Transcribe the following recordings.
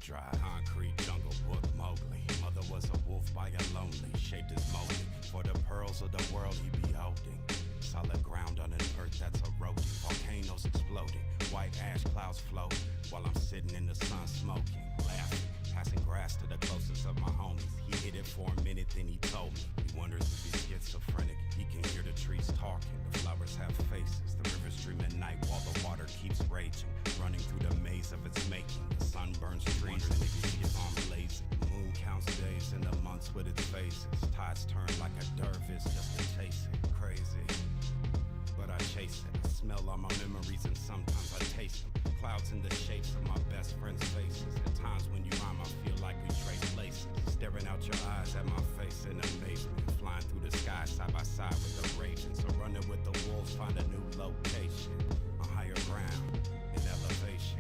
dry. Concrete jungle book Mowgli. Mother was a wolf by a lonely, shaped as molded. For the pearls of the world he be holding. Solid ground on an earth that's eroding. Volcanoes exploding. White ash clouds float. While I'm sitting in the sun smoking, laughing. Passing grass to the closest of my homies. He hid it for a minute, then he told me. He wonders if he's schizophrenic. He can hear the trees talking. The flowers have faces. The rivers dream at night while the water keeps raging. Running through the maze of its making. The sun burns trees and it keeps on blazing. The moon counts days and the months with its faces. Tides turn like a dervish just to chase it. Crazy, but I chase it. I smell all my memories and sometimes I taste them. Clouds in the shapes of my best friends' faces. At times when you rhyme, I feel like we trade places. Staring out your eyes at my face in amazement. Flying through the sky side by side with the ravens. So running with the wolves, find a new location. On higher ground, in elevation.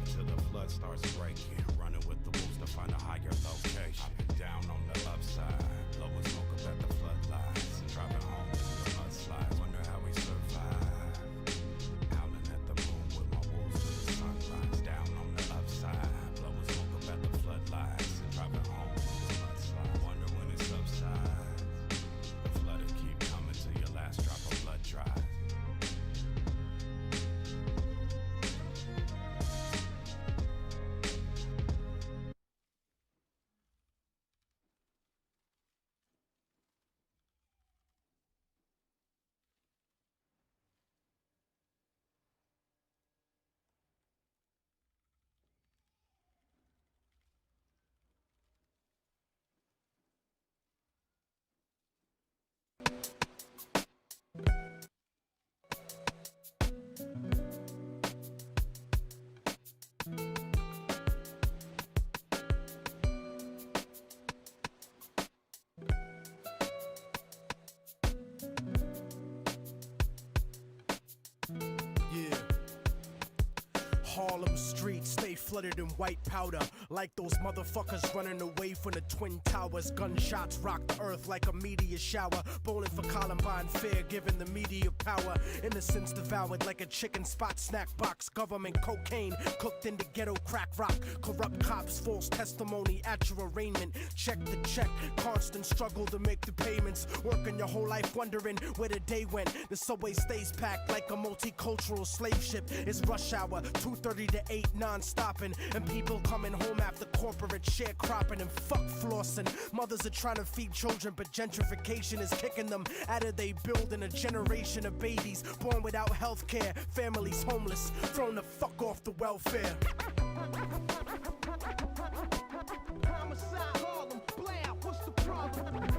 Until the flood starts breaking. Running with the wolves to find a higher location. I've been down on the upside. Blowing smoke up at the floodlights. And driving home through the mudslides. Wonder how we survive. Howling at the moon with my wolves to the sunrise. Down on the upside. Blowing smoke up at the floodlights. And driving home through the mudslides. Wonder when it subsides. The flood'll keep coming till your last drop of blood dries. Harlem streets stay flooded in white powder, like those motherfuckers running away from the Twin Towers. Gunshots rock the earth like a meteor shower. Bowling for Columbine fair, giving the media power. Innocence devoured like a chicken spot snack box. Government cocaine cooked into ghetto crack rock. Corrupt cops, false testimony at your arraignment. Check the check, constant struggle to make the payments. Working your whole life wondering where the day went. The subway stays packed like a multicultural slave ship. It's rush hour, 2:30 to 8, non-stopping. And people coming home after corporate sharecropping and fuck flossing. Mothers are trying to feed children, but gentrification is kicking them out of they building a generation of babies born without health care. Families homeless, thrown the fuck off the welfare. Homicide, Harlem, Blair, what's the problem? Homicide,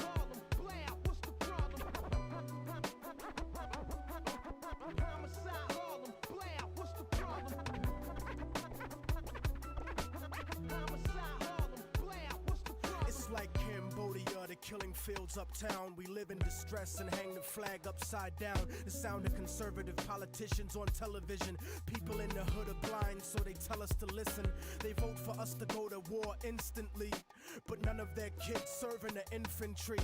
Harlem, Blair, what's the problem? Homicide, Harlem, Blair, what's the problem? Homicide, Harlem, Blair, what's the problem? It's like Cambodia, the killing fields uptown. We live in distress and hang the flag upside down. The sound of conservative politicians on television. People in the hood are blind, so they tell us to listen. They vote for us to go to war instantly, but none of their kids serve in the infantry.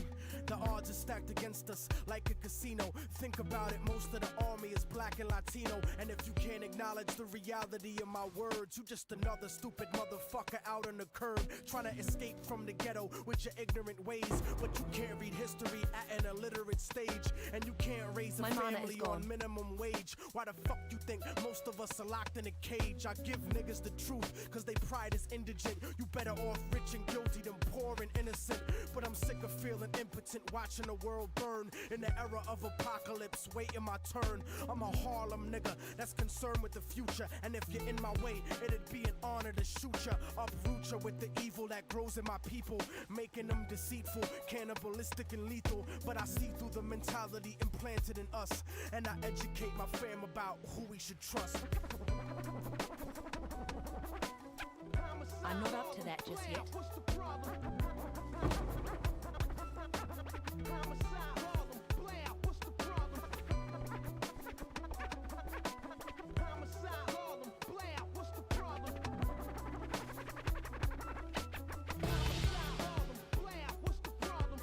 The odds are stacked against us like a casino. Think about it, most of the army is black and Latino. And if you can't acknowledge the reality of my words, you just another stupid motherfucker out on the curb, trying to escape from the ghetto with your ignorant ways. But you can't read history at an illiterate stage, and you can't raise a family on minimum wage. Why the fuck you think most of us are locked in a cage? I give niggas the truth, cause they pride is indigent. You better off rich and guilty than poor and innocent. But I'm sick of feeling impotent, watching the world burn in the era of apocalypse, waiting my turn. I'm a Harlem nigga that's concerned with the future, and if you're in my way, it'd be an honor to shoot ya, uproot ya with the evil that grows in my people, making them deceitful, cannibalistic and lethal. But I see through the mentality implanted in us, and I educate my fam about who we should trust. I'm not up to that just yet. What's the problem? Homicide, Harlem, Blair, what's the problem? Homicide, Harlem, Blair, what's the problem? Homicide, Harlem, Blair, what's the problem?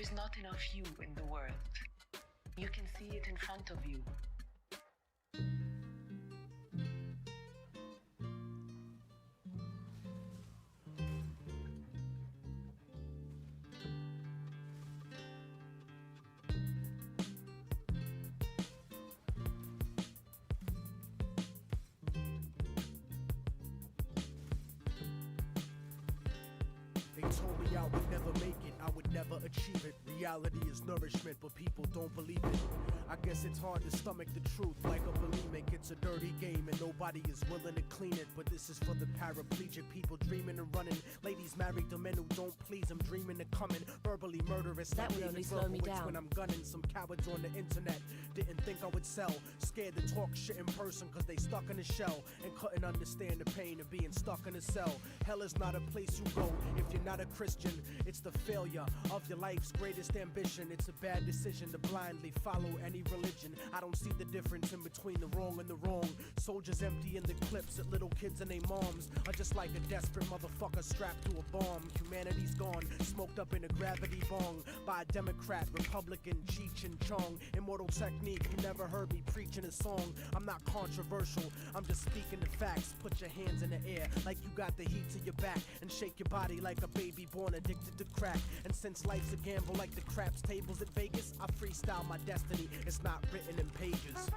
is not enough you in the world. You can see it in front of you. They told me I would never make it, I would never achieve it. Reality is nourishment, but people don't believe it. I guess it's hard to stomach the truth like a bulimic. It's a dirty game and nobody is willing to clean it. But this is for the paraplegic, people dreaming of running. Ladies married to men who don't please them, dreaming of coming. Verbally murderous, That like would only David slow me Berkowitz down. when I'm gunning. Some cowards on the internet didn't think I would sell. Scared to talk shit in person cause they stuck in a shell and couldn't understand the pain of being stuck in a cell. Hell is not a place you go if you're not a Christian. It's the failure of your life's greatest ambition. It's a bad decision to blindly follow any religion. I don't see the difference in between the wrong and the wrong. Soldiers emptying the clips at little kids and their moms are just like a desperate motherfucker strapped to a bomb. Humanity's gone, smoked up in a gravity bong by a Democrat, Republican, Cheech and Chong. Immortal technique, you never heard me preaching a song. I'm not controversial, I'm just speaking the facts. Put your hands in the air like you got the heat to your back and shake your body like a baby born addicted to crack. And since life's a gamble like the craps tables at Vegas, I freestyle my destiny, it's not written in pages.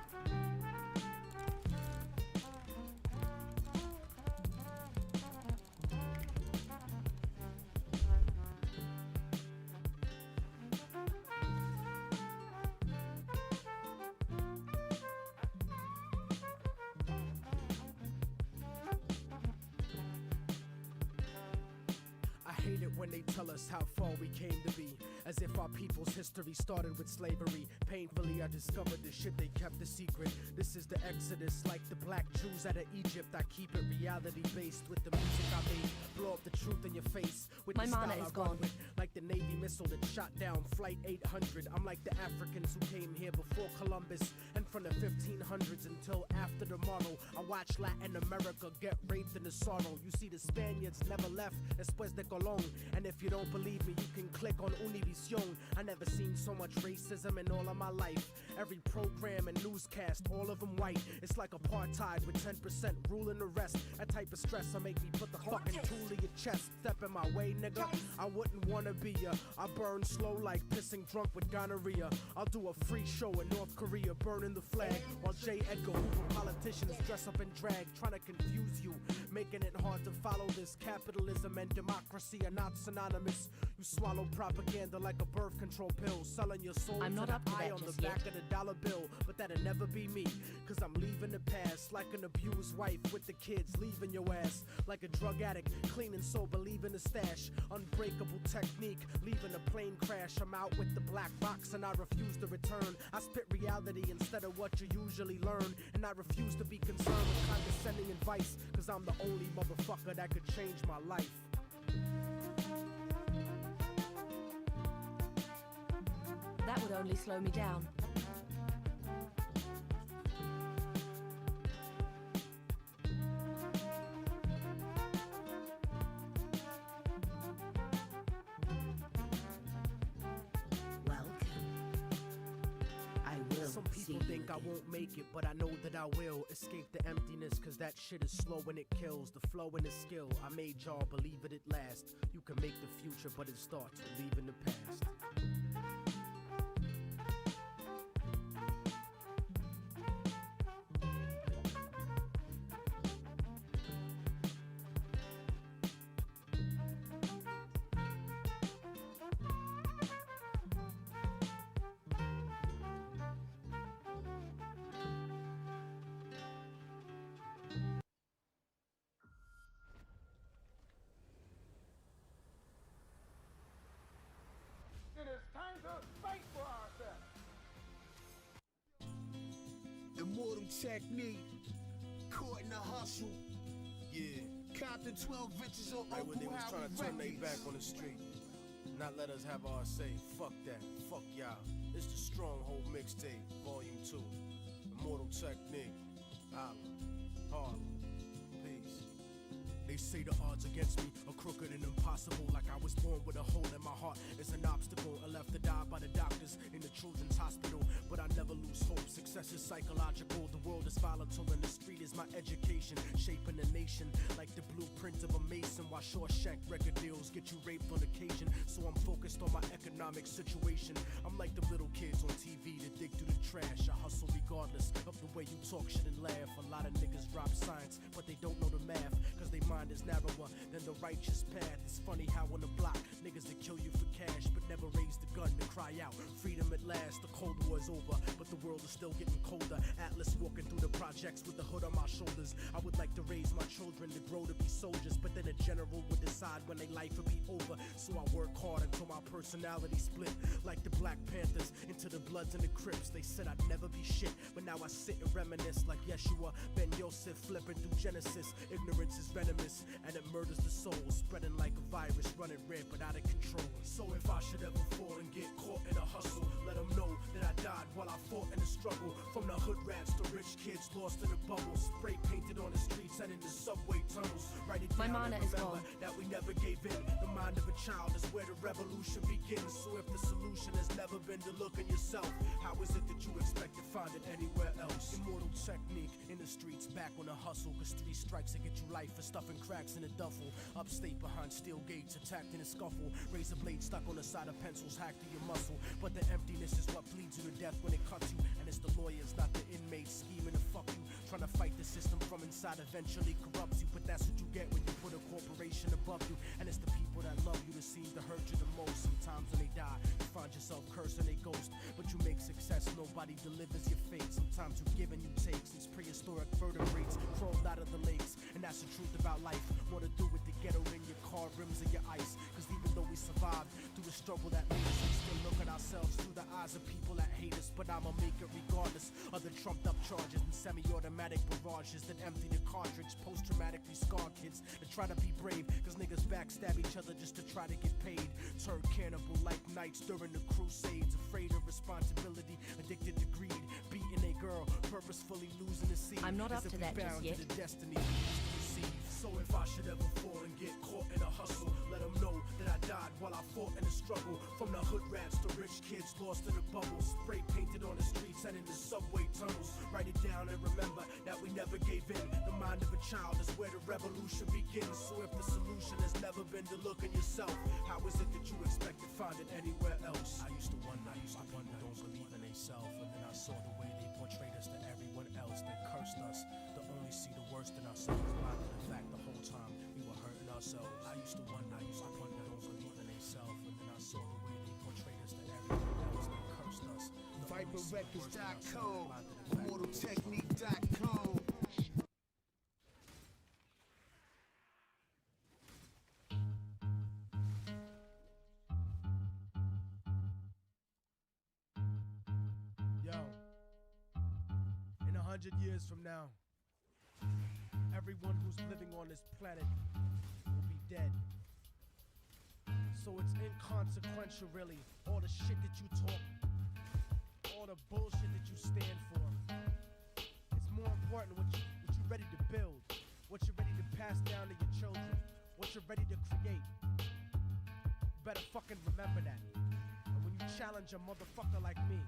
I hate it when they tell us how far we came to be, as if our people's history started with slavery. Painfully I discovered the shit they kept a secret. This is the exodus, like the black Jews out of Egypt. I keep it reality based with the music I made. Blow up the truth in your face with My the mana style is I run gone. with. Like the Navy missile that shot down Flight 800. I'm like the Africans who came here before Columbus, and from the 1500s until after tomorrow, I watch Latin America get raped in the sorrow. You see, the Spaniards never left después de Colón. And if you don't believe me, you can click on Univision. I never seen so much racism in all of my life. Every program and newscast, all of them white. It's like apartheid with 10% ruling the rest. That type of stress will make me put the fucking tool in your chest. Step in my way, nigga, I wouldn't wanna be ya. I burn slow like pissing drunk with gonorrhea. I'll do a free show in North Korea, burning the flag, while J. Edgar Hoover politicians dress up in drag, trying to confuse you, making it hard to follow this. Capitalism and democracy are not synonymous. You swallow propaganda like a birth control pill, selling your soul I'm to not the up to eye that on the just back yet. of the dollar bill. But that'll never be me, cause I'm leaving the past like an abused wife with the kids, leaving your ass like a drug addict, clean and sober, leaving the stash. Unbreakable technique, leaving a plane crash. I'm out with the black box and I refuse to return. I spit reality instead of what you usually learn, and I refuse to be concerned with condescending advice, cause I'm the only motherfucker that could change my life. That would only slow me down. Some people think I won't make it, but I know that I will. Escape the emptiness, cause that shit is slow and it kills. The flow and the skill, I made y'all believe it at last. You can make the future, but it starts with leaving the past. It is time to fight for ourselves. Immortal technique, caught in the hustle. Yeah, Compton 12 bitches on right when they Uncle was trying to Howie turn their Records. back on the street. Not let us have our say. Fuck that. Fuck y'all. It's the Stronghold Mixtape, Volume 2. Immortal Technique. Holla. Harlem. Peace. They They say the odds against me are crooked and impossible. Like I was born with a hole in my heart. It's an obstacle. I left to die by the doctors in the children's hospital. But I never lose hope. Success is psychological. The world is volatile and the street is my education. Shaping the nation like the blueprint of a mason. While Shawshank record deals get you raped on occasion. So I'm focused on my economic situation. I'm like the little kids on TV that dig through the trash. I hustle regardless of the way you talk shit and laugh. A lot of niggas drop science, but they don't know the math. Cause they mind is narrower than the righteous path. It's funny how on the block, niggas that kill you for cash, but never raise the gun to cry out. Freedom at last, the Cold War is over, but the world is still getting colder. Atlas walking through the projects with the hood on my shoulders. I would like to raise my children to grow to be soldiers, but then a general would decide when their life would be over. So I work hard until my personality split. Like the Black Panthers into the Bloods and the Crips. They said I'd never be shit, but now I sit and reminisce like Yeshua Ben Yosef flipping through Genesis. Ignorance is venomous and it murders the soul, spreading like a virus, running rampant out of control. So if I should ever fall and get caught in a hustle, let them know that I died while I fought in the struggle. From the hood rats to rich kids lost in the bubbles, spray painted on the streets and in the subway tunnels. Write it My down mana and is remember gone. that we never gave in. The mind of a child is where the revolution begins. So if the solution has never been to look in yourself, how is it that you expect to find it anywhere else? Immortal technique in the streets, back on the hustle. Cause 3 strikes to get you life for stuffing cracks in a duffel. Upstate behind steel gates, attacked in a scuffle. Razor blade stuck on the side of pencils, hacked to your muscle. But the emptiness is what bleeds you to death when it cuts you. And it's the lawyers, not the inmates, scheming to fuck you. Trying to fight the system from inside eventually corrupts you. But that's what you get when you put a corporation above you. And it's the people that love you that seem to hurt you the most. Sometimes when they die, you find yourself cursing a ghost. But you make success, nobody delivers your fate. Sometimes you give and you take. Since prehistoric vertebrates crawled out of the lakes. And that's the truth about life. What to do with the ghetto in your car rims and your ice. Cause even though we survived through the struggle that made us, we still look at ourselves through the eyes of people that hate us. But I'ma make it regardless of the trumped up charges and semi-automatic barrages that empty the cartridge. Post-traumatically scarred kids that try to be brave. Cause niggas backstab each other just to try to get paid. Turn cannibal like nights during the crusades. Afraid of responsibility, addicted to greed. Beating a girl, purposefully losing the seed. I'm not as up if to we that just bound yet. to the destiny we used to receive. So if I should ever fall and get caught in a hustle, let them know that I died while I fought in the struggle. From the hood rats to rich kids lost in the bubbles, spray painted on the streets and in the subway tunnels. Write it down and remember that we never gave in. The mind of a child is where the revolution begins. So if the solution has never been to look in yourself, how is it that you expect to find it anywhere else? I used to wonder, don't believe in themselves. And then I saw the way they portrayed us to everyone else. They cursed us to only see the worst in ourselves. Blind to the fact the whole time we were hurting ourselves. I used to wonder, don't believe in themselves. And then I saw the way they portrayed us to everyone else. They cursed us. ViperRecords.com, ImmortalTechnique.com. Yo, in 100 years from now, everyone who's living on this planet will be dead. So it's inconsequential, really, all the shit that you talk, all the bullshit that you stand for. It's more important what you're ready to build, what you're ready to pass down to your children, what you're ready to create. You better fucking remember that. And when you challenge a motherfucker like me,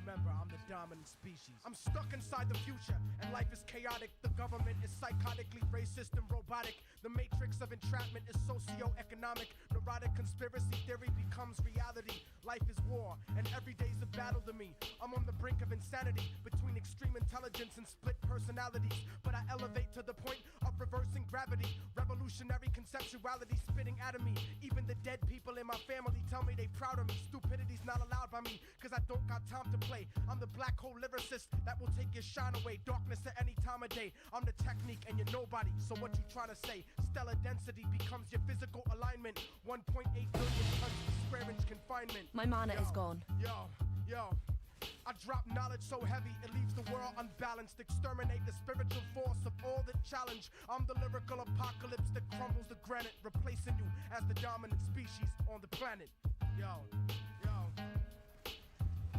remember, I'm the dominant species. I'm stuck inside the future, and life is chaotic. The government is psychotically racist and robotic. The matrix of entrapment is socio-economic. Neurotic conspiracy theory becomes reality. Life is war, and every day's a battle to me. I'm on the brink of insanity, between extreme intelligence and split personalities. But I elevate to the point of reversing gravity. Revolutionary conceptuality spitting out of me. Even the dead people in my family tell me they proud of me. Stupidity's not allowed by me, cause I don't got time to play. I'm the black hole lyricist that will take your shine away. Darkness at any time of day. I'm the technique and you're nobody. So what you trying to say? Stellar density becomes your physical alignment. 1.8 billion tons of square inch confinement. My mana is gone. Yo, I drop knowledge so heavy it leaves the world unbalanced. Exterminate the spiritual force of all that challenge. I'm the lyrical apocalypse that crumbles the granite, replacing you as the dominant species on the planet. Yo.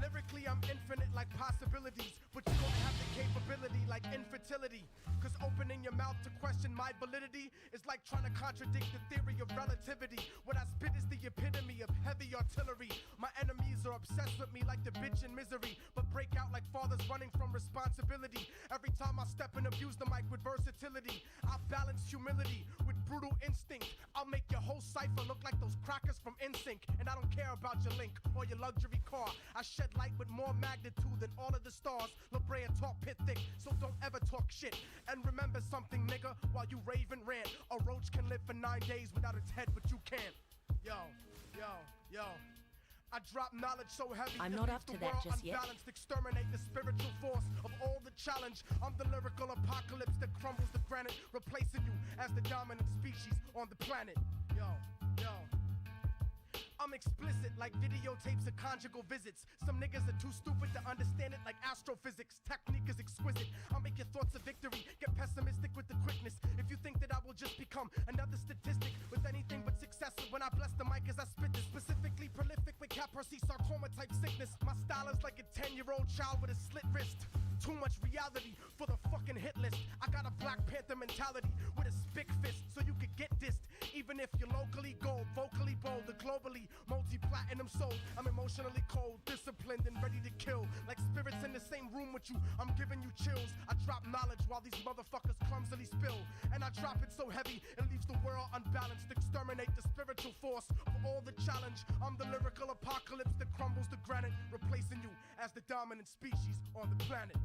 Lyrically, I'm infinite like possibilities, but you don't have the capability like infertility. Cause opening your mouth to question my validity is like trying to contradict the theory of relativity. What I spit is the epitome of heavy artillery. My enemies are obsessed with me like the bitch in Misery, but break out like fathers running from responsibility. Every time I step and abuse the mic with versatility, I balance humility with brutal instinct. I'll make your whole cipher look like those crackers from NSYNC. And I don't care about your link or your luxury car. I shed light with more magnitude than all of the stars. La Brea talk pit thick, so don't ever talk shit. And remember something, nigga, while you rave and rant, a roach can live for 9 days without its head, but you can't. Yo, yo, yo. I drop knowledge so heavy I'm it not leaves up to the that world just yet. unbalanced. Exterminate the spiritual force of all the challenge. I'm the lyrical apocalypse that crumbles the granite, replacing you as the dominant species on the planet. Yo, yo. I'm explicit like videotapes of conjugal visits. Some niggas are too stupid to understand it like astrophysics. Technique is exquisite. I'll make your thoughts a victory. Get pessimistic with the quickness. If you think that I will just become another statistic with anything but success, when I bless the mic as I spit this, specifically prolific with Kaposi sarcoma type sickness. My style is like a 10-year-old child with a slit wrist. Too much reality for the fucking hit list. I got a Black Panther mentality with a spick fist, so you could get dissed. Even if you're locally gold, vocally bold, or globally multi-platinum sold. I'm emotionally cold, disciplined, and ready to kill. Like spirits in the same room with you, I'm giving you chills. I drop knowledge while these motherfuckers clumsily spill. And I drop it so heavy, it leaves the world unbalanced. Exterminate the spiritual force of all the challenge. I'm the lyrical apocalypse that crumbles the granite, replacing you as the dominant species on the planet.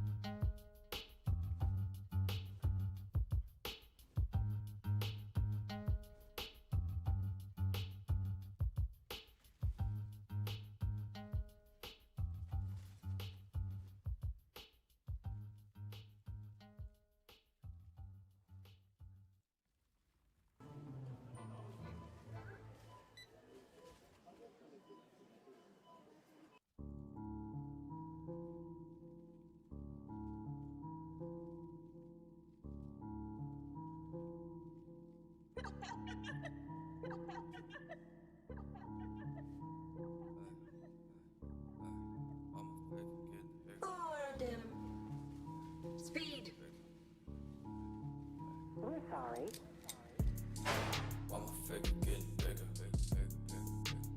Speed. We're sorry. Why my figure getting bigger?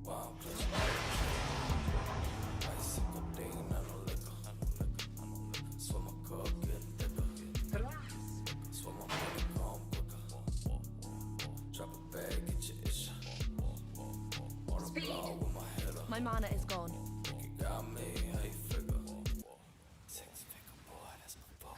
Why I'm clutching ice and codeine, I no liquor. So my cup getting thicker. So my money come quicker. Drop a bag, get your ish. On the block with my head up. My mana is gone. You got me, how you figure? Six figure boy, that's my fault.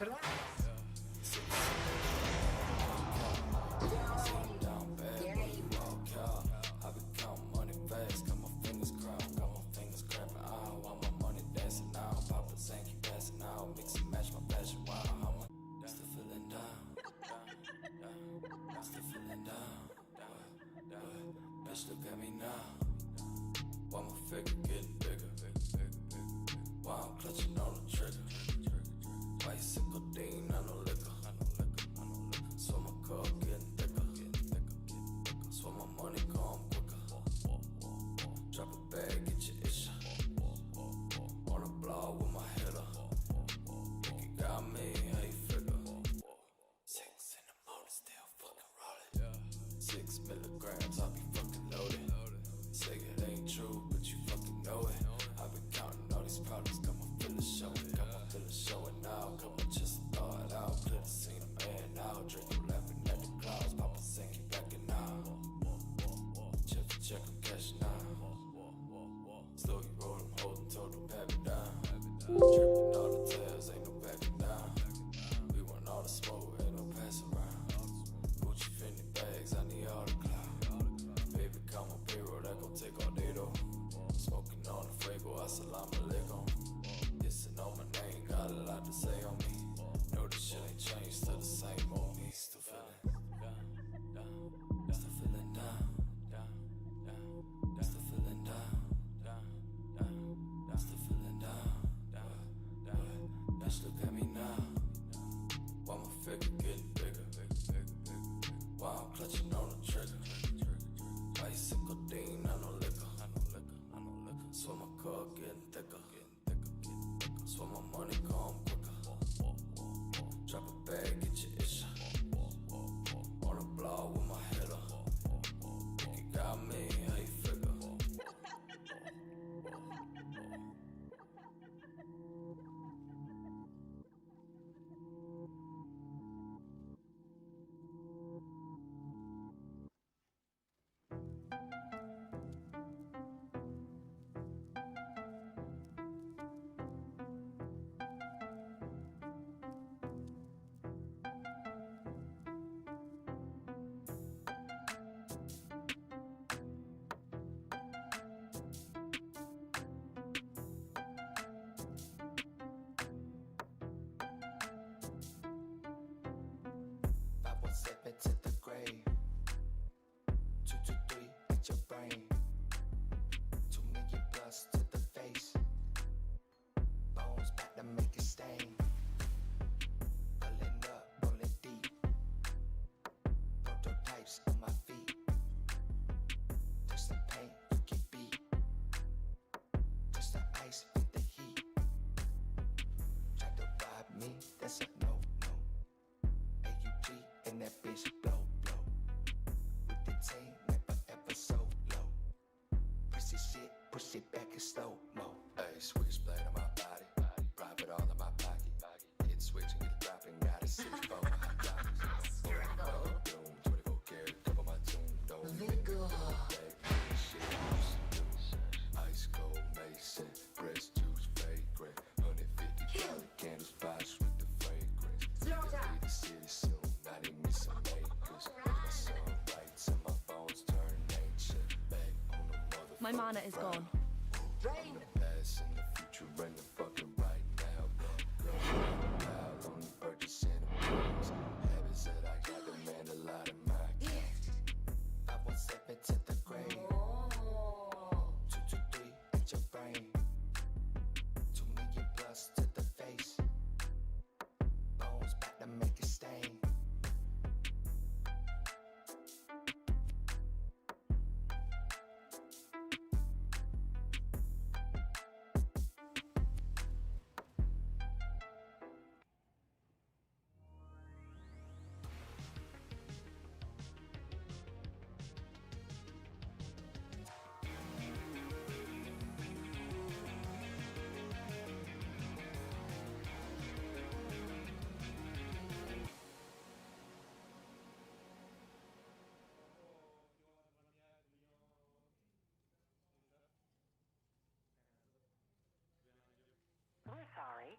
Look at me now. Why my figure getting bigger? Why I'm clutching on the trigger? Ice and codeine, I no liquor. So my cup getting thicker. So my money come quicker. Drop a bag, get your ish. On the block with my head up. You got me, how you figure? 6 in the morning, still fucking rolling. 6 milligrams, I be fucking loaded. Say it ain't true, but you fucking know it. I've been counting all these problems, got my feelings showing. Got my feelings showing now, got my chest thawed out. Clear the scene, I'm airing out. Drake, you laughing at the clouds, Papa saying keep backing now. Check for check, I'm cashing out. Slowly roll, I'm holding, told them pat me down. Dripping all the tails, ain't no backing down. We want all the smoke, ain't no pass around. Gucci Fendi bags, I need all the clout. Baby, come on payroll, that gon' take all day though. Smoking on the Fuego, assalamu alaikum. Dissing on my name, got a lot to say on me. Know this shit ain't changed, still the same old me. Still feeling down, still feeling down, still feeling down, still feeling down. My mana is gone. Drain the past and the future and the fucking right now. Girl, pile only purchasing the pills. Habits that I got demand a lot of my I won't step into the grave. 2, 2, 3 at your brain. 2 million plus to the face. Bones back to make a stain. We're sorry.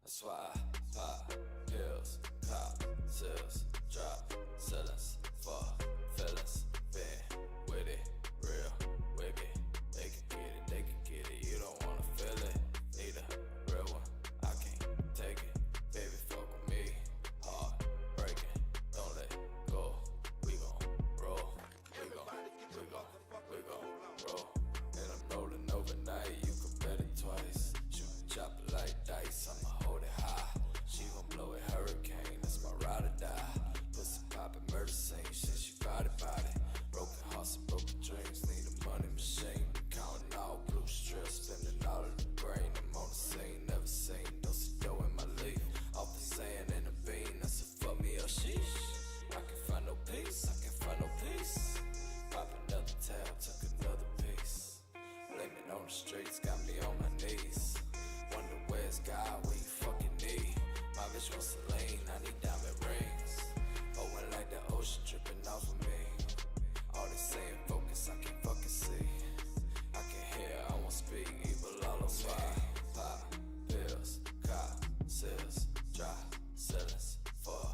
That's why I pop pills, cop, sales, drop, sellers, for fellas, been with it, real, wicked. They can get it, you don't wanna feel it. Need a real one, I can't take it. Baby, fuck with me, hard breaking, don't let go. We gon' roll, we gon' roll. And I'm rolling overnight, you can bet it twice. Shoot the chopper like dice, I'ma hold it high. She gon' blow it hurricane, that's my ride or die. Pussy poppin', murder scene, shit, she body. Broken hearts and broken dreams, need a money machine. Counting all blue strips, spending all of the grain. I'm on the scene, never seen dose of dough in my leaf. Off the sand and the bean, that's a fuck me up, sheesh. I can't find no peace, Pop another tab, took another piece. Blaming on the streets, got me on my knees. Wonder where's God, what you fucking need. My bitch wants to lean, I need diamond rings. Owen like the ocean dripping off of me. All they saying focus, I can't fucking see. I can hear, I won't speak, evil all on me. Pop, pills, cop, sales, drop, sellers, for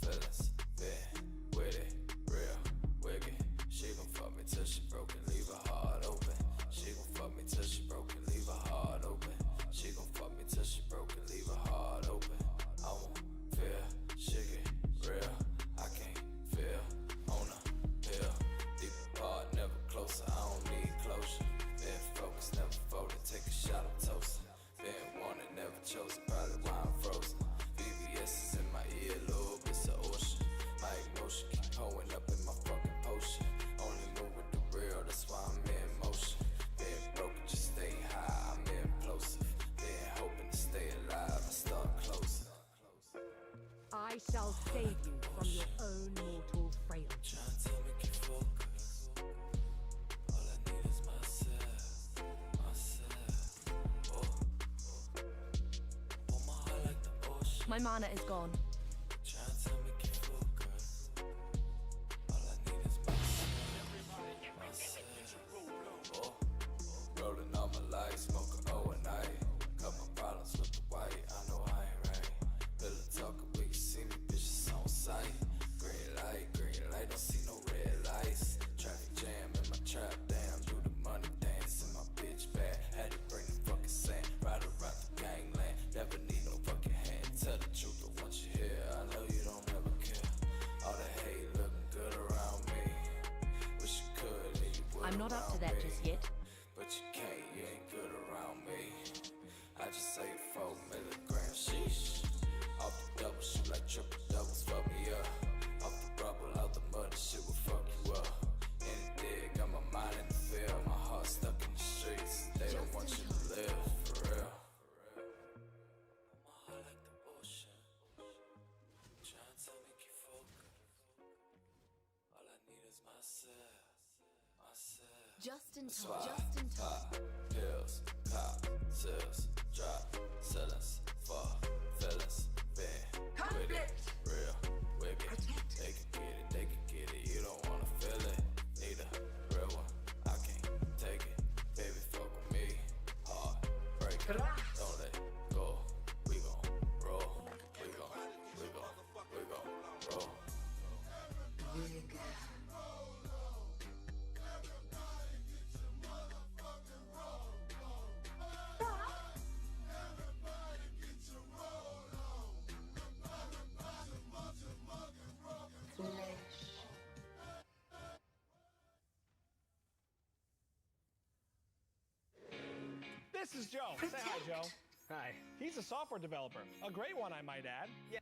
feelings, been with it, real, wicked. She gon' fuck me till she broken, leave her heart open. She gon' fuck me till she broken, leave her heart open. She gon' fuck me till she broken, leave her heart open. I won't feel, she get real. I can't feel on a pill. Deep apart, never closer, I don't need closure. Been focused, never folded, take a shot of toast. Been wanted, never chosen, probably why I'm frozen. VVS is in my ear, little bits of ocean. My emotion keep pulling up in my fucking potion. Only move with the real, that's why I'm in motion. Been broken, just stay high, I'm implosive. Been hoping to stay alive, I start closing. I shall save you from your own mortal frailty. Tryna tell me keep focus. All I need is myself. Oh my heart like the ocean. My mana is gone. Tryna tell me keep focus. All I need is myself. Oh, rolling all my life, smoking O at night. Cut my problems with the white, I know I ain't right. Pillow talking, we can see me, bitches on sight. Green light, don't see no red lights. Traffic jam in my trap, damn, do the money dance in my bitch bag. Had to bring the fucking sand, ride around the gangland. Never need no fucking hand, tell the truth, but once you hear, I know you don't ever care. All the hate looking good around me. Wish you could, and you would. I'm not up to around that me. just yet. But you can't, you ain't good around me. I just say 4 milligrams, sheesh. Off the double, shoot like triple doubles, fuck me up. Off the rubble, out the mud, this shit will fuck you up. In the dig, got my mind in the field, my heart stuck in the streets. They don't want you to live, for real. My heart like the ocean. Tryna tell me keep focused. All I need is myself. Just in That's time. why Just in time. pop pills, cop, sales, drop, sellers, for fellas, been with it, real, wicked. They can get it, you don't wanna feel it. Need a real one, I can't take it. Baby, fuck with me, hard breaking. Don't let go, we This is Joe. Say hi, Joe. Hi. He's a software developer. A great one, I might add. Yeah.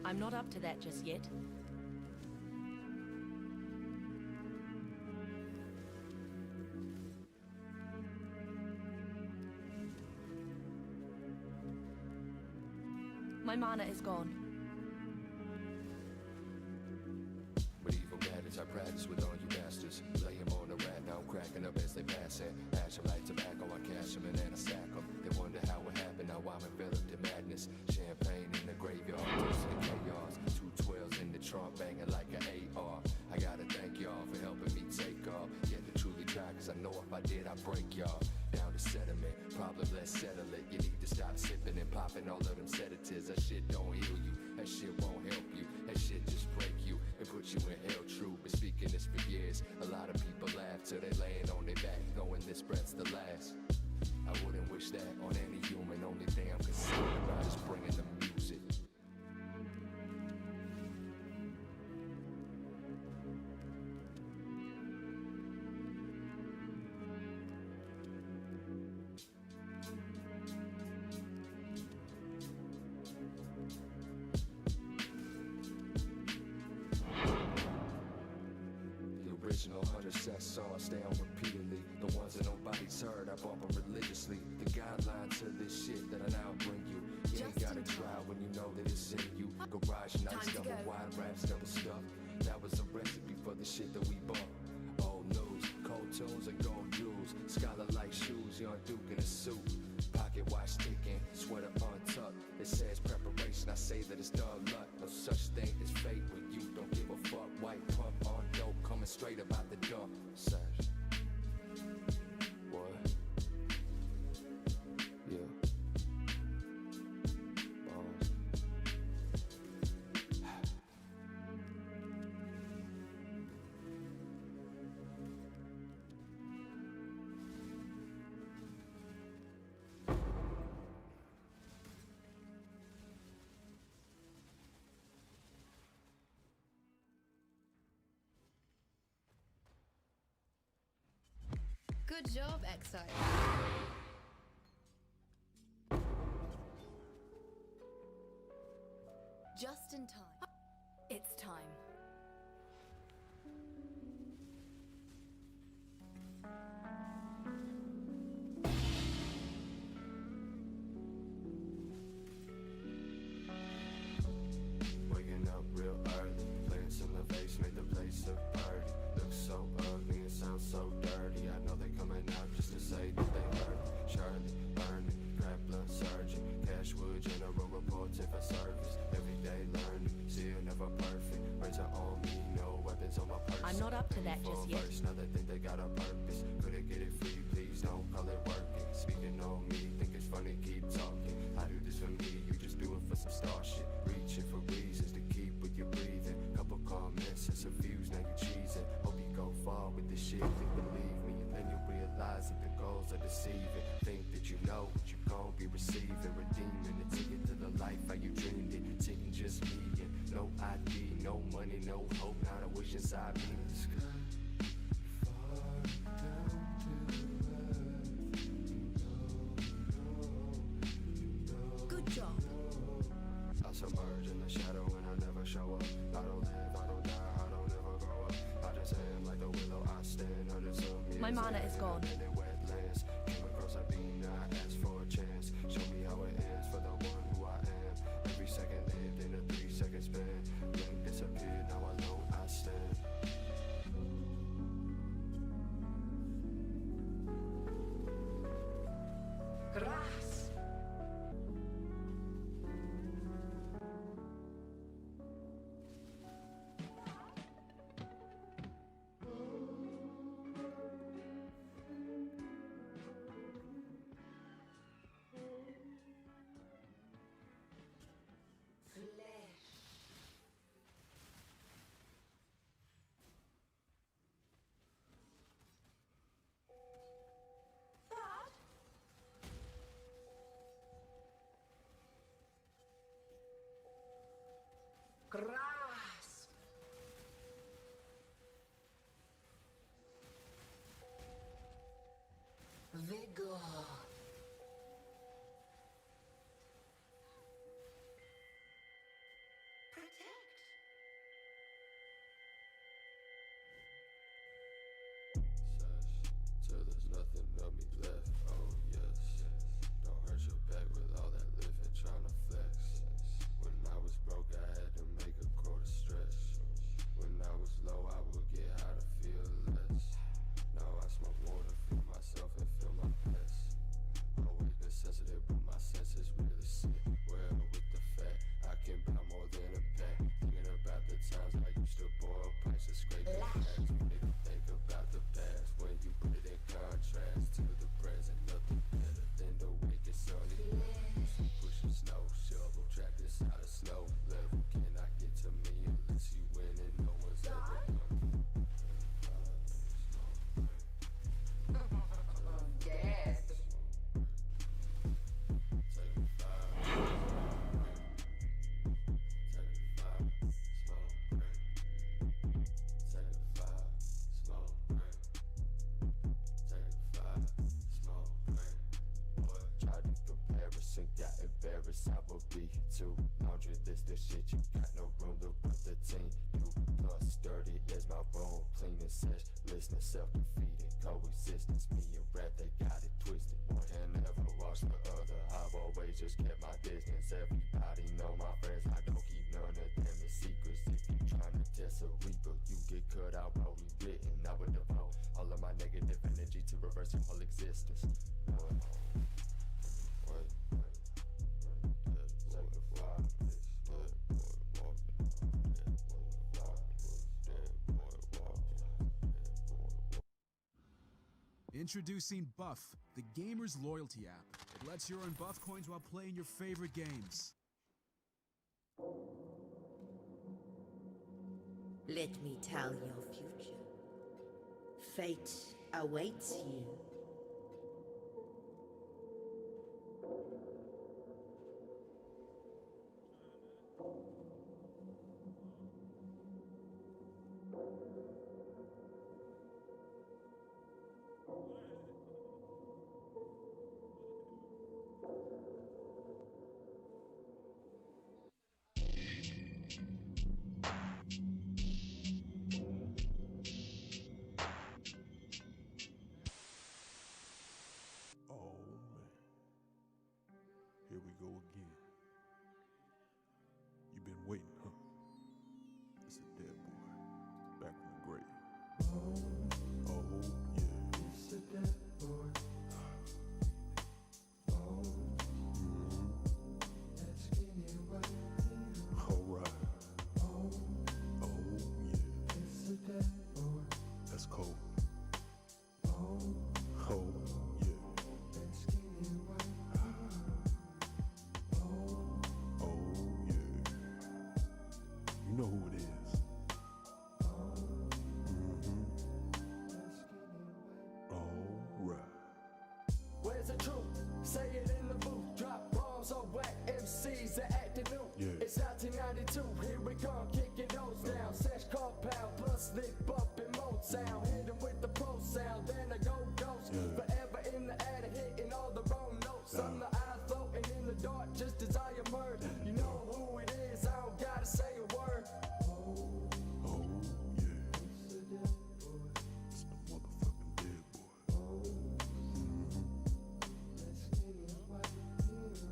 I'm not up to that just yet. My mana is gone. Medieval madness, I practice with all you bastards. Lay him on the rat, now I'm cracking up as they pass it. Ash them like tobacco, I cash them and then I sack them. They wonder how it happened, now I'm enveloped in madness. Champagne in the graveyard, toasting chaos. 212s in the trunk, banging like an AR. I gotta thank y'all for helping me take off. Yet to truly try, cause I know if I did, I'd break y'all. Down to sediment, problem, let's settle it. You need to stop sipping and popping all of them sedatives. That shit don't heal you, that shit won't help you. That shit just break you and put you in hell true. Been speaking this for years. A lot of people laugh till they laying on their back, knowing this breath's the last. I wouldn't wish that on any human. Only thing I'm concerned about is bringing the music. Original 100 songs stay on repeatedly. The ones that nobody's heard, I bump them religiously. The guideline to this shit that I now bring you. You ain't gotta try when you know that it's in you. Garage nights, double wide raps, double stuff. That was a recipe for the shit that we bought. Old news, cold tunes and gold jewels. Scholar-like shoes, young Duke in a suit. Pocket watch ticking, sweater untucked. It says preparation, I say that it's dumb luck. No such thing as fate when you don't give a fuck. White pump on dope, coming straight about the dump. Sash. What? Yeah. Bombs. Good job, Exile. Just in time. It's time. Waking up real early, plants in the vase made the place look dirty. Looks so ugly and sounds so dirty. I know they coming out just to say that they heard me. Shirley, burning, crack blood surging, Cashwood general reporting for service. Everyday learning, still never perfect. Razor on me, no weapons on my person. I'm not up to that just yet. Now they think they got a purpose. Couldn't get it free, please don't call it working. Speaking on me, think it's funny, keep talking. I do this for me, you just do it for some star shit. Reaching for reasons to keep what you're breathing. Couple comments and some views, now you cheesing. Hope you go far with this shit, think believe me. And then you'll realize that the goals are deceiving. Think that you know what you gon' be receiving. Redeeming the ticket to the life how you dreamed it. Sitting just me and no ID, no money, no hope. Not a wish inside me. The sky far down to earth. Good job. I submerge in the shadow and I never show up. I don't live, I don't die, I don't ever grow up. I just am like the willow, I stand under some years. My mana is gone. In wetlands, came across a beam, now I asked for a chance. Show me how it ends for the one who I am. Every second lived in a 3-second span. Blink disappeared, now alone I stand. Grass. Grasp. Vigor. Protect. Till there's nothing of me left, oh yes. Don't hurt your back with all that living, tryna flex. When I was broke, I had to make a quarter stretch. When I was low, I would get high to feel less. Now I smoke water, feel myself and feel my pets. Always been sensitive, but my senses really sit well with the fact I can buy more than a pack. Thinking about the times I used to boil pints and scrape the packs. Nigga, think about the past when you put it in contrast to the present. Nothing better than the wicked sunny. Pushing snow, shovel, trapped inside a snow level. Cannot get to me unless you win and no one's ever done. Yes. Got embarrassed, I will be too laundry list the shit. You got no room to put the team. You plus dirty as my bone, clean and sesh, listening, self-defeating, coexistence. Me and rap, they got it twisted. One hand never wash the other. I've always just kept my distance. Everybody know my friends, I don't keep none of them in secrets. If you tryna test a reaper, you get cut out while we written. I would devote all of my negative energy to reverse your whole existence. Introducing Buff, the gamer's loyalty app. It lets you earn buff coins while playing your favorite games. Let me tell your future. Fate awaits you. You know who it is. Alright. Where's the truth? Say it in the booth. Drop bombs on whack MCs that acting new. Yeah. It's 1992. Here we come, kicking those down. Sesh compound plus slip up in Motown. Hit 'em with the pro sound, then I go ghost. Yeah. Forever in the attic, hitting all the wrong notes. I'm the eyes floating in the dark, just as I emerge. You know who it is, I don't gotta say a word. Oh yeah. It's the motherfucking dead boy.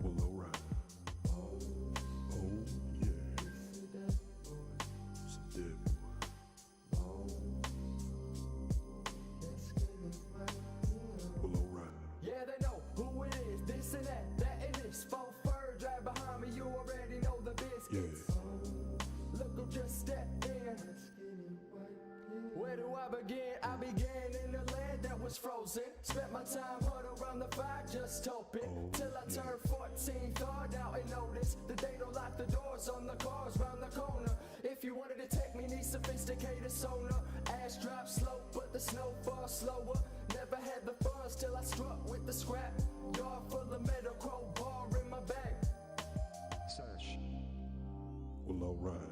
Well, alright. Oh yeah. It's a dead boy. Well, alright. Yeah, they know who it is, this and that and this. Faux fur, drive behind me, you already know the biscuits. Look who just stepped in. Where do I begin? I began in a land that was frozen. Spent my time huddled around the fire, just hoping. Till I turned 14, thawed out and noticed that they don't lock the doors on the cars round the corner. If you wanted to take me, need sophisticated sonar. Ash drop slow, but the snow falls slower. Never had the funds till I struck with the scrap. Yard full of metal, crowbar in my bag. Sash. Well, alright.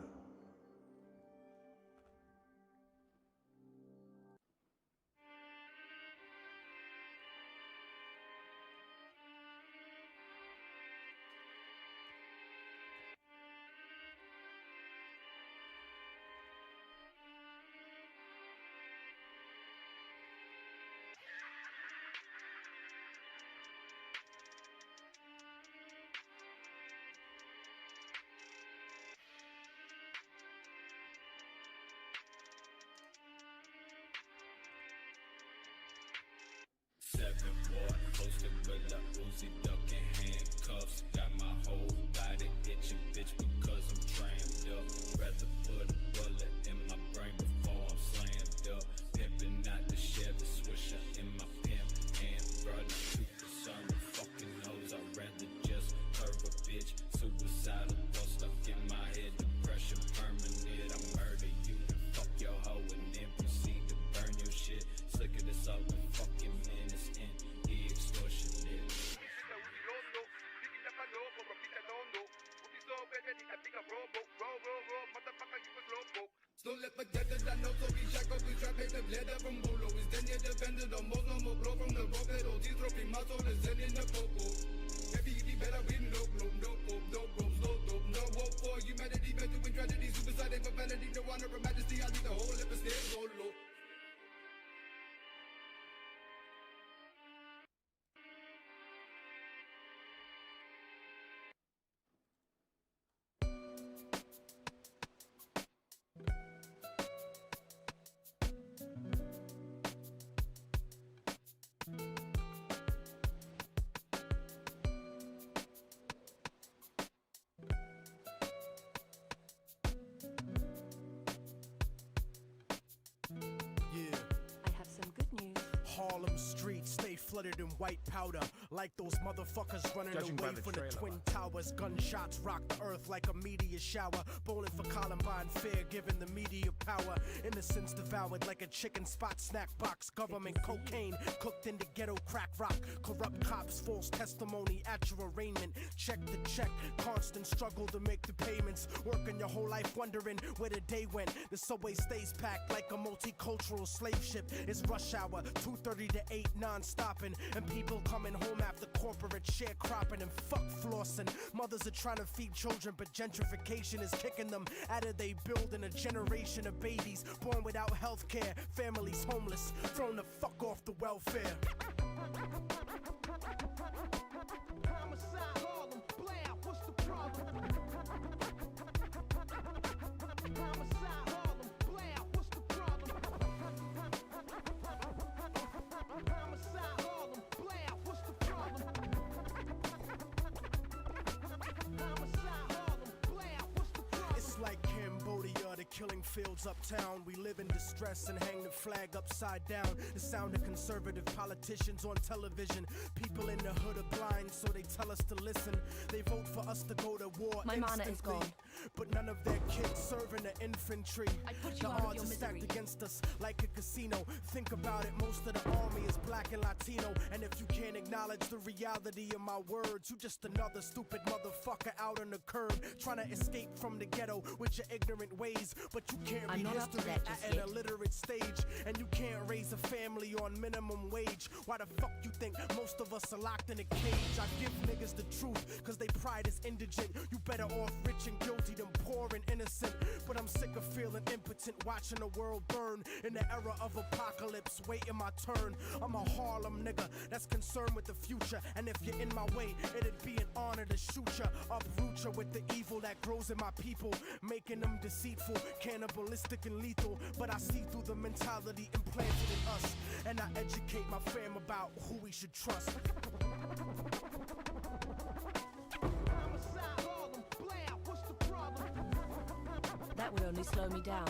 Seven boy, posted with a Uzi ducking handcuffs. Got my whole body itching, bitch, because I'm trammed up. Rather put a bullet in my brain before I'm slammed up. Pimping out the Chevy Swisher in my pimp hand. Brother, too concerned with fucking hoes. I'd rather just curve a bitch. Suicidal thoughts stuck in my head. Depression permanent. I murder you and fuck your hoe and then proceed to burn your shit. Slicker this up and fucking menace and he extortionate. Don't let my death that I know, so we shack up, we trap it, the leather from Bolo. Is then you're dependent on most, no more blow from the rock, that OG dropping my soul is then in the coco. Maybe you better win, no rope, no hope, no ropes, no dope, no hope for humanity, meant to win tragedy, suicide, and for vanity, no honor or majesty, I need the whole episode solo. Harlem streets stay flooded in white powder, like those motherfuckers running Judging away by the from the trailer. Twin Towers. Gunshots rock the earth like a meteor shower. Bowling for Columbine, fear giving the media power. Innocence devoured like a chicken spot snack box. Government cocaine cooked into ghetto crack rock. Corrupt cops, false testimony at your arraignment. Check the check, constant struggle to make the payments. Working your whole life wondering where the day went. The subway stays packed like a multicultural slave ship. It's rush hour, 2:30 to 8 non-stopping. And people coming home after corporate sharecropping and fuck flossing. Mothers are trying to feed children, but gentrification is kicking them out of they building a generation of babies born without health care. Families homeless, thrown the fuck off the welfare. Homicide, Harlem, blam, what's the problem? Homicide, Harlem, blam, what's the problem? killing fields uptown. We live in distress and hang the flag upside down. The sound of conservative politicians on television. People in the hood are blind, so they tell us to listen. They vote for us to go to war My mana is gone. but none of their kids serve in the infantry. The odds are stacked against us like a casino. Think about it, most of the army is black and Latino. And if you can't acknowledge the reality of my words, you just another stupid motherfucker out on the curb, trying to escape from the ghetto with your ignorant ways. But you can't read history at an illiterate stage, and you can't raise a family on minimum wage. Why the fuck you think most of us are locked in a cage? I give niggas the truth, cause they pride is indigent. You better off rich and guilty than poor and innocent. But I'm sick of feeling impotent, watching the world burn. In the era of apocalypse, waiting my turn. I'm a Harlem nigga that's concerned with the future. And if you're in my way, it'd be an honor to shoot ya, uproot ya with the evil that grows in my people, making them deceitful, cannibalistic and lethal. But I see through the mentality implanted in us, and I educate my fam about who we should trust. That would only slow me down.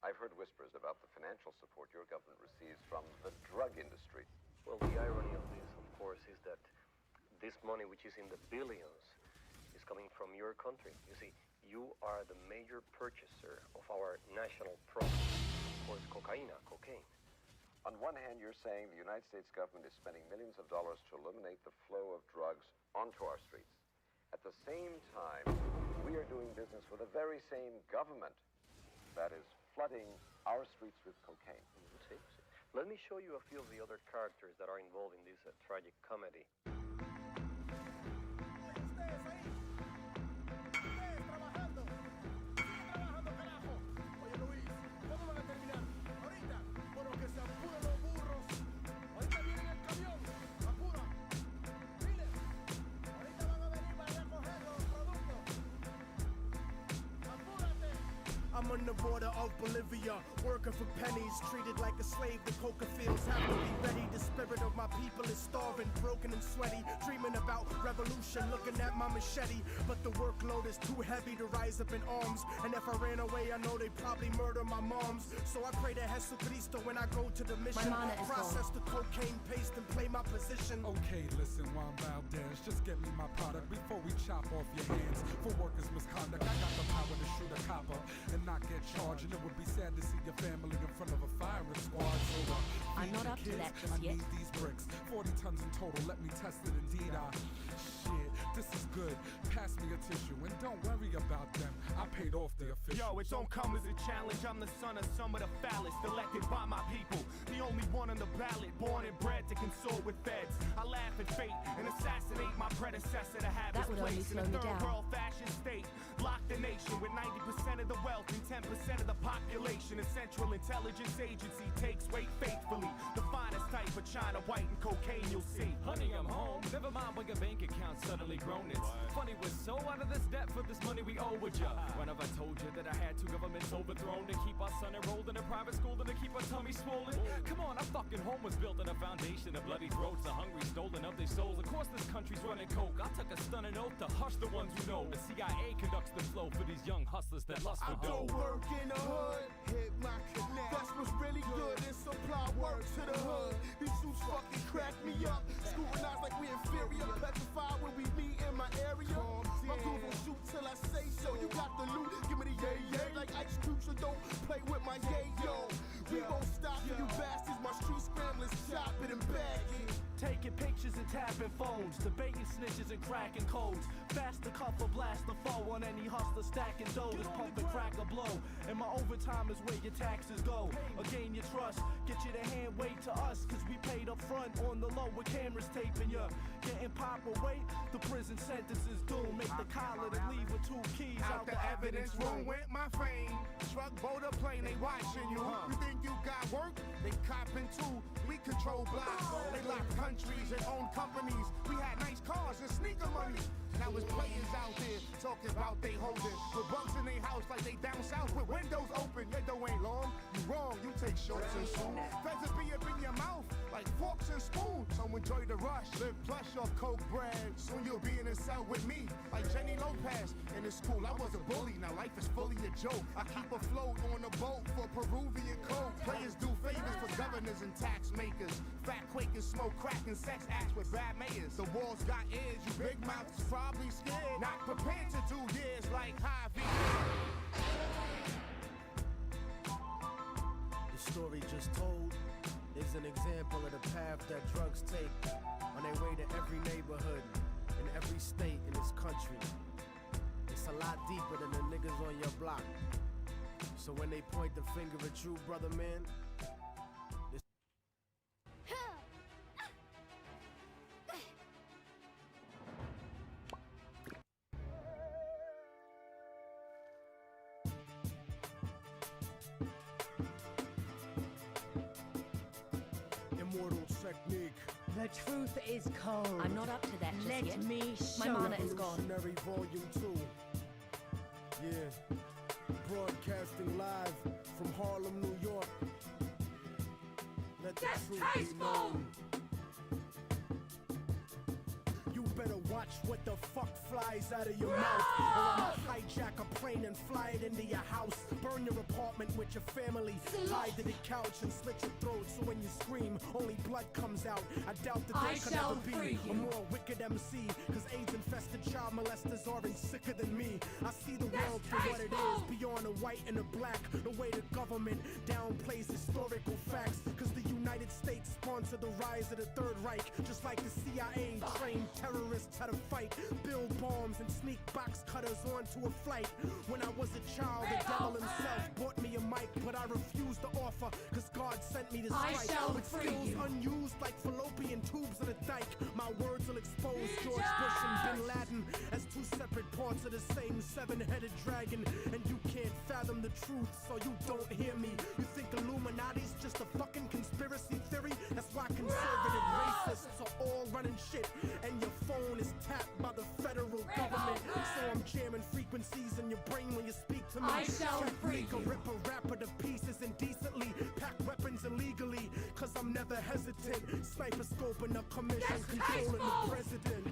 I've heard whispers about the financial support your government receives from the drug industry. Well, the irony of this, of course, is that this money, which is in the billions, is coming from your country. You see, you are the major purchaser of our national product, of course, cocaine. On one hand, you're saying the United States government is spending millions of dollars to eliminate the flow of drugs onto our streets. At the same time, we are doing business with the very same government that is flooding our streets with cocaine. See. Let me show you a few of the other characters that are involved in this tragic comedy. I'm on the border of Bolivia, working for pennies, treated like a slave. The coca fields have to be ready. The spirit of my people is starving, broken and sweaty, dreaming about revolution, looking at my machete. But the workload is too heavy to rise up in arms, and if I ran away, I know they'd probably murder my moms. So I pray to Jesucristo when I go to the mission, process the cocaine paste and play my position. Okay, listen, Juan Valdez, just get me my product before we chop off your hands for workers' misconduct. I got the power to shoot a copper and not get charged, and it would be sad to see your family in front of a firing squad. So I'm not up to that just I yet. need these bricks, 40 tons in total. Let me test it. Indeed, shit, this is good. Pass me a tissue and don't worry about them. I paid off the official. Yo, it don't come as a challenge. I'm the son of some of the foulest, elected by my people. The only one on the ballot, born and bred to consort with feds. I laugh at fate and assassinate my predecessor to have his place in a third world fascist state. Lock the nation with 90% of the wealth and 10% of the population. A Central Intelligence Agency takes weight faithfully. The finest type of China white and cocaine you'll see. Honey, I'm home. Never mind when your bank account suddenly grown. It's funny, we're so out of this debt for this money we owe with ya. When have I told you that I had two governments overthrown to keep our son enrolled in a private school and to keep our tummy swollen? Come on, our fucking home was built on a foundation of bloody throats, the hungry stolen of their souls. Of course this country's running coke. I took a stunning oath to hush the ones who know. The CIA conducts the flow for these young hustlers that lust for dough. I go work in the hood, hit my connect. That's what's really good, is supply work to the hood. These suits fucking crack me up, scrutinize like we inferior, petrified when we meet in my area. My dudes gon' shoot till I say so. You got the loot, give me the yay like Ice Cube, so don't play with my yayo. We won't stop for you bastards, my street scramblers chop it and bag it. Taking pictures and and tapping phones, debating snitches and cracking codes. Fast to cuff or blast the foe on any hustler stacking dough. Just pump and crack a blow. And my overtime is where your taxes go. Or gain your trust, get you to hand wait to us. Cause we paid up front on the low with cameras taping ya. Getting pop away, the prison sentences doom. Make the collar to leave with 2 keys out the evidence room. Went my fame. Truck, boat, or plane, they watching you. You think you got work? They copping too. We control blocks. They lock countries and own companies. We had nice cars and sneaker money. Now it's players out there talking about they holding. With bunks in their house like they down south with windows open. Your dough ain't long. You wrong. You take shorts and soon. Feds will be up in your mouth like forks and spoons. So enjoy the rush. Live plush off coke bread. Soon you'll be in a cell with me like Jenny Lopez. In the school I was a bully. Now life is fully a joke. I keep afloat on a boat for Peruvian coke. Players do favors for governors and tax makers. Fat Quakers smoke crack and sex acts with bad mayors. The walls got ears. You big mouths probably scared. Not prepared to do years like Javi. The story just told is an example of the path that drugs take on their way to every neighborhood in every state in this country. It's a lot deeper than the niggas on your block. So when they point the finger at you, brother man, immortal technique. The truth is cold. I'm not up to that just Let yet. me My show mana you. is gone. Revolutionary Volume 2. Yeah. Broadcasting live from Harlem, New York. Let the truth be known. You better watch what the fuck flies out of your mouth. Or I'ma hijack a plane and fly it into your house. Burn your apartment with your family. Tied to the couch and slit your throat so when you scream, only blood comes out. I doubt that there could ever be a more wicked MC. Cause AIDS-infested child molesters are sicker than me. I see the world for what it is, beyond the white and the black. The way the government downplays historical facts. Cause the United States sponsored the rise of the Third Reich. Just like the CIA trained terrorists how to fight, build bombs and sneak box cutters onto a flight. When I was a child, the devil himself bought me a mic, but I refused to offer, cause God sent me to strike. I shall with free skills you. unused like fallopian tubes in a dike. My words will expose George Bush and Bin Laden as 2 separate parts of the same 7-headed dragon. And you can't fathom the truth, so you don't hear me. You think Illuminati's just a fucking conspiracy theory? That's why conservative racists are all running shit. And your phone is tapped by the federal government. So I'm jamming frequencies in your brain when you speak to me. I shall free Technique, you. rip a rapper to pieces indecently. Pack weapons illegally, cause I'm never hesitant. Sniper scoping a commission, controlling the president.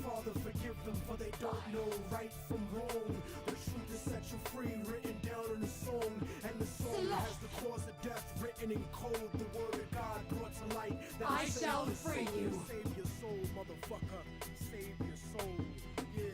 Father, forgive them, for they don't know right from wrong. The truth is set you free, written down in a song. And the song has the cause of death written in code. The word of God brought to light. That I save shall your free soul. you. Save your soul, motherfucker. Save your soul. Yeah,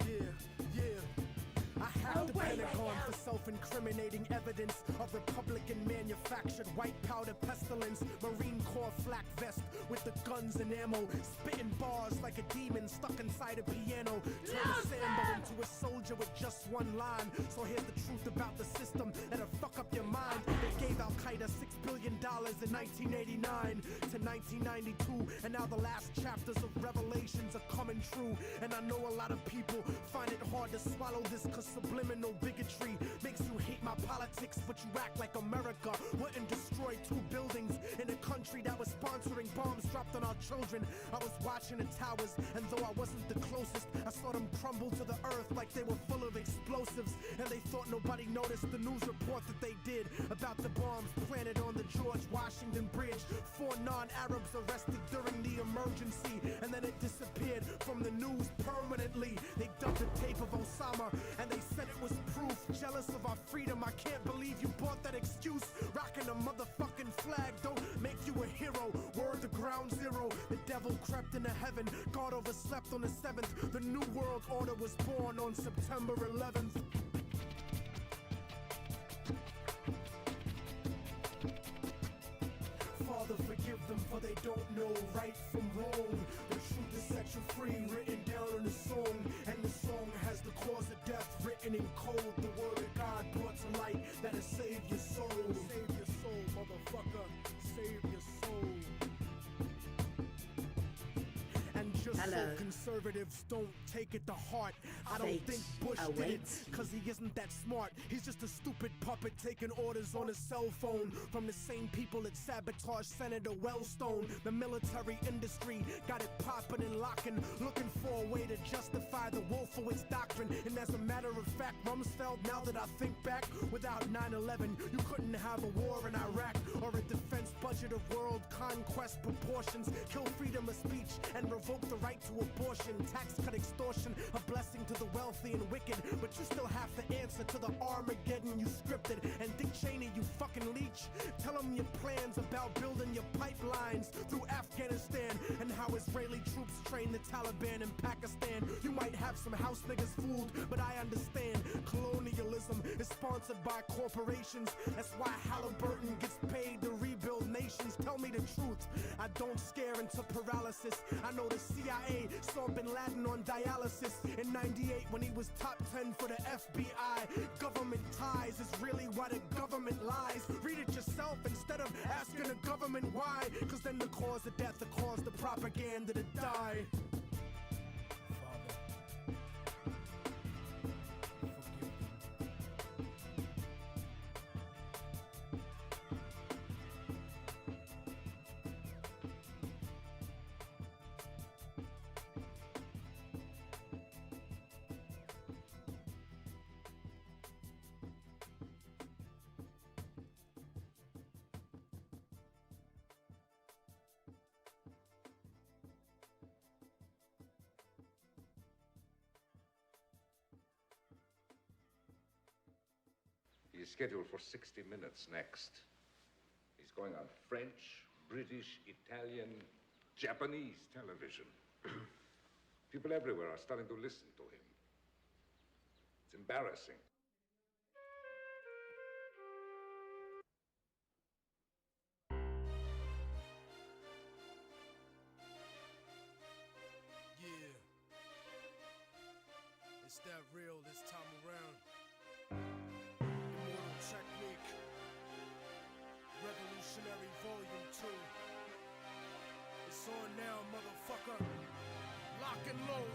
yeah, yeah. I have the Pentagon for self-incriminating evidence of Republican manufactured white powder pestilence. Marine Corps flak vest with the guns and ammo. Spitting bars like a demon stuck inside a piano. Turn a Sambo into a soldier with just one line. So here's the truth about the system that'll fuck up your mind. They gave Al-Qaeda $6 billion in 1989 to 1992. And now the last chapters of Revelations are coming true. And I know a lot of people find it hard to swallow this cause subliminal bigotry makes you hate my politics, but you act like America wouldn't destroy 2 buildings in a country that was sponsoring bombs dropped on our children. I was watching the towers, and though I wasn't the closest, I saw them crumble to the earth like they were full of explosives. And they thought nobody noticed the news report that they did about the bombs planted on the George Washington Bridge. 4 non-Arabs arrested during the emergency, and then it disappeared from the news permanently. They dumped the tape of Osama, and they said it was proof. Jealous of our freedom, I can't believe you bought that excuse. Rocking a motherfucking flag don't make you a hero. Word to ground zero. The devil crept into heaven. God overslept on the 7th. The new world order was born on September 11th. know right from wrong. The truth is set you free, written down in a song. And the song has the cause of death written in code. The word of God brought to light that'll save your soul. Save your soul, motherfucker. Save your soul. And just so conservatives don't take it to heart, I don't think Bush did it cause he isn't that smart. He's just a stupid puppet taking orders on his cell phone from the same people that sabotaged Senator Wellstone. The military industry got it popping and locking, looking for a way to justify the Wolfowitz doctrine. And as a matter of fact, Rumsfeld, now that I think back, without 9/11 you couldn't have a war in Iraq or a defense budget of world conquest proportions. Kill freedom of speech and revoke the right to abortion. Tax cut extortion, a blessing to the wealthy and wicked, but you still have to answer to the Armageddon you scripted. And Dick Cheney, you fucking leech, tell them your plans about building your pipelines through Afghanistan and how Israeli troops train the Taliban in Pakistan. You might have some house niggas fooled, but I understand colonialism is sponsored by corporations. That's why Halliburton gets paid to rebuild nations. Tell me the truth, I don't scare into paralysis. I know the CIA saw Bin Laden on dialysis in 98 when he was top 10 for the FBI. Government ties is really why the government lies. Read it yourself instead of asking the government why, cause then the cause of death, the cause the propaganda to die. He's scheduled for 60 minutes next. He's going on French, British, Italian, Japanese television. People everywhere are starting to listen to him. It's embarrassing. Yeah. It's that real this time around. Immortal Technique, Revolutionary Volume 2. It's on now, motherfucker. Lock and load.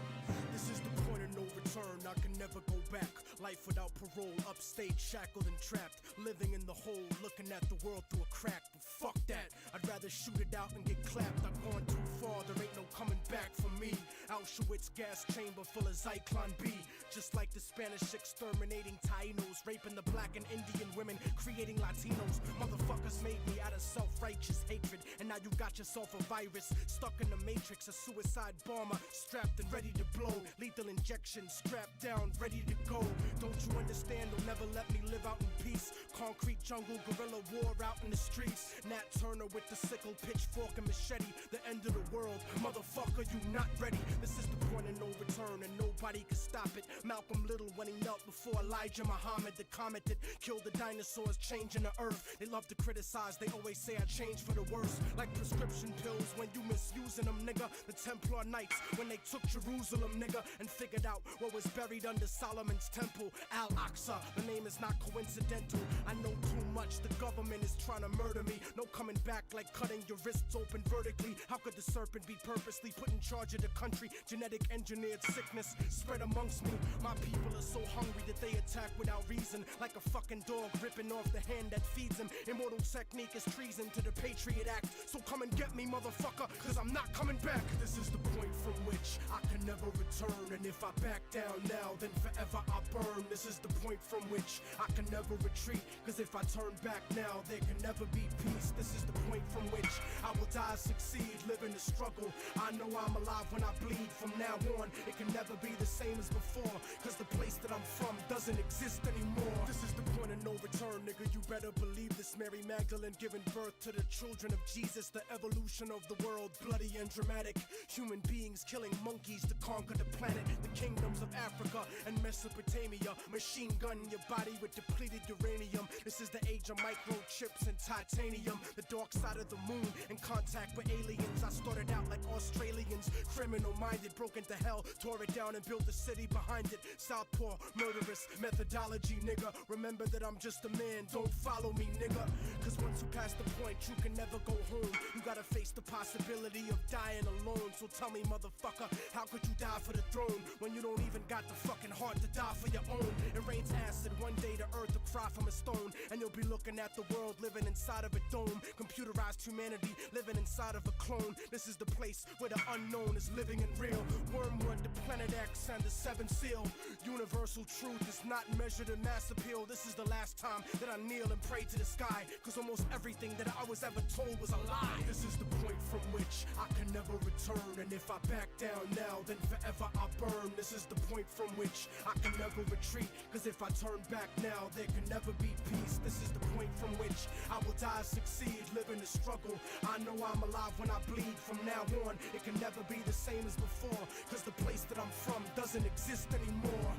This is the point of no return, I can never go back. Life without parole, upstate, shackled and trapped. Living in the hole, looking at the world through a crack. But fuck that, I'd rather shoot it out and get clapped. I've gone too far, there ain't no coming back for me. Auschwitz gas chamber full of Zyklon B. Just like the Spanish exterminating Tainos, raping the black and Indian women, creating Latinos. Motherfuckers made me out of self-righteous hatred, and now you got yourself a virus stuck in the matrix. A suicide bomber strapped and ready to blow. Lethal injection strapped down, ready to go. Don't you understand? They'll never let me live out in peace. Concrete jungle, guerrilla war out in the streets. Nat Turner with the sickle, pitchfork and machete. The end of the world, motherfucker, you not ready. This is the point of no return, and nobody can stop it. Malcolm Little when he knelt before Elijah Muhammad, the comet that killed the dinosaurs, changing the earth. They love to criticize, they always say I changed for the worse. Like prescription pills when you misusing them, nigga. The Templar Knights when they took Jerusalem, nigga, and figured out what was buried under Solomon's temple. Al-Aqsa, the name is not coincidental. I know too much, the government is trying to murder me. No coming back like cutting your wrists open vertically. How could the serpent be purposely put in charge of the country? Genetic engineered sickness spread amongst me. My people are so hungry that they attack without reason. Like a fucking dog ripping off the hand that feeds him. Immortal Technique is treason to the Patriot Act. So come and get me, motherfucker, cause I'm not coming back. This is the point from which I can never return. And if I back down now, then forever I burn. This is the point from which I can never retreat. Cause if I turn back now, there can never be peace. This is the point from which I will die, succeed, live in the struggle. I know I'm alive when I bleed. From now on, it can never be the same as before. Cause the place that I'm from doesn't exist anymore. This is the point of no return, nigga. You better believe this. Mary Magdalene giving birth to the children of Jesus. The evolution of the world, bloody and dramatic. Human beings killing monkeys to conquer the planet. The kingdoms of Africa and Mesopotamia. Machine gun your body with depleted uranium. This is the age of microchips and titanium. the dark side of the moon, in contact with aliens. I started out like Australians, criminal-minded, broke into hell, tore it down and built a city behind it. Southpaw, murderous methodology, nigga. Remember that I'm just a man, don't follow me, nigga. Cause once you pass the point, you can never go home. You gotta face the possibility of dying alone. So tell me, motherfucker, how could you die for the throne when you don't even got the fucking heart to die for your own? It rains acid, one day the earth will cry from a stone, and you'll be looking at the world living inside of a dome. Computerized humanity living inside of a clone. This is the place where the unknown is living and real. Wormwood, the planet X, and the seventh seal. Universal truth is not measured in mass appeal. This is the last time that I kneel and pray to the sky, cause almost everything that I was ever told was a lie. This is the point from which I can never return, and if I back down now, then forever I burn. This is the point from which I can never retreat, cause if I turn back now, there can never be peace. This is the point from which I will die, succeed, live in the struggle. I know I'm alive when I bleed. From now on, it can never be the same as before, cause the place that I'm from doesn't exist anymore.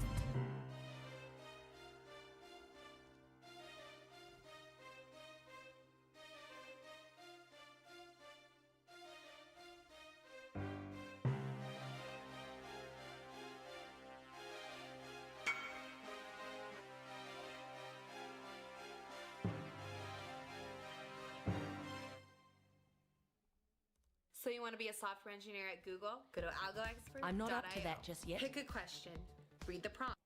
So you want to be a software engineer at Google? Go to algoexpert.io. I'm not up to that just yet. Pick a question. Read the prompt.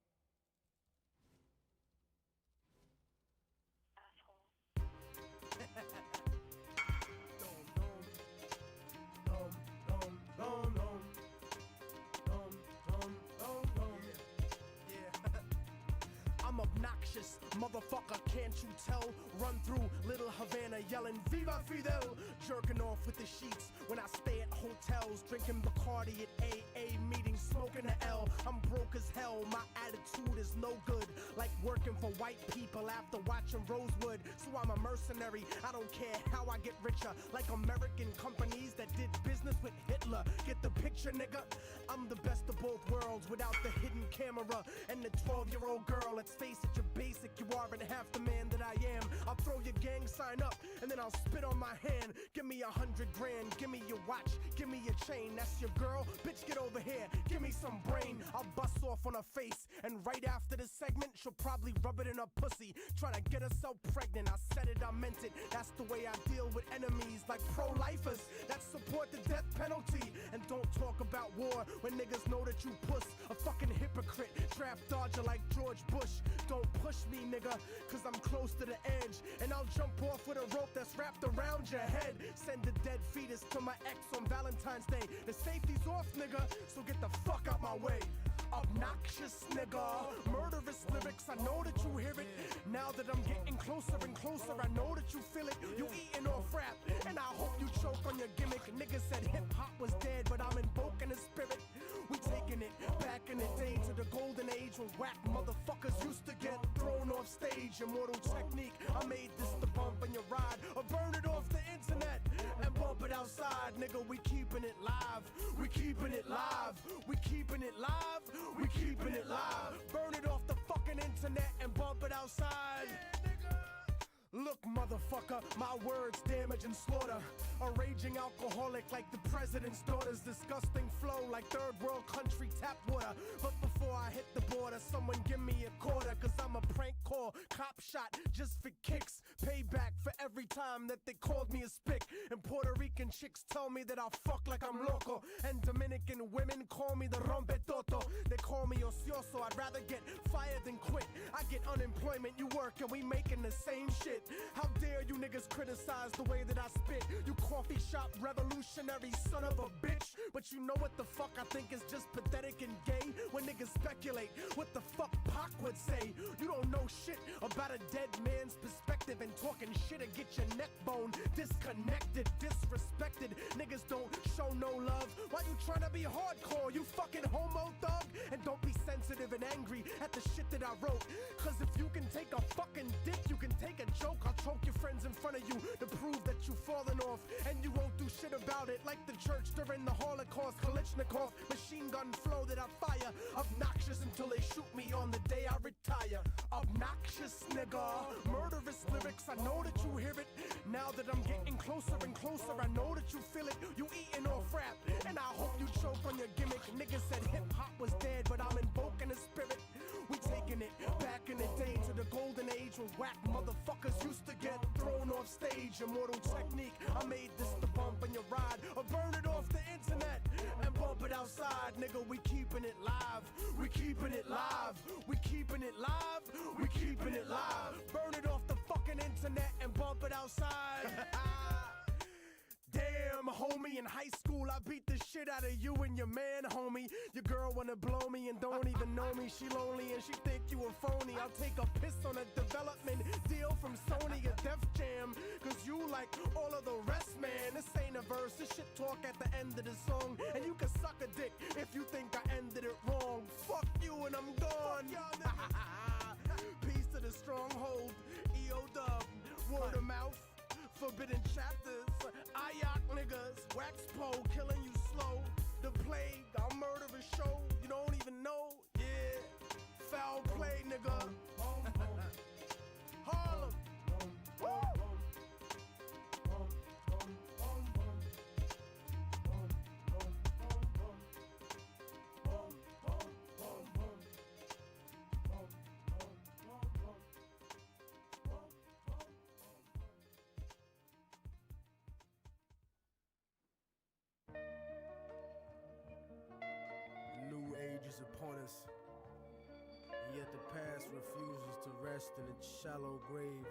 I'm obnoxious, motherfucker, can't you tell? Run through Little Havana yelling Viva Fidel, jerking off with the sheets when I stay at hotels, drinking Bacardi at AA meetings, smoking a L. I'm broke as hell, my attitude is no good, like working for white people after watching Rosewood. So I'm a mercenary, I don't care how I get richer, like American companies that did business with Hitler. Get the picture, nigga? I'm the best of both worlds without the hidden camera and the 12-year-old girl. Let's face it, you're basic, you aren't half the man that I am. I'll throw your gang sign up and then I'll spit on my hand. Give me 100 grand, give me your watch, give me your chain. That's your girl? Bitch, get over here, give me some brain. I'll bust off on her face, and right after the segment, she'll probably rub it in her pussy, try to get herself pregnant. I said it, I meant it. That's the way I deal with enemies like pro-lifers that support the death penalty and don't talk about war when niggas know that you puss. A fucking hypocrite, draft dodger like George Bush. Don't push me, nigga, cause I'm close to the edge, and I'll jump off with a rope that's wrapped around your head. Send a dead fetus to my ex on Valentine's Day. The safety's off, nigga, so get the fuck out my way. Obnoxious nigga, murderous lyrics, I know that you hear it. Now that I'm getting closer and closer, I know that you feel it. You eating off rap, and I hope you choke on your gimmick. Niggas said hip-hop was dead, but I'm invoking the spirit. We taking it back in the day to the golden age when whack motherfuckers used to get thrown off stage. Immortal technique, I made this to bump in your ride or burn it off the internet and bump it outside. Nigga, we keeping it live, we keeping it live, we keeping it live, we keeping it live. Burn it off the fucking internet and bump it outside. Look, motherfucker, my words damage and slaughter. A raging alcoholic like the president's daughter's disgusting flow like third world country tap water. But before I hit the border, someone give me a quarter, cause I'm a prank call, cop shot just for kicks. Payback for every time that they called me a spick. And Puerto Rican chicks tell me that I'll fuck like I'm loco. And Dominican women call me the rompetoto. They call me ocioso, I'd rather get fired than quit. I get unemployment, you work, and we making the same shit. How dare you niggas criticize the way that I spit? You coffee shop revolutionary son of a bitch. But you know what the fuck I think is just pathetic and gay? When niggas speculate what the fuck Pac would say. You don't know shit about a dead man's perspective, and talking shit will get your neck bone disconnected, disrespected. Niggas don't show no love. Why you tryna be hardcore, you fucking homo thug? And don't be sensitive and angry at the shit that I wrote, cause if you can take a fucking dick, you can take a joke. I'll choke your friends in front of you to prove that you falling off, and you won't do shit about it. Like the church during the Holocaust, Kalashnikov, machine gun flow that I fire. Obnoxious until they shoot me on the day I retire. Obnoxious nigga, murderous lyrics, I know that you hear it. Now that I'm getting closer and closer. I know that you feel it, you eating off rap, and I hope you choke on your gimmick. Niggas said hip-hop was dead, but I'm invoking the spirit. We taking it back in the day to the golden age when whack motherfuckers used to get thrown off stage. Immortal technique, I made this to bump in your ride or burn it off the internet and bump it outside. Nigga, we keeping it live, we keeping it live, we keeping it live, we keeping it live. Burn it off the fucking internet and bump it outside. Damn, homie, in high school I beat the shit out of you and your man, homie. Your girl wanna blow me and don't even know me. She lonely and she think you a phony. I'll take a piss on a development deal from Sony or Def Jam, cause you like all of the rest, man. This ain't a verse, this shit talk at the end of the song. And you can suck a dick if you think I ended it wrong. Fuck you and I'm gone. Peace to the stronghold, EO Dub, word of mouth. Forbidden chapters, Ayak niggas, wax pole, killing you slow. The plague, I'll murder a show, you don't even know, yeah. Foul play, nigga. Harlem. Woo! Is upon us, and yet the past refuses to rest in its shallow grave.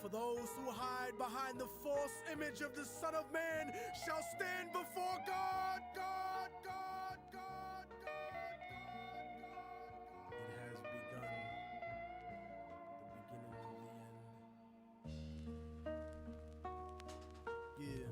For those who hide behind the false image of the Son of Man shall stand before God, God, God, God, God, God. It has begun, the beginning of the end. Yeah.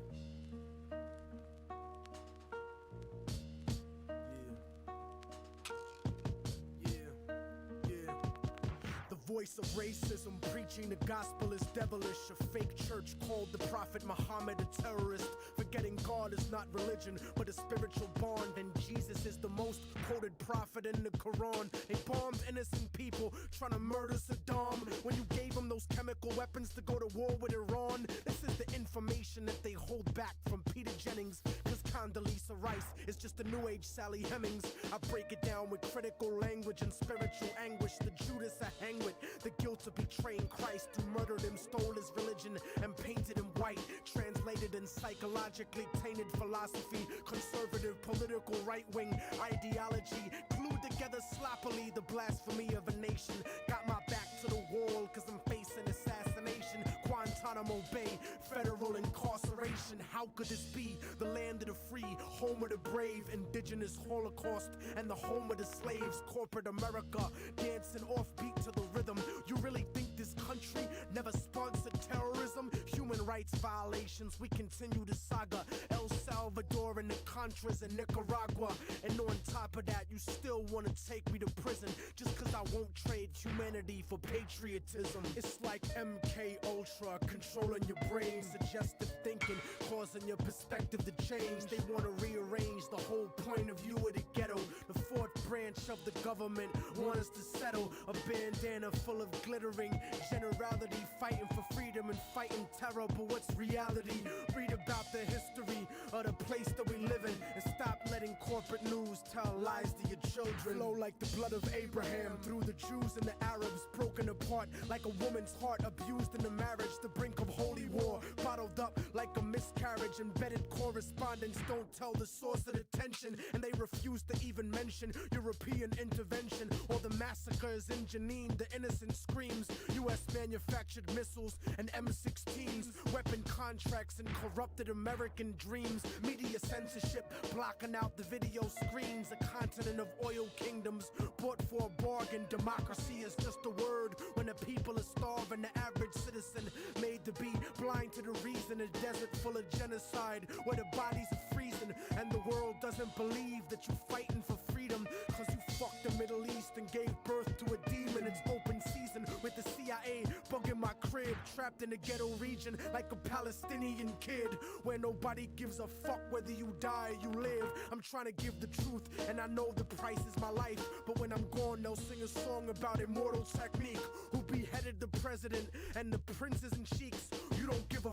Voice of racism, preaching the gospel is devilish. A fake church called the Prophet Muhammad a terrorist. Forgetting God is not religion, but a spiritual bond. And Jesus is the most quoted prophet in the Quran. They bombed innocent people, trying to murder Saddam. When you gave them those chemical weapons to go to war with Iran. This is the information that they hold back from Peter Jennings. Cause Condoleezza Rice is just a new age Sally Hemings. I break it down with critical language and spiritual anguish. The Judas I hang with, the guilt of betraying Christ, who murdered him, stole his religion, and painted him white. Translated in psychologically tainted philosophy, conservative political right-wing ideology, glued together sloppily the blasphemy of a nation. Got my back to the wall cause I'm facing assassination. Guantanamo Bay, federal incarceration. How could this be? The land of the free, home of the brave, indigenous Holocaust, and the home of the slaves. Corporate America, dancing offbeat to the rhythm. You really think this country never sponsored terrorism? Human rights violations, we continue the saga. El Salvador and the Contras in Nicaragua. And on top of that, you still wanna take me to prison just cause I won't trade humanity for patriotism. It's like MK Ultra controlling your brain, suggestive thinking, causing your perspective to change. They wanna rearrange the whole point of view of the ghetto. The fourth branch of the government want us to settle. A bandana full of glittering generality, fighting for freedom and fighting terror. But what's reality? Read about the history of the place that we live in, and stop letting corporate news tell lies to your children. Flow like the blood of Abraham through the Jews and the Arabs, broken apart like a woman's heart, abused in the marriage, the brink of holy war, bottled up like a miscarriage. Embedded correspondence don't tell the source of the tension, and they refuse to even mention European intervention or the massacres in Jenin. The innocent screams, US manufactured missiles and M16s, weapon contracts and corrupted American dreams. Media censorship blocking out the video screens. A continent of oil kingdoms bought for a bargain. Democracy is just a word when the people are starving. The average citizen made to be blind to the reason. A desert full of genocide where the bodies are freezing, and the world doesn't believe that you're fighting for freedom. Cause you fucked the Middle East and gave birth to a demon. It's open season with the CIA bugging my crib, trapped in a ghetto region like a Palestinian kid, where nobody gives a fuck whether you die or you live. I'm trying to give the truth, and I know the price is my life. But when I'm gone, they'll sing a song about immortal technique, who beheaded the president and the princes and sheiks. You don't give a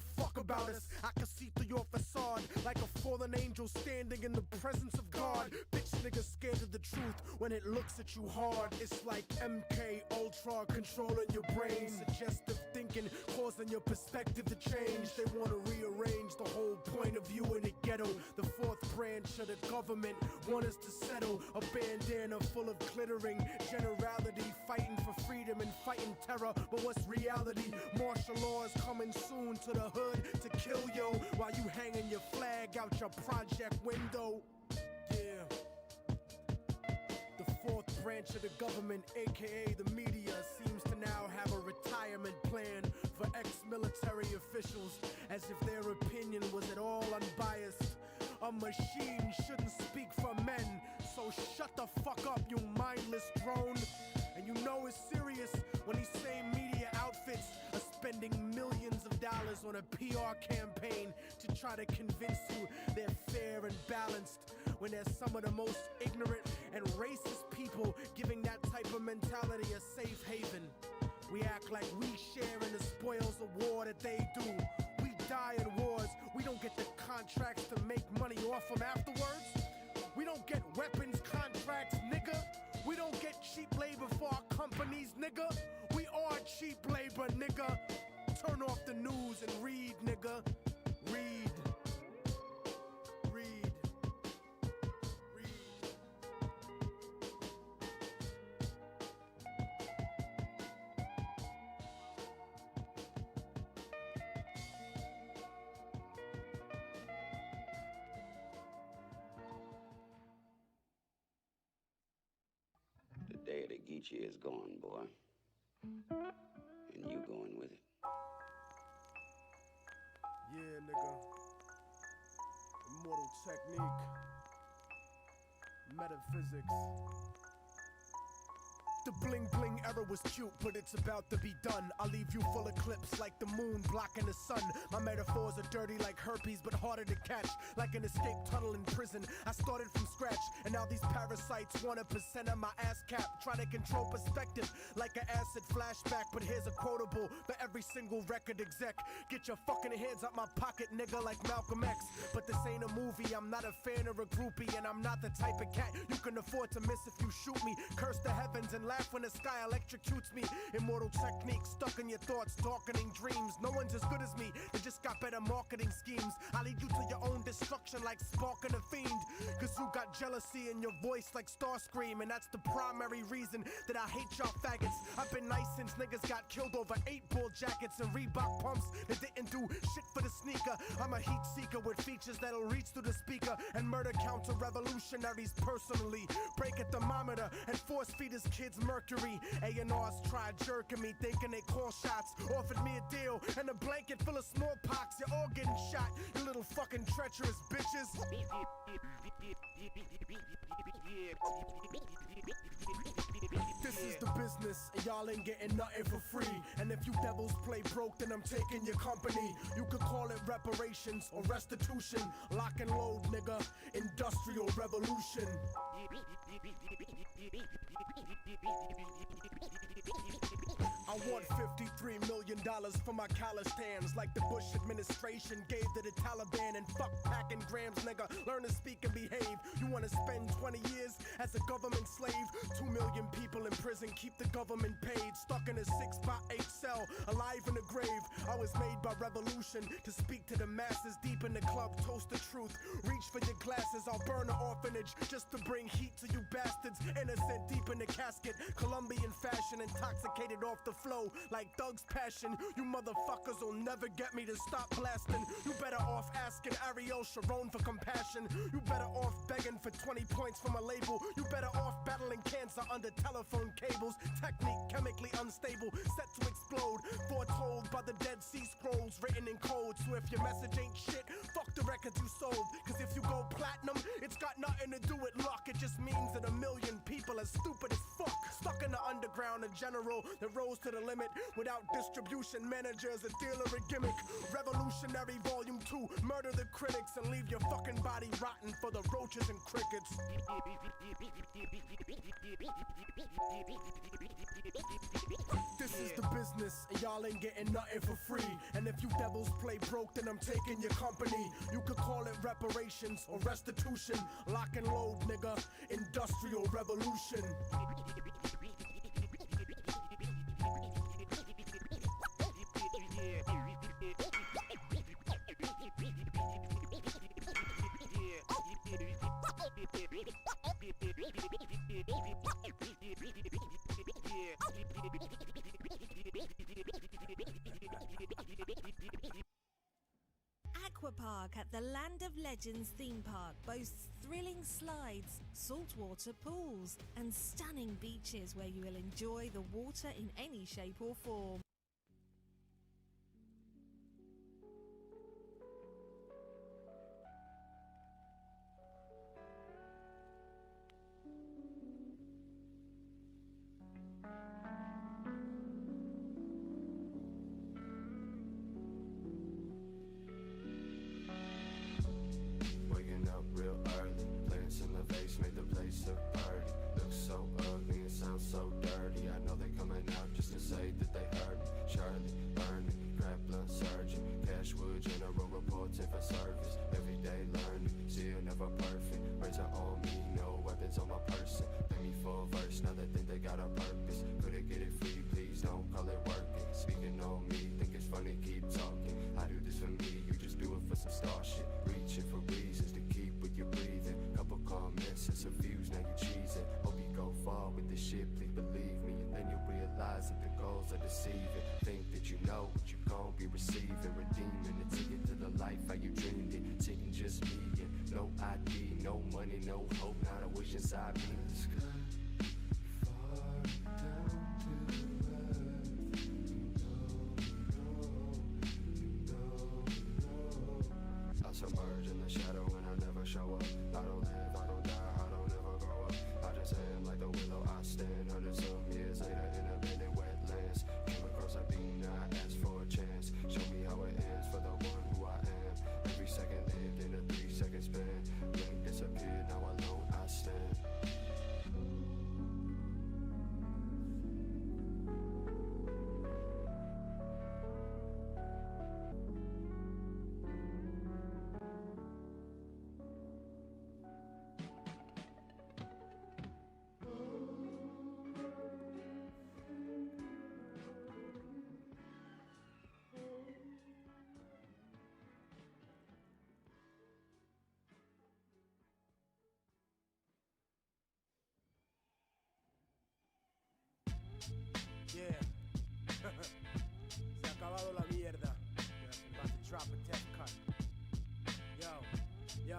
artist. I can see through your facade like a fallen angel standing in the presence of God. Bitch niggas scared of the truth when it looks at you hard. It's like MK Ultra controlling your brain. Suggestive thinking causing your perspective to change. They want to rearrange the whole point of view in the ghetto. The fourth branch of the government want us to settle. A bandana full of glittering generality, fighting for freedom and fighting terror. But what's reality? Martial law is coming soon to the hood to kill yo while you hanging your flag out your project window. Yeah. The fourth branch of the government, aka the media, seems to now have a retirement plan for ex-military officials, as if their opinion was at all unbiased. A machine shouldn't speak for men, so shut the fuck up, you mindless drone. And you know it's serious when these same media outfits are spending millions of dollars on a PR campaign to try to convince you they're fair and balanced, when they're some of the most ignorant and racist people giving that type of mentality a safe haven. We act like we share in the spoils of war that they do. We die in wars, we don't get the contracts to make money off them afterwards. We don't get weapons contracts, nigga. We don't get cheap labor for our companies, nigga. We are cheap labor, nigga. Turn off the news and read, nigga. Read. Read. The day of the Geechee is gone, boy. And you going with it. Yeah, nigga. Immortal technique. Metaphysics. The bling bling era was cute, but it's about to be done. I'll leave you full of clips like the moon blocking the sun. My metaphors are dirty like herpes, but harder to catch. Like an escape tunnel in prison. I started from scratch, and now these parasites want 1% of my ass cap. Trying to control perspective like an acid flashback. But here's a quotable for every single record exec. Get your fucking hands out my pocket, nigga, like Malcolm X. But this ain't a movie, I'm not a fan or a groupie, and I'm not the type of cat you can afford to miss if you shoot me. Curse the heavens and laugh when the sky electrocutes me. Immortal technique stuck in your thoughts, darkening dreams. No one's as good as me, they just got better marketing schemes. I lead you to your own destruction like sparking a fiend. Cause you got jealousy in your voice like Starscream, and that's the primary reason that I hate y'all faggots. I've been nice since niggas got killed over 8-ball jackets and Reebok pumps that didn't do shit for the sneaker. I'm a heat seeker with features that'll reach through the speaker and murder counter revolutionaries personally. Break a thermometer and force feed his kids mercury. A&Rs tried jerking me, thinking they call shots. Offered me a deal and a blanket full of smallpox. You're all getting shot, you little fucking treacherous bitches. This is the business, and y'all ain't getting nothing for free. And if you devils play broke, then I'm taking your company. You could call it reparations or restitution. Lock and load, nigga. Industrial revolution. I want $53 million for my calloused hands, like the Bush administration gave to the Taliban. And fuck packing grams, nigga, learn to speak and behave. You wanna spend 20 years as a government slave? 2 million people in prison, keep the government paid. Stuck in a 6x8 cell, alive in the grave. I was made by revolution to speak to the masses. Deep in the club, toast the truth. Reach for your glasses, I'll burn an orphanage just to bring heat to you bastards. Innocent, deep in the casket, Colombian fashion, intoxicated off the flow like Doug's passion. You motherfuckers will never get me to stop blasting. You better off asking Ariel Sharon for compassion. You better off begging for 20 points from a label. You better off battling cancer under telephone cables. Technique chemically unstable, set to explode. Foretold by the Dead Sea Scrolls, written in code. So if your message ain't shit, fuck the records you sold. Cause if you go platinum, it's got nothing to do with luck. It just means that 1 million people are stupid as fuck. Stuck in the underground, a general that rose to the limit. Without distribution managers, a dealer, a gimmick. Revolutionary Volume to murder the critics and leave your fucking body rotten for the roaches and crickets. This is the business, and y'all ain't getting nothing for free. And if you devils play broke, then I'm taking your company. You could call it reparations or restitution. Lock and load, nigga. Industrial revolution. Aquapark at the Land of Legends theme park boasts thrilling slides, saltwater pools, and stunning beaches where you will enjoy the water in any shape or form. Waking up real early, plants in the vase made the place a party. Looks so ugly and sounds so dirty. I know they coming out just to say that they heard me. Shirley, burning, crab blunt surgeon, Cashwood general reporting for service. Everyday learning, still never perfect. Razor on me, no weapons on my person. Pay me for a verse, now they think they got a purpose. Couldn't get it free, please don't call it working. Speaking on me, think it's funny, keep talking. I do this for me, you just do it for some star shit. Reaching for reasons to keep what you're breathing. Couple comments and some views, now you cheesing. Hope you go far with this shit, please believe me. And then you'll realize that the goals are deceiving. Think that you know what you gon' be receiving. Redeeming the ticket to the life how you dreamed it. Sitting just me and no ID, no money, no hope. Not a wish inside me. I submerge in the shadow and I never show up. I don't live, I don't die, I don't ever grow up. I just am like the willow I stand under some years later in abandoned wetlands. Came across a bean, I asked for a chance. Show me how it ends for the one who I am. Every second lived in a 3-second span. Blink disappeared, now alone I stand. Yeah. Se ha acabado la mierda. I'm about to drop a death cut. Yo.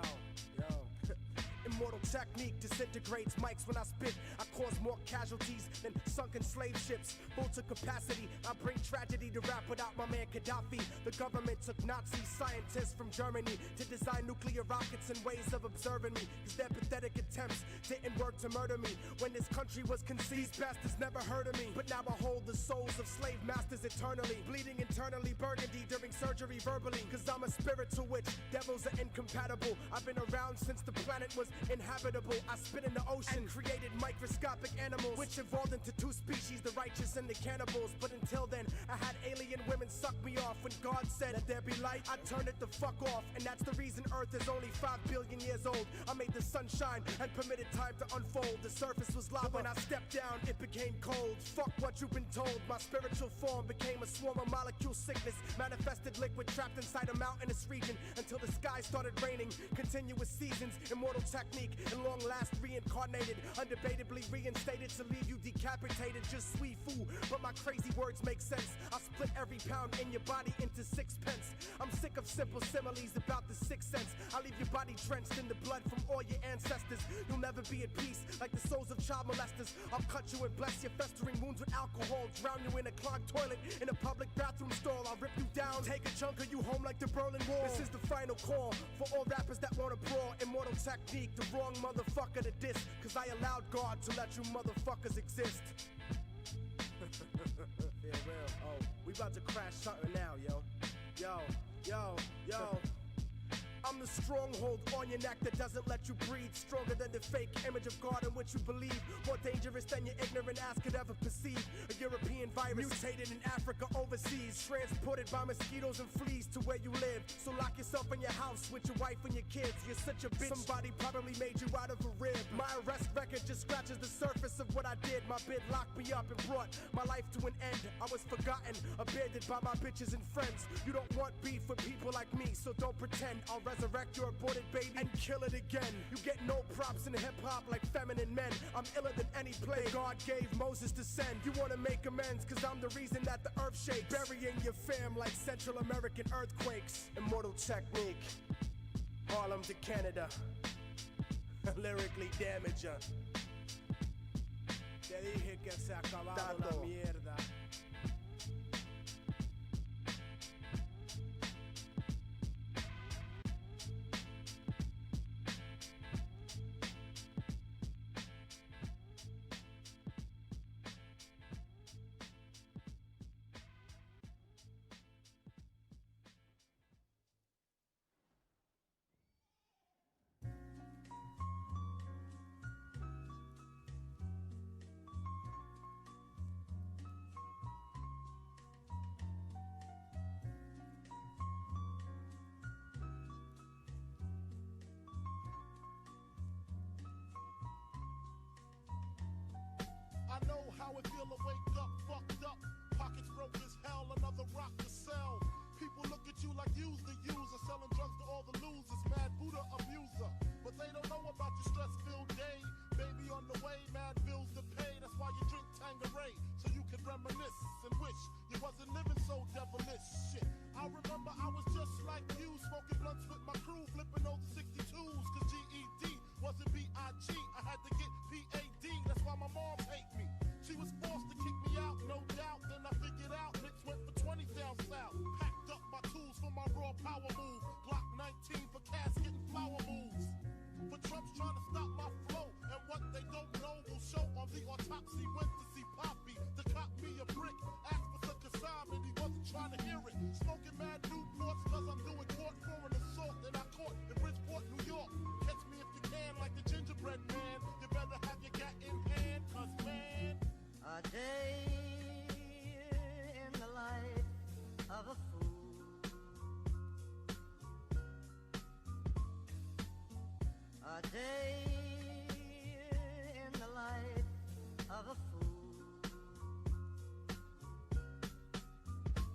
Immortal technique disintegrates mics when I spit. I cause more casualties than sunken slave ships. Full to capacity, I bring tragedy to rap without my man Gaddafi. The government took Nazi scientists from Germany to design nuclear rockets and ways of observing me. Cause their pathetic attempts didn't work to murder me. When this country was conceived, these bastards never heard of me. But now I hold the souls of slave masters eternally. Bleeding internally, burgundy during surgery verbally. Cause I'm a spiritual witch, devils are incompatible. I've been around since the planet was inhabitable. I spit in the ocean and created microscopic animals, which evolved into two species, the righteous and the cannibals. But until then, I had alien women suck me off. When God said that there be light, I turned it the fuck off. And that's the reason Earth is only 5 billion years old. I made the sun shine and permitted time to unfold. The surface was lava. When I stepped down, it became cold. Fuck what you've been told. My spiritual form became a swarm of molecule sickness. Manifested liquid trapped inside a mountainous region until the sky started raining. Continuous seasons, immortal technique, and long last reincarnated. Undebatably reinstated to leave you decapitated. Just sweet fool, but my crazy words make sense. I split every pound in your body into 6 pence. I'm sick of simple similes about the 6 cents. I leave your body drenched in the blood from all your ancestors. You'll never be at peace like the souls of child molesters. I'll cut you and bless your festering wounds with alcohol. Drown you in a clogged toilet in a public bathroom stall. I'll rip you down, take a chunk of you home like the Berlin Wall. This is the final call for all rappers that wanna brawl. Immortal technique, the wrong motherfucker to diss. Cause I allowed God to let you motherfuckers exist. Farewell. Oh, we about to crash something now, yo. Yo. I'm the stronghold on your neck that doesn't let you breathe. Stronger than the fake image of God in which you believe. More dangerous than your ignorant ass could ever perceive. A European virus mutated in Africa overseas, transported by mosquitoes and fleas to where you live. So lock yourself in your house with your wife and your kids. You're such a bitch, somebody probably made you out of a rib. My arrest record just scratches the surface of what I did. My bid locked me up and brought my life to an end. I was forgotten, abandoned by my bitches and friends. You don't want beef with people like me, so don't pretend. I'll resurrect your aborted baby and kill it again. You get no props in hip-hop like feminine men. I'm iller than any plague God gave Moses to send. You wanna make amends, cause I'm the reason that the earth shakes. Burying your fam like Central American earthquakes. Immortal technique, Harlem to Canada. Lyrically damage ya. Te dije que se acababa la mierda. I know how it feel to wake up, fucked up. Pockets broke as hell, another rock to sell. People look at you like you's the user, selling drugs to all the losers, mad Buddha abuser. But they don't know about your stress-filled day. Baby on the way, mad bills to pay. That's why you drink Tanqueray, so you can reminisce and wish you wasn't living so devilish. Shit, I remember I was just like you, smoking blunts with my crew, flipping those 62s, cause GED wasn't B.I.G. I had to get P.A.D. That's why my mom hate me. She was forced to kick me out, no doubt. Then I figured out licks went for 20 down south. Packed up my tools for my raw power move. Glock 19 for casket and flower moves. But Trump's trying to stop my flow, and what they don't know will show on the autopsy. Went to see Poppy to cop me a brick. Asked for some consignment, he wasn't trying to hear it. Smoking mad Newports cause I'm doing court for an assault that I caught in Bridgeport, New York. Catch me if you can, like the gingerbread man. You better have your gat in hand, cause man, a day in the life of a fool. A day in the life of a fool.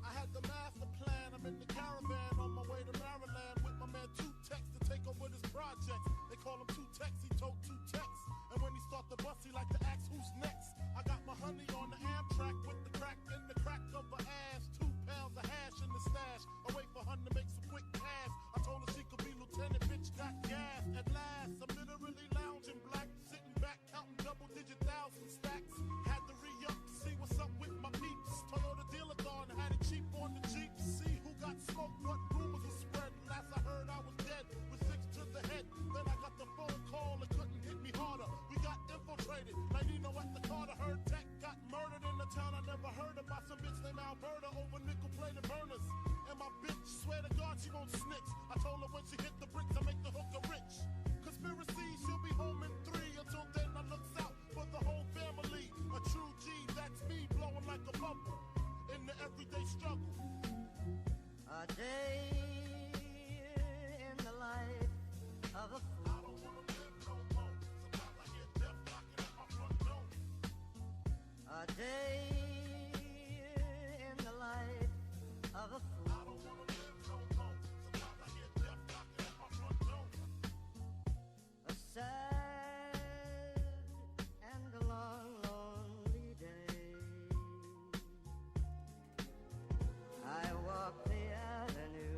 I had the master plan. I'm in the caravan on my way to Maryland with my man Two Tex to take over this project. They call him Two Tex, he told Two Tex. And when he start the bus, he like to ask who's next. I got my honey on the Amtrak with the crack in the crack of her ass. 2 pounds of hash in the stash. I wait for her to make some quick cash. I told her she could be lieutenant, bitch got gas. At last, I'm literally lounging black, sitting back, counting double-digit thousand stacks. Had to re-up to see what's up with my peeps. Toyota dealer gone, had it cheap on the Jeep. See who got smoked, what rumors were spread. Last I heard I was dead, with 6 to the head. Then I got the phone call, it couldn't hit me harder. We got infiltrated, like Nino at the Carter. Heard Tech got murdered in the town I never heard of by some bitch named Alberta over nickel-plated burners. And my bitch, swear to God she won't snitch. I told her when she hit the bricks I make the hooker rich. Conspiracy, she'll be home in 3. Until then I looks out for the whole family. A true G, that's me, blowing like a bubble in the everyday struggle. A day in the life of a fool. I don't wanna live no more. Sometimes I hear death knocking at my front door. A day in the life of a fool. I don't wanna live no more. Sometimes I hear death knocking at my front door. A sad and a long, lonely day. I walk the avenue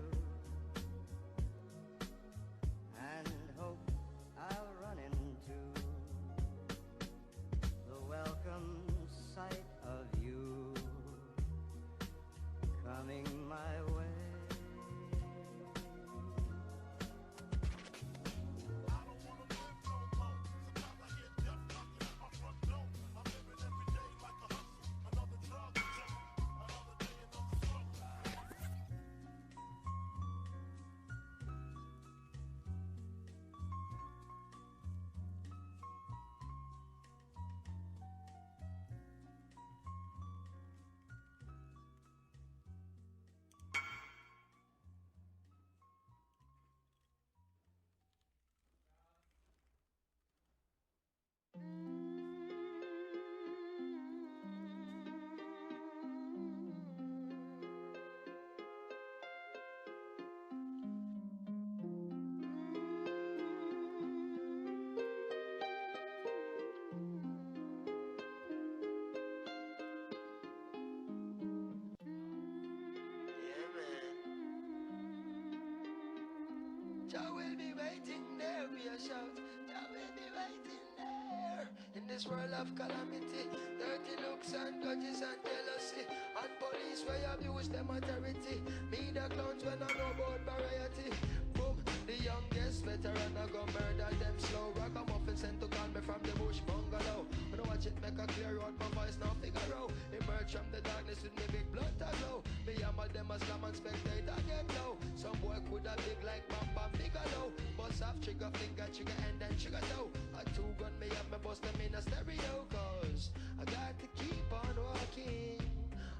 Jah will be waiting there, we a shout. Jah will be waiting there. In this world of calamity, dirty looks and grudges and jealousy, and police where abuse them authority. Me the clowns when I know about variety. Boom, the youngest veteran I go murder them slow. Ragamuffin sent to call me from the bush bungalow. When I watch it make a clear out, my voice now figure out. Emerge from the darkness with me big blood to glow. Me hammer them as slam and spectator get low. Some boy coulda big like Bam Bam Bigelow. Bust off trigger finger, trigger and then trigger toe. A two gun me up, me bust them in a stereo. Cause I got to keep on walking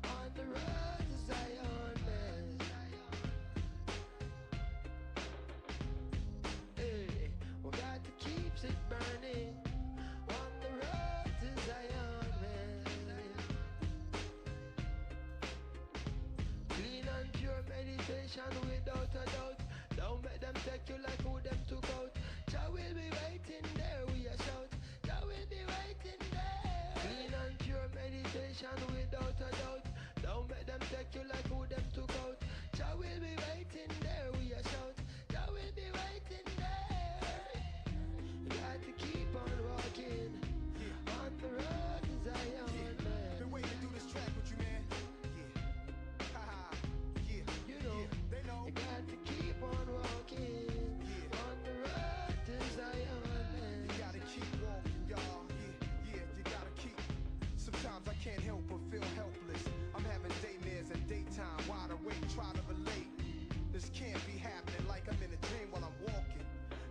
on the road to Zion, man. Hey, we got to keep it burning on the road to Zion, man. Clean and pure meditation without a doubt. Don't make them take you like who them took out. Jah will be waiting there, we a shout. Jah will be waiting there. Clean and pure meditation without a doubt. Don't make them take you like who them took out. Jah will be waiting there, we a shout. Jah will be waiting there. You got to keep on walking on the road to Zion, man. Been waiting to do this track with you, man. Yeah. Haha. Yeah. You know, they know. you got to keep on walking on the road to Zion, man. You gotta keep walking, y'all. Yeah, you gotta keep. Sometimes I can't help but feel helpless. I'm having daymares and daytime, wide awake, try to relate. This can't be happening like I'm in a dream while I'm walking.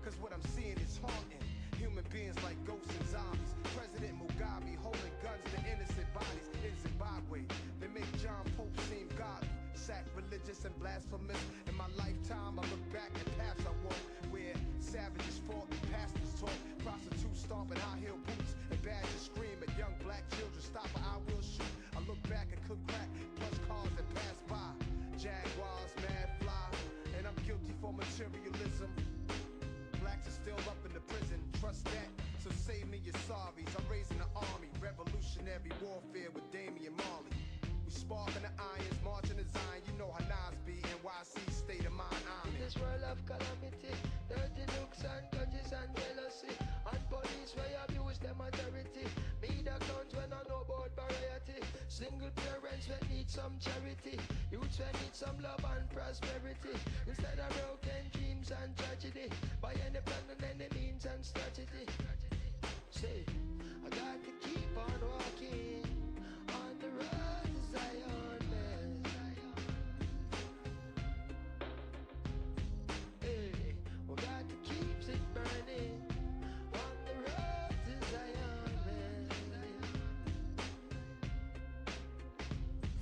Cause what I'm seeing is haunting. Human beings like ghosts and zombies. President Mugabe holding guns to innocent bodies in Zimbabwe. They make John Pope seem godly, sacrilegious and blasphemous. In my lifetime, I look back at paths I walk where savages fought and pastors taught. Prostitutes stomping high heel boots and badgers scream at young black children. Stop or I will shoot. I look back and cook crack, plus cars that pass by. Jaguars, mad fly, and I'm guilty for materialism. Blacks are still up in the prison, trust that. So save me your sorries. I'm raising the army, revolutionary warfare with Damian Marley. We sparking the irons, marching the Zion. You know how Nas be, NYC state of mind. I'm in this world of calamity, dirty looks and grudges and jealousy, and police where abuse them authority. Me the clowns when I know about variety. Single parents when need some charity. Youths when need some love and prosperity. Instead of broken dreams and tragedy, by any plan and any means and strategy. Say, I got to keep on walking on the road to Zion, man. Hey, we got to keep it burning on the road to Zion, man.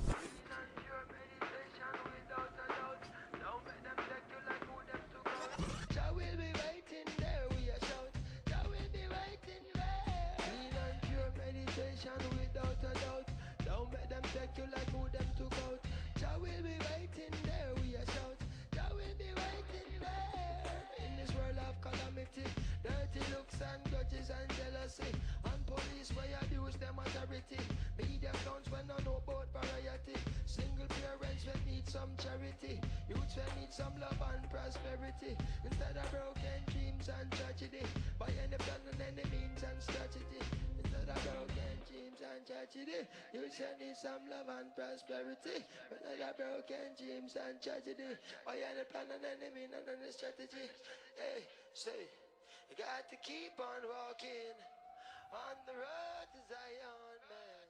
Clean and pure meditation without a doubt. Don't make them take you like who them took out. Jah will be waiting there, we a shout. Jah will be waiting there. Clean and pure meditation without a doubt. Don't make them take you like who them took out. Jah will be waiting there, we a shout. Jah will be waiting there. In this world of calamity, dirty looks and grudges and jealousy, and police where abuse them authority. Media clowns when I know about variety. Single parents when need some charity. Youths when need some love and prosperity. Instead of broken dreams and tragedy, by any plan and any means and strategy. Instead of broken dreams and tragedy, youths when need some love and prosperity. Instead of broken dreams and tragedy, by any plan and any means and any strategy. Hey, say, you got to keep on walking on the road to Zion, man.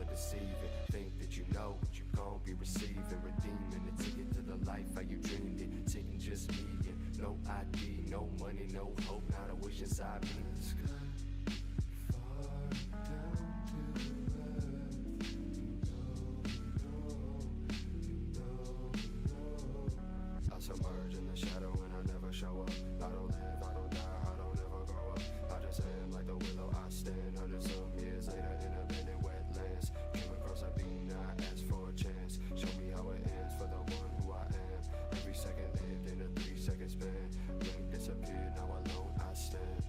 are deceiving. Think that you know what you gon' be receiving. Redeeming the ticket to the life how you dreamed it. Sitting just me and no ID, no money, no hope. Not a wish inside me. I submerge in the shadow and I never show up. I don't live, I don't die, I don't ever grow up. I just am like the willow I stand. Hundreds of years later in abandoned wetlands. Came across a beam, now I asked for a chance. Show me how it ends for the one who I am. Every second lived in a 3-second span. Blink disappeared, now alone I stand.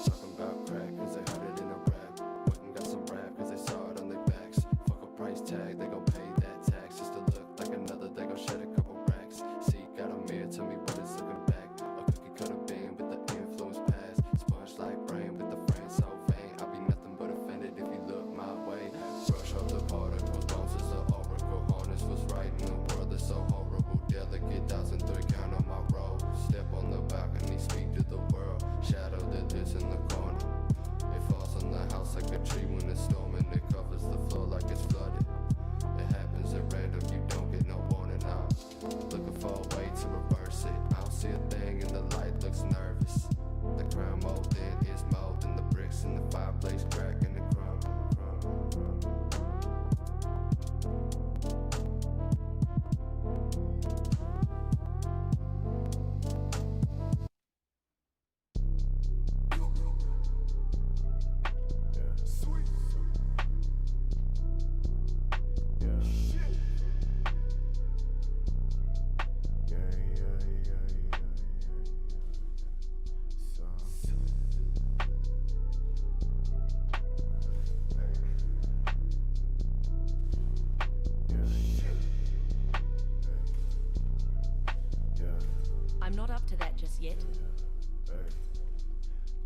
Talking about crack, cause they heard it in a rap. Went and got some rap, cause they saw it on their backs. Fuck a price tag, they gon' pay that tax. Just to look like another, they gon' shed a couple racks. See, got a mirror, tell me what is looking back. A cookie cutter band, but the influence pass. Sponge like brain, but the frame so vain. I'll be nothing but offended if you look my way. Brush off the particles, bones is an oracle. Harness was right in the world that's so horrible. Delicate 1003 count on my roll. Step on the balcony, speak to the world. Shadow that lives in the corner. It falls on the house like a tree when it's storming. It covers the floor like it's flooded. It happens at random, you don't get no warning. I'm looking for a way to reverse it. I don't see a thing and the light looks nervous. The ground mold then is mold and the bricks in the fireplace crack and the crumb. I'm not up to that just yet.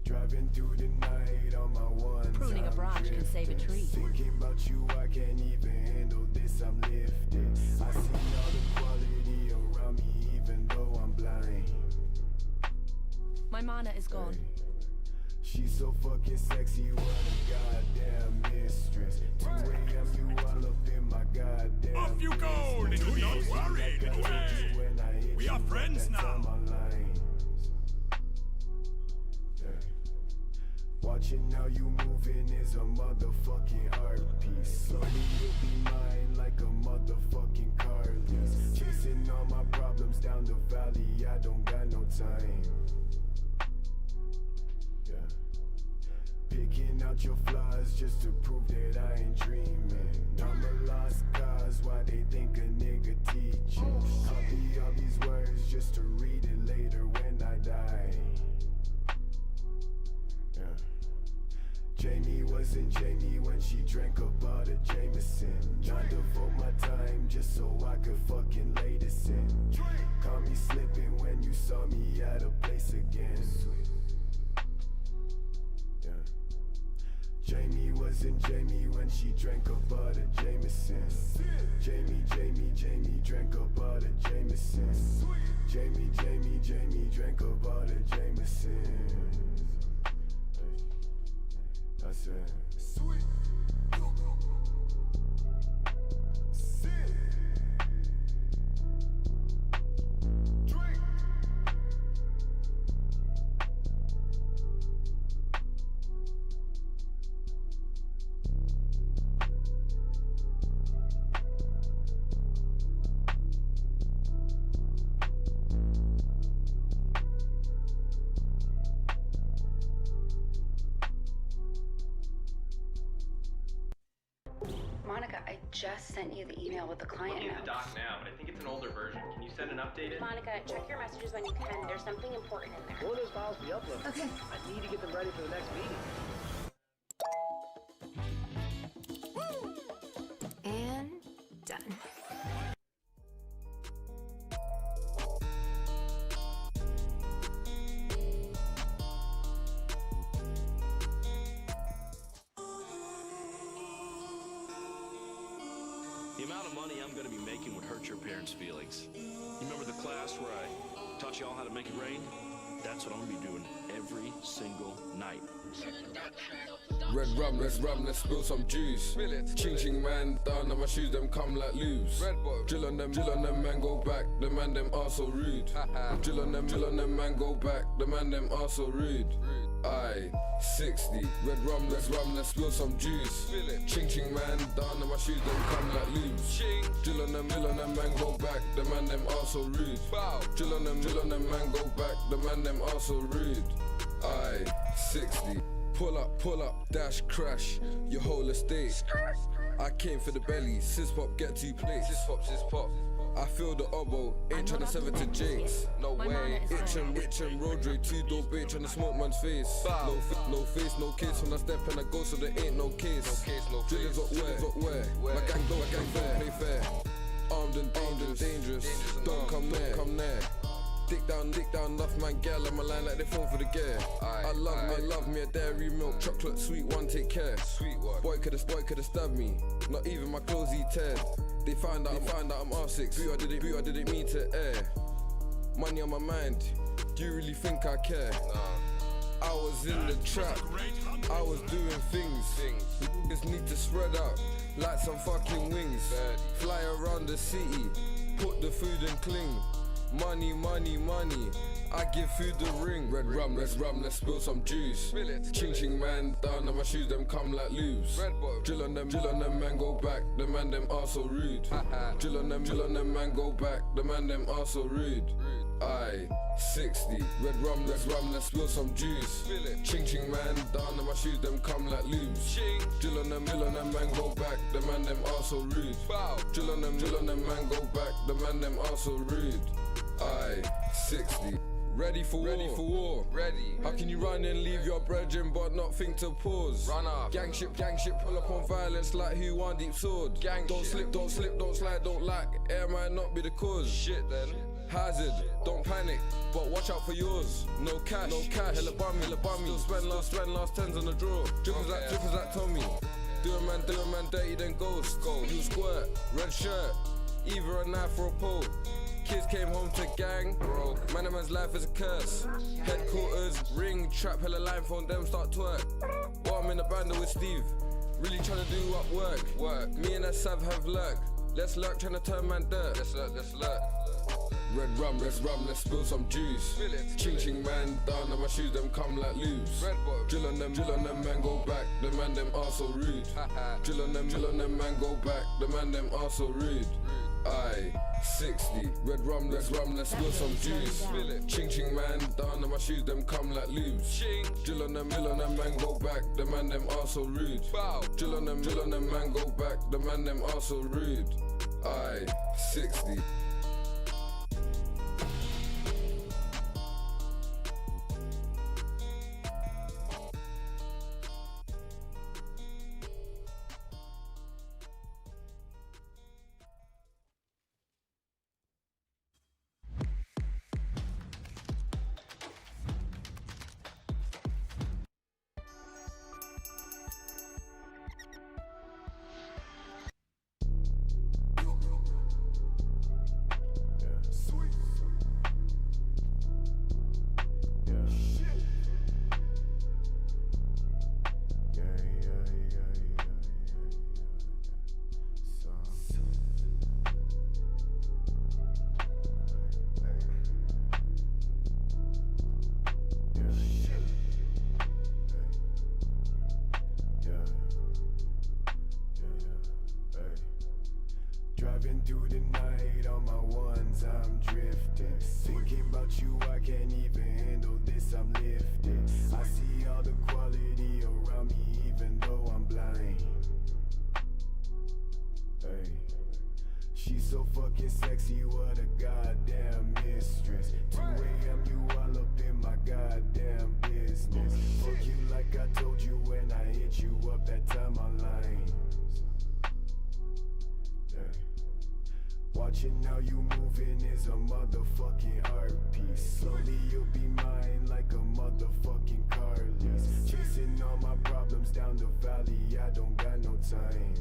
Driving through the night on my one. Pruning a branch can save a tree. Thinking about you, I can't even handle this. I'm lifted. I see all the quality around me, even though I'm blind. My mana is gone. She's so fucking sexy, what a goddamn mistress. 2 a.m. you all up in my goddamn. Off you go! Do not worry, away! We are friends now. Watching how you moving is a motherfucking art piece. Slowly you'll be mine like a motherfucking car lease. Chasing all my problems down the valley, I don't got no time. Yeah. Picking out your flaws just to prove that I ain't dreaming. I'm a lost cause, why they think a nigga teaching? Copy all these words just to read it later when I die. Yeah. Jamie wasn't Jamie when she drank up all the Jameson. Trying to devote my time just so I could fucking lay this in. Caught me slipping when you saw me at a place again. Yeah. Jamie wasn't Jamie when she drank up all the Jameson. Jamie drank up all the Jameson. Jamie drank up all the Jameson. I said, sweet. Sit. Drink. Monica, I just sent you the email with the client Looking at notes. the doc now, but I think it's an older version. Can you send an updated? Monica, check your messages when you can. There's something important in there. What will those files be uploaded? Okay. I need to get them ready for the next meeting. And done. amount of money I'm going to be making would hurt your parents' feelings. You remember the class where I taught you all how to make it rain? That's what I'm going to be doing every single night. Red rum, let's spill some juice. Ching ching man, down on my shoes, them come like loose. Drill on them, man go back, the man them are so rude. Drill on them, man go back, the man them are so rude. Aye, 60. Red rum, let's spill some juice. Ching ching man, down on my shoes, them come like loose. Drill on them, man go back, the man them are so rude. Drill on them, man go back, the man them are so rude. Aye, 60. Pull up, dash, crash, your whole estate. I came for the belly, sis pop, get 2 plates. Sis pop. I feel the oboe, ain't tryna sever to Jakes. No way, itchin', road rage, 2-door bitch tryna smoke man's face. No face, no case, when I step and I go, so there ain't no case. Drillers up where? My gang don't play fair. Armed and dangerous, don't come there. Dick down, enough man, girl, I'm a line like they phone for the gear. I love me a dairy milk, chocolate, sweet one, take care. Sweet one. Boy could've stabbed me, not even my clothes he teared. They found out I'm R6, boo, I didn't mean to air. Money on my mind, do you really think I care? I was in the trap, I was doing things. Niggas need to spread out, like some fucking wings. Fly around the city, put the food and cling. Money, I give food the ring. Red rum, let's spill some juice. Ching ching man, down on my shoes, them come like loose. Drill on them, man go back, the man them are so rude. Drill on them, man go back, the man them are so rude. Aye, 60. Red rum, let's spill some juice. Ching ching man, down on my shoes, them come like loose. Drill on them, man go back, the man them are so rude. Drill on them, man go back, the man them are so rude. Aye, 60. Ready for war. Ready. How can you run and leave your brethren but not think to pause? Run up. Gang ship, pull up on violence like who won deep sword. Don't slip, don't slide, don't lack. Air might not be the cause. Shit then. Hazard, don't panic, but watch out for yours. No cash, hella bummy. Still spend last tens on the draw. Drippers like Tommy. Do a man dirty then ghost. You squirt, red shirt, either a knife or a pole. Kids came home to gang, bro. Man, a man's life is a curse. Headquarters, ring, trap, hella line phone, them start twerk. While I'm in the band with Steve, really tryna do up work. Me and that Sav have lurk. Let's lurk, tryna turn man dirt. Let's lurk. Red rum, let's spill some juice. Ching ching man, down on my shoes, them come like loose. Drill on them, man go back, the man them are so rude. Drill on them, man go back, the man them are so rude. Aye, 60. Red rum, let's spill some juice. Ching ching man, down on my shoes, them come like loose. Drill on them, man go back, the man them are so rude. Drill on them, man go back, the man them are so rude. Aye, 60. Driving through the night on my ones, I'm drifting. Thinking about you, I can't even handle this, I'm lifted. I see all the quality around me, even though I'm blind. Hey, she's so fucking sexy, what a goddamn mistress. 2 a.m. you all up in my goddamn business. Fuck you like I told you when I hit you up that time online. Watching how you moving is a motherfucking art piece. Slowly you'll be mine like a motherfucking car lease. Chasing all my problems down the valley, I don't got no time.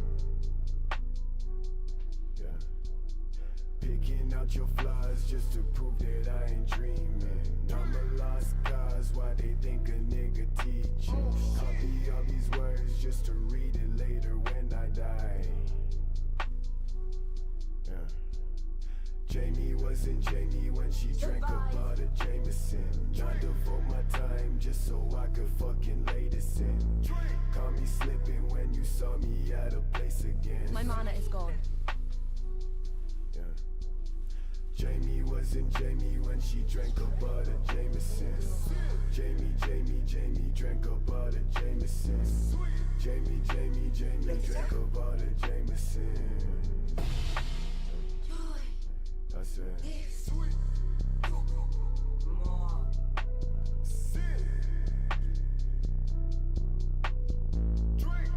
Picking out your flaws just to prove that I ain't dreaming. I'm a lost cause, why they think a nigga teaching? Copy all these words just to read it later when I die. Jamie wasn't Jamie when she drank a lot of Jameson. Trying to devote my time just so I could fucking lay this in. Caught me slipping when you saw me at a place again. My mana is gone. Jamie wasn't Jamie when she drank a bottle of Jameson. Jamie drank a bottle of Jameson. Jamie drank a bottle of Jameson. I said, more. Drink.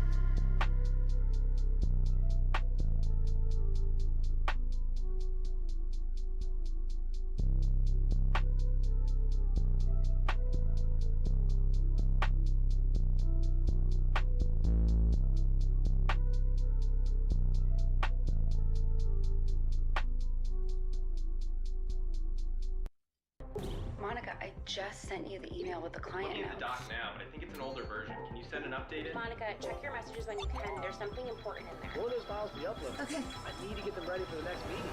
Monica, I just sent you the email with the client I'm looking at notes. the doc now, but I think it's an older version. Can you send an updated? Monica, check your messages when you can. There's something important in there. Will those files be uploaded? Okay. I need to get them ready for the next meeting.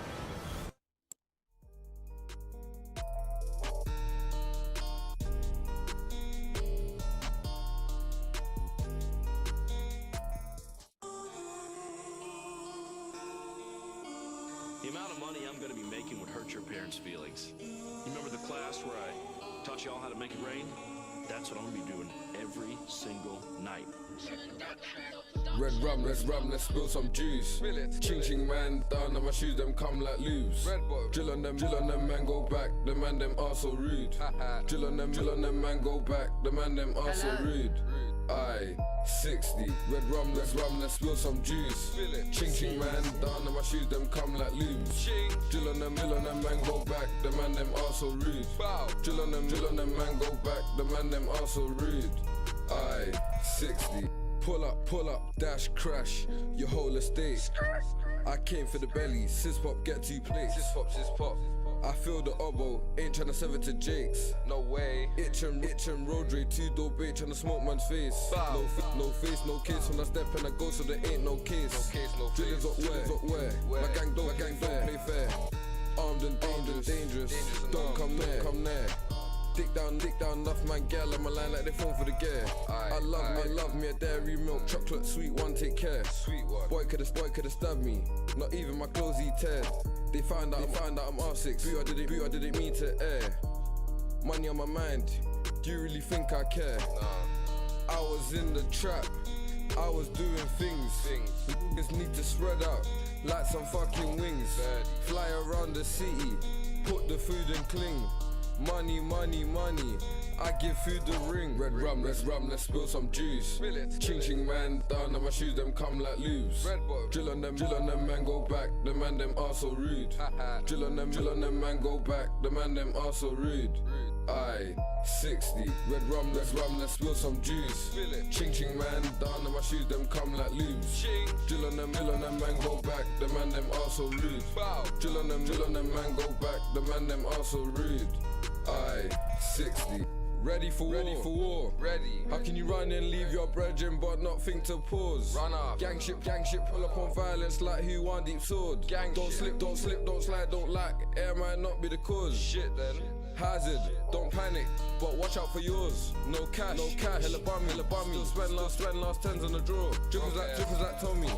The amount of money I'm going to be making would hurt your parents' feelings. You remember the class where I taught you all how to make it rain? That's what I'm going to be doing every single night. Red rum, let's spill some juice. Ching ching man, down on my shoes, them come like loose. Drill on them, man go back, the man them are so rude. Drill on them, man go back, the man them are so rude. Aye, 60, red rum, let's spill some juice. Ching ching man, down on my shoes, them come like loose. Drill on them, man go back, the man them are so rude. Drill on them, man go back, the man them are so rude. Aye, 60. Pull up, dash, crash, your whole estate. I came for the belly, sis pop, get 2 plates. Sis pop. I feel the oboe, ain't tryna sever to Jake's. No way. Itchin' road rage, 2-door bait, tryna smoke man's face. No face, no case. When I step and I go, so there ain't no case. Drillers up where? My gang don't play fair. Armed and dangerous. Don't come there. Dick down, enough man, girl, I'm a line like they phone for the gear. I love me a dairy milk, chocolate, sweet one, take care. Sweet one. Boy could've stabbed me, not even my clothes he teared. They found out I'm R6, boo, I didn't mean to air. Money on my mind, do you really think I care? Nah. I was in the trap, I was doing things. Niggas need to spread out, like some fucking wings. Fly around the city, put the food and cling. Money, I give food the ring. Red rum, let's spill some juice. Ching ching man, down on my shoes, them come like loose. Drill on them, man go back, the man them are so rude. Drill on them, man go back, the man them are so rude. Aye, 60, red rum, let's spill some juice. Ching ching man, down on my shoes, them come like loose. Drill on them, man go back, the man them are so rude. Drill on them, man go back, the man them are so rude. Aye, 60. Ready for war. How can you run and leave your brethren but not think to pause? Run up. Gang shit, pull up on violence like who want deep sword. Don't slip, don't slide, don't lack. Air might not be the cause. Shit then. Hazard, don't panic, but watch out for yours. No cash, hella bummy. Still spend last tens on the draw. Drippers like Tommy.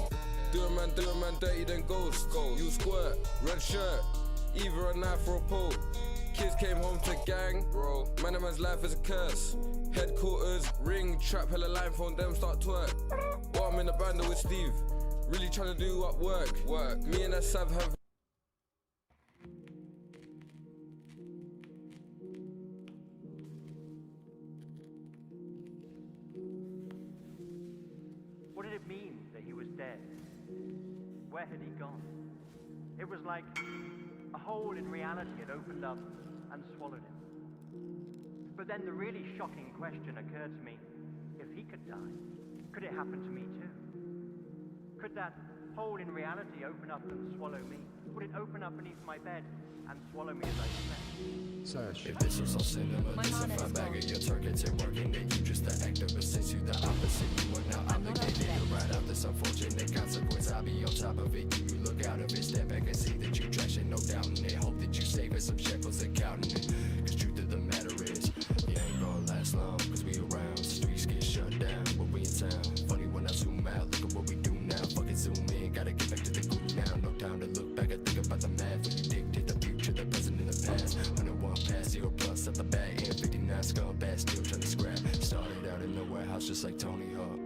Do a man dirty then ghost. You squirt, red shirt, either a knife or a pole. Kids came home to gang, bro. Man, a man's life is a curse. Headquarters, ring, trap, hella line phone, them start twerk. While I'm in the band with Steve, really trying to do what work. Me and that Sav have. What did it mean that he was dead? Where had he gone? It was like a hole in reality had opened up and swallowed him. But then the really shocking question occurred to me: if he could die, could it happen to me too? Could that hole in reality open up and swallow me? Would it open up beneath my bed and swallow me as I slept? Search. If this was all cinema, this a fine bag of your targets ain't working, then you just the actor, but since you the opposite, you are now obligated to ride out this unfortunate consequence. I'll be on top of it, you look out of it, step back and see that you trash it, no doubting it. Hope that you save it, some shekels and counting it. Cause truth of the matter is, you ain't gonna last long, cause we around, streets get shut down, but we in town. Funny when I zoom out, look at what we do now, fucking zoom in, gotta get back to the groove now. No time to look back, I think about the math, when you dictate the future, the present and the past. 101 past, 0 plus at the back end, 59 scumbag, still trying to scrap. Started out in the warehouse just like Tony Hawk.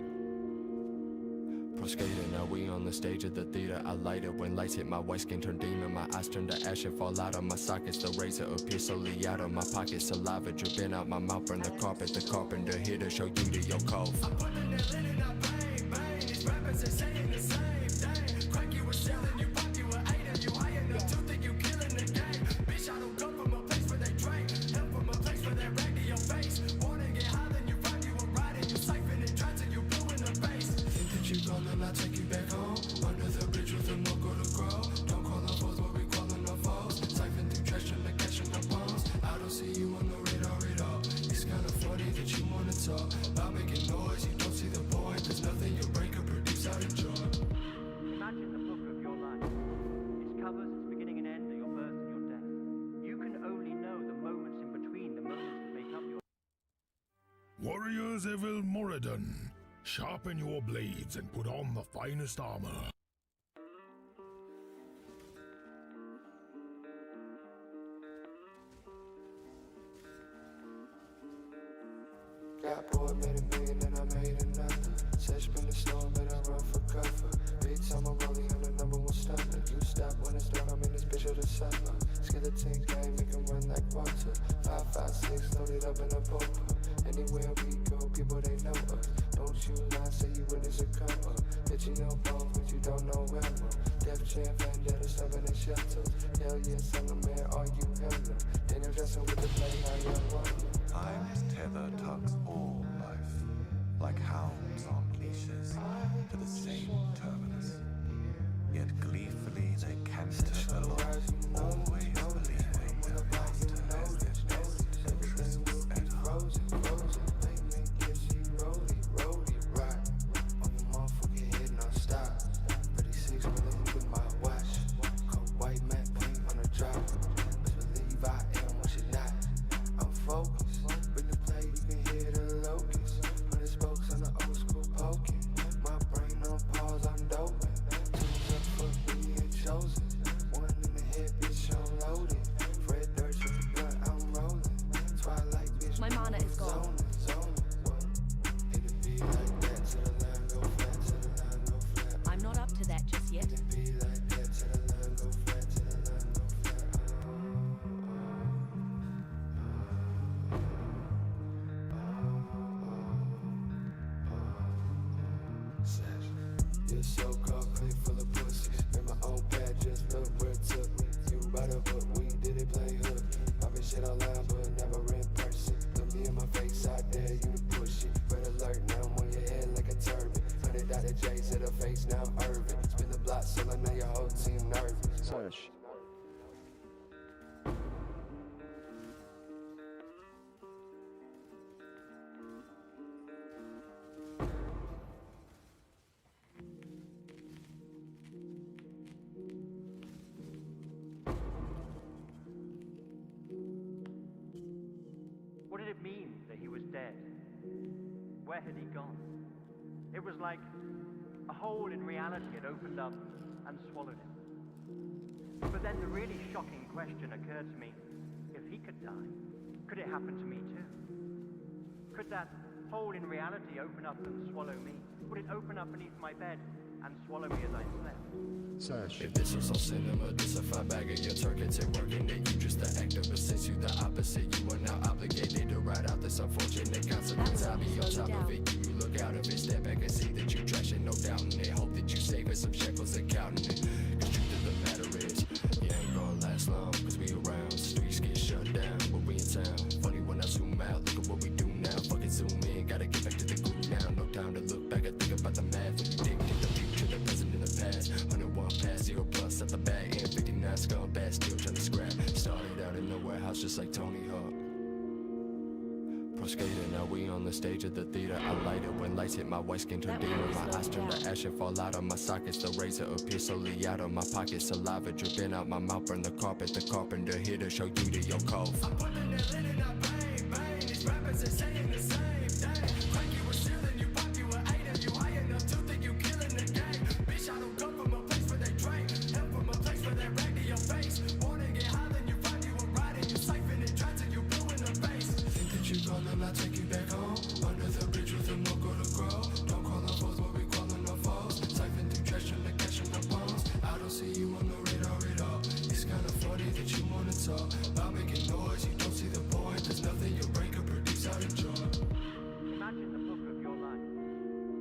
Pro skater, now we on the stage of the theater. I light it when lights hit my white skin turn demon. My eyes turn to ash and fall out of my sockets. The razor appears slowly out of my pocket. Saliva dripping out my mouth from the carpet. The carpenter here to show you to your cough. I'm putting that linen, I bang, bang. These rappers they saying the same thing. Crack you were selling, you pop, you were eating. You high enough to think you killing the game. Bitch, I don't come from a place where they drink. Help from a place where they rag to your face. Wanna get high, then you ride, you were riding. You siphon and try till you blue in the face. Think that you gone, then I take you back home. Under the bridge with the mocha to grow. Don't call our foes, but we calling our foes. Siphon through trash, trying to cash in our palms. I don't see you on the radar at all. It's kinda funny that you wanna talk about making noise. You don't see the point. There's nothing your brain can produce out of joy. Imagine the book of your life. Its covers, its beginning and end are your birth and your death. You can only know the moments in between, the moments that make up your... Warriors Evil Moradin, sharpen your blades and put on the finest armor. Got bored, made a million, and I made another. Said spin the storm, but I run for cover. Big time, I'm rolling on the #1 stunner. You stop when it's dark, I'm in this bitch of the summer. Skeleton gang, make 'em run like water. 5.56, loaded up in a poker. Anywhere we go, people they know us. Don't you lie, say you witness a come up. Bitching your bones, but you don't know where. Def Jam, Vendetta, stubborn and shelters. Hell yes, I'm the man, are you hella? Daniel dressing with the play, how young are you? Time's tether tugs all life, like hounds on leashes, to the same terminus. Yet gleefully they canter along, always believing their master has their best interests at heart. Frozen, they make it see rolly, right. On your motherfucking head, no stop. 36 millimeter with my watch. Cold white matte paint on the drop. Best believe I am what you're not. I'm focused. Bring the play, you can hear the locust. Put the spokes on the old school poking. My brain on pause, I'm doping. Tunes up for being chosen. One in the head, bitch, I'm loaded. Fred Durst with the blunt, I'm rolling. Twilight, bitch, My mana is gone. zoning. What? It'll be like that till the line go flat, till the line go flat. I'm not up to that just yet. It'll be like that till the line go flat, till the line go flat. You're so called clean full of pussy. In my own pad, just look where it took me. You write a book, we did it play hook. I've been shit online, but never in person. Look me in my face, I dare you to push it. Red alert, now I'm on your head like a turban. 100 J's to the face, now I'm Irvin. Spin the block, so I know your whole team nervous. Search. What did it mean that he was dead? Where had he gone? It was like a hole in reality had opened up and swallowed him. But then the really shocking question occurred to me. If he could die, could it happen to me too? Could that hole in reality open up and swallow me? Would it open up beneath my bed and swallow me as I slept? Search. If this was all cinema, this a fine bag of your targets ain't working, then you just the actor. But since you the opposite, you are now obligated to ride out this unfortunate consequence. I'll be on top of it, you look out of it, step back and see that you trash it, no doubting it. Hope that you save it, some shekels and counting it. Cause truth of the matter is, you ain't gonna last long, cause we around, streets get shut down, but we in town. Funny when I zoom out, look at what we do now. Fucking zoom in, gotta get back to the groove now. No time to look back, I think about the math. When you dictate the future, the present flows just like Tony Hawk. Pro skater, now we on the stage of the theater. I light it when lights hit my white skin turn demon. My eyes turn to ash and fall out of my sockets. The razor appears slowly out of my pocket. Saliva dripping out my mouth, burn the carpet. The carpenter here to show you to your cove. I'm putting that lid in that bang, bang. These rappers are saying the same thing. Crank you a ceiling, you pop you a 8. If you high enough to think you killing the game. Bitch, I don't come from a place where they drink. Help from a place where they rag to your face. Wanna get high, then you find you a ride and you siphon it dry till you blue in the face. Think that you gonna I'll take you back home. Under the bridge with them, no go to grow. Don't call our foes, what we calling our foes. Siphon through trash and the cash in the bones. I don't see you on the radar at all. It's kinda funny that you wanna talk about making noise. You don't see the point. There's nothing your brain can produce out of joy. Imagine the book of your life.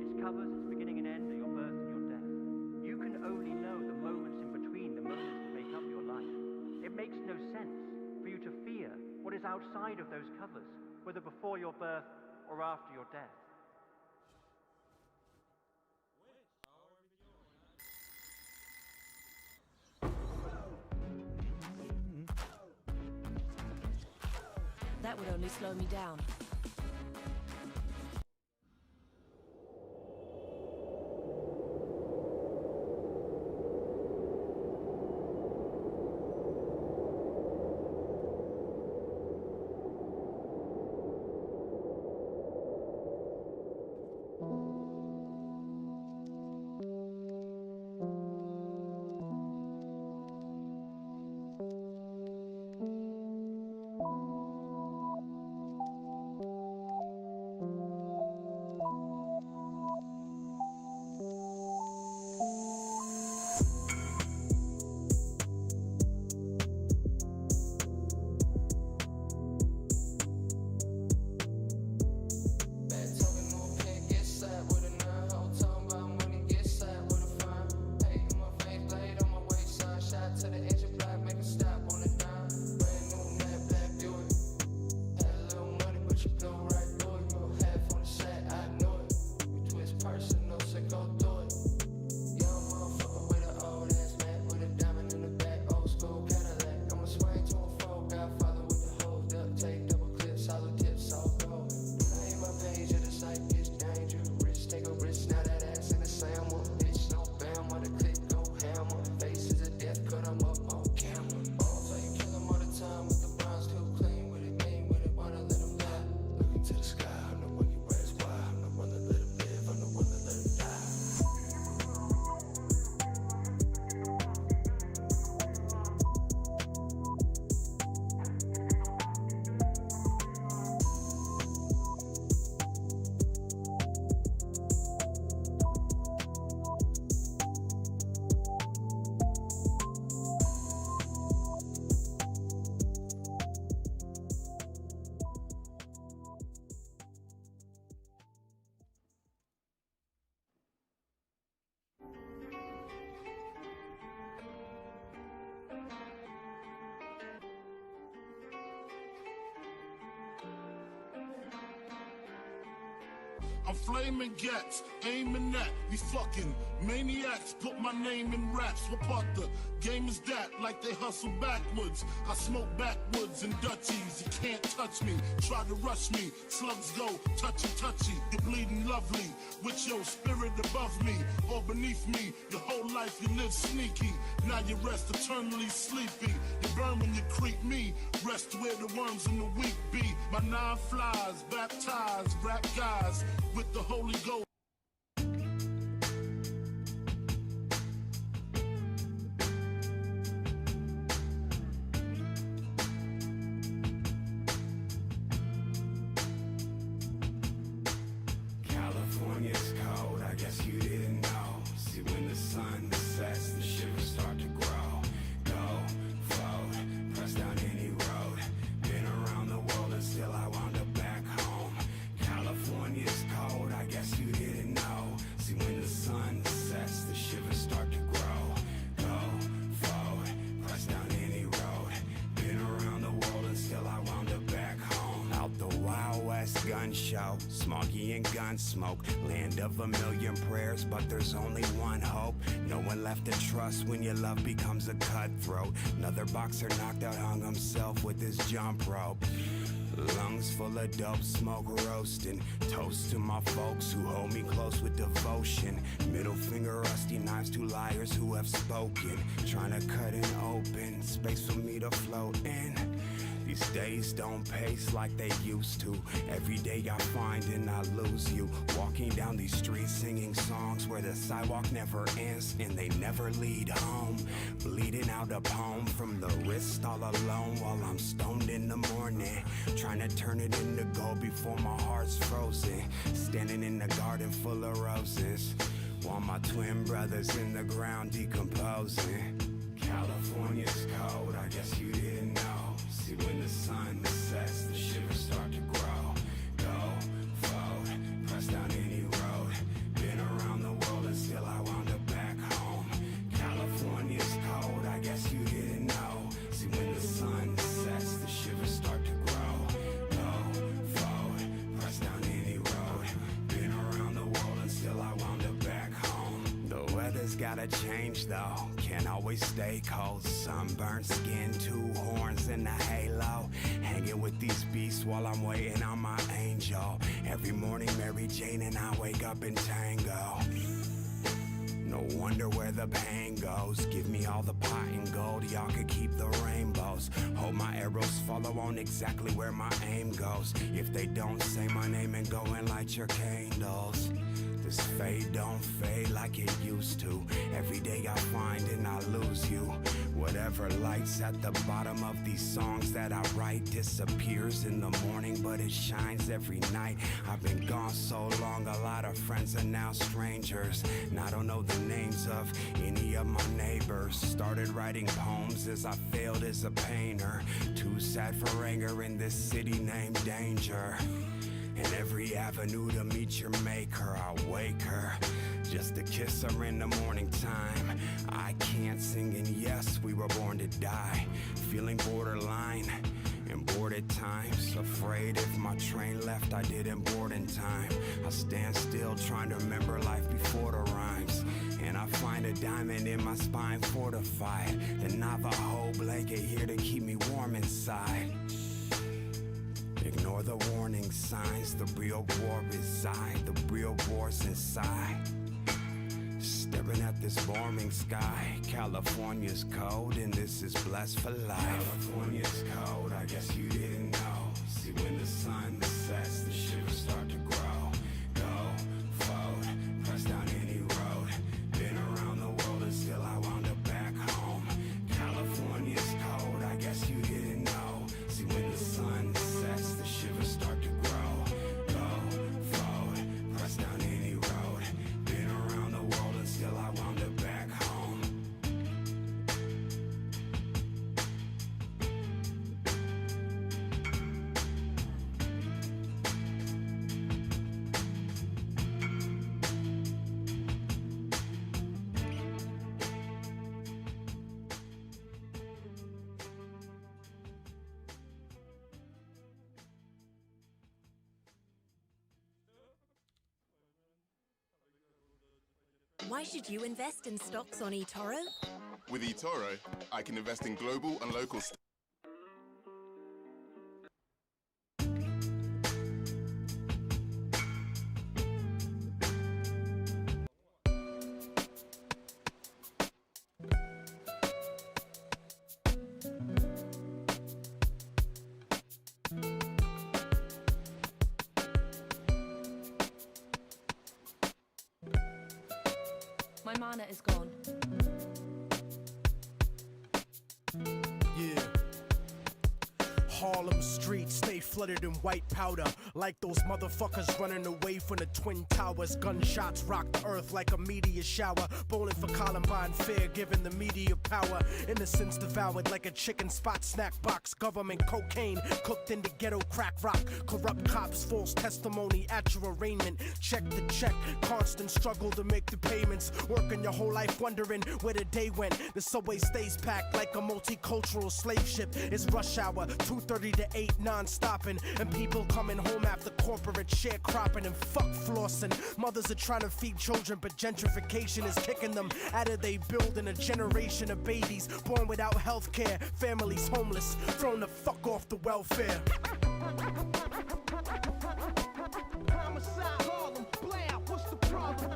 Its covers, its beginning and end are your birth and your death. You can only know the moments in between, the moments that make up your life. It makes no sense for you to fear what is outside of those covers, whether before your birth or after your death. That would only slow me down. I'm flaming gats, aiming at these fucking maniacs. Put my name in raps. What part the game is that? Like they hustle backwards. I smoke backwoods and Dutchies. You can't touch me. Try to rush me. Slugs go touchy touchy. You're bleeding lovely with your spirit above me or beneath me. Your whole life you live sneaky. Now you rest eternally sleepy. You burn when you creep me. Rest where the worms and the weak be. My 9 flies, baptized, rap guys with the Holy Ghost. California's cold, I guess you didn't know. See, when the sun sets, the shivers start to grow. Go, float, press down any road. Been around the world and still I wound up back home. California's cold, I guess you didn't know. See, when the sun sets, the shivers start to grow. Go, float, press down any road. Been around the world and still I wound up back home. Out the Wild West gun show. smoggy and gun smoke. Land of a million prayers, but there's only one hope. No one left to trust when your love becomes a cutthroat. Another boxer knocked out, hung himself with his jump rope. Lungs full of dope smoke roasting. Toast to my folks who hold me close with devotion. Middle finger rusty knives to liars who have spoken. Trying to cut an open space for me to float in. These days don't pace like they used to. Every day I find and I lose you. Walking down these streets singing songs where the sidewalk never ends and they never lead home. Bleeding out a poem from the wrist all alone while I'm stoned in the morning. Trying to turn it into gold before my heart's frozen. Standing in the garden full of roses while my twin brothers in the ground decomposing. California's cold, I guess you didn't know. See when the sun sets, the shivers start to grow. Go, fold, press down any road. Been around the world and still I wound up back home. California's cold, I guess you didn't know. See when the sun sets, the shivers start to grow. Go, fold, press down any road. Been around the world and still I wound up back home. The weather's gotta change though, can't always stay cold. Sunburned skin, two horns and a halo. Hanging with these beasts while I'm waiting on my angel. Every morning Mary Jane and I wake up in tango. No wonder where the pain goes. Give me all the pot and gold, y'all could keep the rainbows. Hope my arrows follow on exactly where my aim goes. If they don't, say my name and go and light your candles. This fade don't fade like it used to. Every day I find and I lose you. Whatever lights at the bottom of these songs that I write disappears in the morning, but it shines every night. I've been gone so long, a lot of friends are now strangers. And I don't know the names of any of my neighbors. Started writing poems as I failed as a painter. Too sad for anger in this city named Danger. And every avenue to meet your maker, I wake her just to kiss her in the morning time. I can't sing and yes, we were born to die. Feeling borderline and bored at times. Afraid if my train left, I didn't board in time. I stand still trying to remember life before the rhymes. And I find a diamond in my spine fortified. The Navajo blanket here to keep me warm inside. Ignore the warning signs, the real war reside, the real war's inside. Staring at this warming sky, California's cold and this is blessed for life. California's cold, I guess you didn't know. See when the sun sets, the shivers start to grow. Go, fold, press down any road. Been around the world and still I wound up back home. California's cold, I guess you didn't know. See when the sun sets, the shivers start to grow. Go, fold, press down any road. Been around the world and still I wound up back home. Why should you invest in stocks on eToro? With eToro, I can invest in global and local stocks. My mana is gone. Yeah. Harlem streets stay flooded in white powder, like those motherfuckers running away from the Twin Towers. Gunshots rock the earth like a meteor shower. Bowling for Columbine fair, giving the media power. Innocence devoured like a chicken spot snack box. Government cocaine cooked into ghetto crack rock. Corrupt cops, false testimony at your arraignment. Check the check, constant struggle to make the payments. Working your whole life wondering where the day went. The subway stays packed like a multicultural slave ship. It's rush hour, 2:30 6:30 to 8 non-stopping, and people coming home after corporate sharecropping and fuck flossing. Mothers are trying to feed children, but gentrification is kicking them out of they building a generation of babies born without health care, families homeless, thrown the fuck off the welfare. Homicide, Harlem, blam, what's the problem?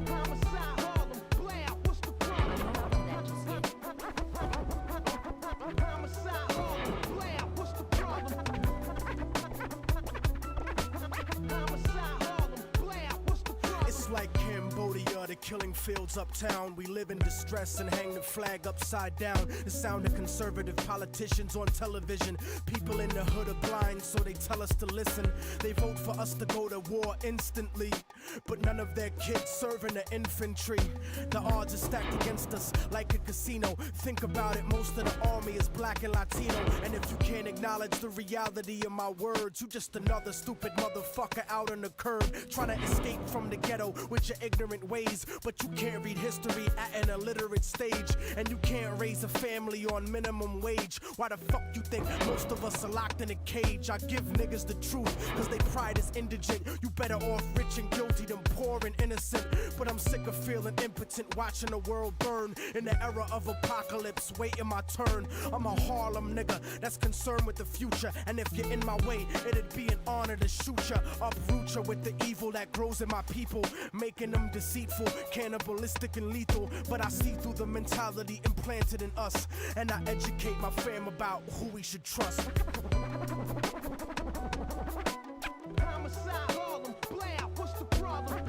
Homicide, Harlem, blam, what's the problem? Homicide, Harlem, blam, what's the problem? Homicide, Harlem, blam, what's the problem? It's like Cambodia, the killing fields uptown. We live in distress and hang the flag upside down. The sound of conservative politicians on television. People in the hood are blind, so they tell us to listen. They vote for us to go to war instantly, but none of their kids serve in the infantry. The odds are stacked against us like a casino. Think about it, most of the army is black and Latino. And if you can't acknowledge the reality of my words, you just another stupid motherfucker out on the curb, trying to escape from the ghetto with your ignorant ways. But you can't read history at an illiterate stage, and you can't raise a family on minimum wage. Why the fuck you think most of us are locked in a cage? I give niggas the truth, cause they pride is indigent. You better off rich and guilty than poor and innocent. But I'm sick of feeling impotent, watching the world burn in the era of apocalypse, waiting my turn. I'm a Harlem nigga that's concerned with the future, and if you're in my way, it'd be an honor to shoot ya, uproot ya with the evil that grows in my people, making them deceitful, cannibalistic and lethal. But I see through the mentality implanted in us, and I educate my fam about who we should trust. Homicide, Harlem, blam, what's the problem?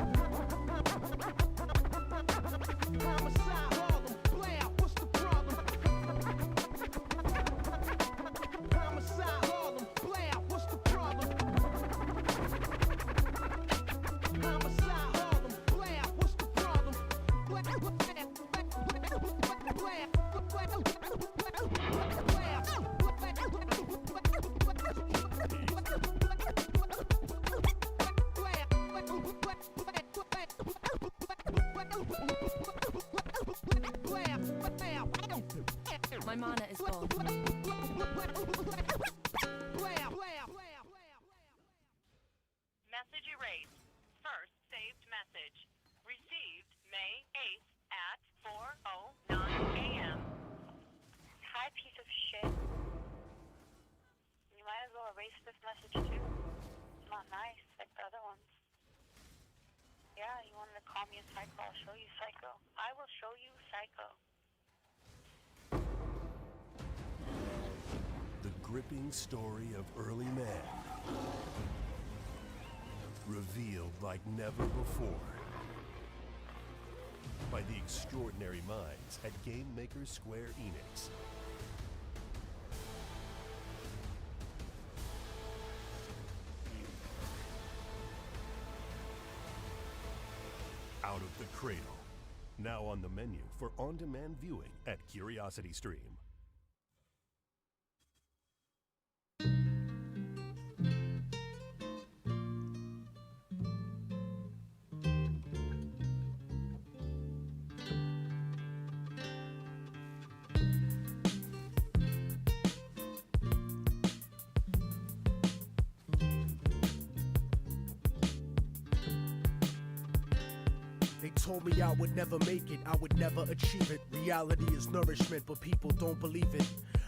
Homicide, Harlem, blam, what's the problem? Homicide, Harlem, blam, what's the problem? Homicide, Harlem, blam, what's the problem? My mana is gone. Message erased. First saved message. Received May 8th at 4:09 a.m. Hi, piece of shit. You might as well erase this message too. It's not nice like the other ones. Yeah, you wanted to call me a psycho. I'll show you psycho. I will show you psycho. The gripping story of early man, revealed like never before by the extraordinary minds at Game Maker Square Enix. Out of the Cradle, now on the menu for on-demand viewing at Curiosity Stream. They told me I would never make it, I would never achieve it. Reality is nourishment, but people don't believe it.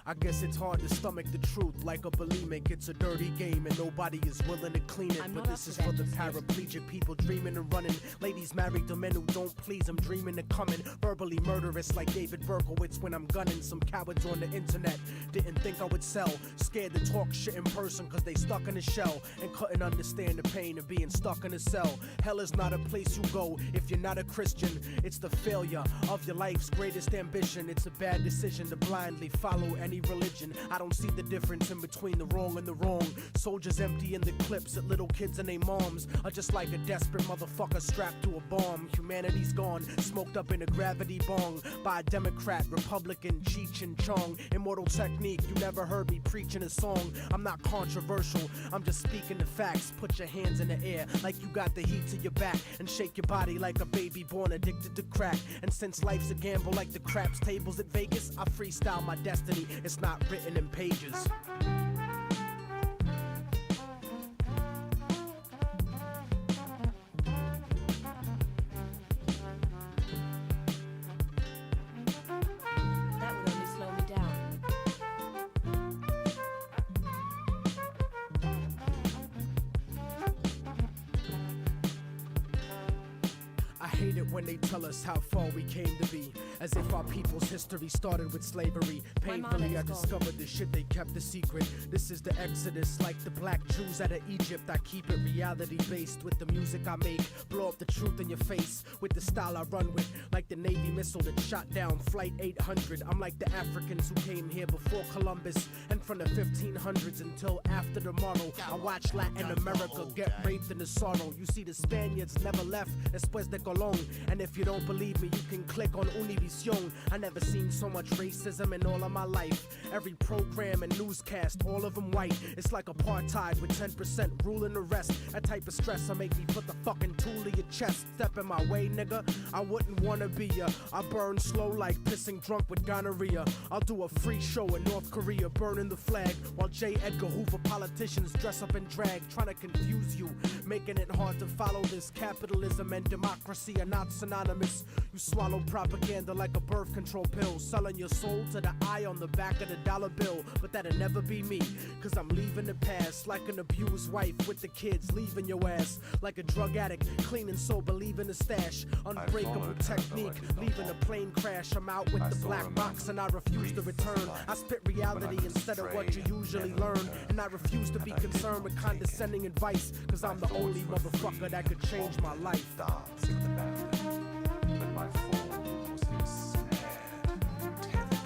I guess it's hard to stomach the truth like a bulimic. It's a dirty game and nobody is willing to clean it. But this is for the paraplegic people dreaming and running. Ladies married to men who don't please them, dreaming of coming. Verbally murderous like David Berkowitz when I'm gunning. Some cowards on the internet didn't think I would sell. Scared to talk shit in person cause they stuck in a shell and couldn't understand the pain of being stuck in a cell. Hell is not a place you go if you're not a Christian. It's the failure of your life's greatest ambition. It's a bad decision to blindly follow any any religion. I don't see the difference in between the wrong and the wrong. Soldiers emptying the clips at little kids and their moms are just like a desperate motherfucker strapped to a bomb. Humanity's gone, smoked up in a gravity bong by a Democrat, Republican, Cheech and Chong. Immortal technique, you never heard me preaching a song. I'm not controversial, I'm just speaking the facts. Put your hands in the air like you got the heat to your back, and shake your body like a baby born addicted to crack. And since life's a gamble like the craps tables at Vegas, I freestyle my destiny, it's not written in pages. That would only slow me down. I hate it when they tell us how far we came to be, as if our people's history started with slavery. Painfully I discovered the shit they kept a secret. This is the exodus, like the black Jews out of Egypt. I keep it reality based with the music I make. Blow up the truth in your face with the style I run with, like the Navy missile that shot down Flight 800. I'm like the Africans who came here before Columbus, and from the 1500s until after tomorrow, I watch Latin America get raped in the sorrow. You see, the Spaniards never left después de Colón. And if you don't believe me, you can click on Univision. I never seen so much racism in all of my life. Every program and newscast, all of them white. It's like apartheid with 10% ruling the rest. That type of stress will make me put the fucking tool in your chest. Step in my way, nigga, I wouldn't wanna be ya. I burn slow like pissing drunk with gonorrhea. I'll do a free show in North Korea, burning the flag, while J. Edgar Hoover politicians dress up in drag, trying to confuse you, making it hard to follow this. Capitalism and democracy are not synonymous. You swallow propaganda like a birth control pill, selling your soul to the eye on the back of the dollar bill. But that'll never be me, cause I'm leaving the past, like an abused wife with the kids, leaving your ass like a drug addict, clean and sober, leaving the stash. Unbreakable technique, leaving a plane crash. I'm out with the black box and I refuse to return. I spit reality instead of what you usually learn, and I refuse to be concerned with condescending advice, cause I'm the only motherfucker that could change my life. But my fall was ensnared, tethered.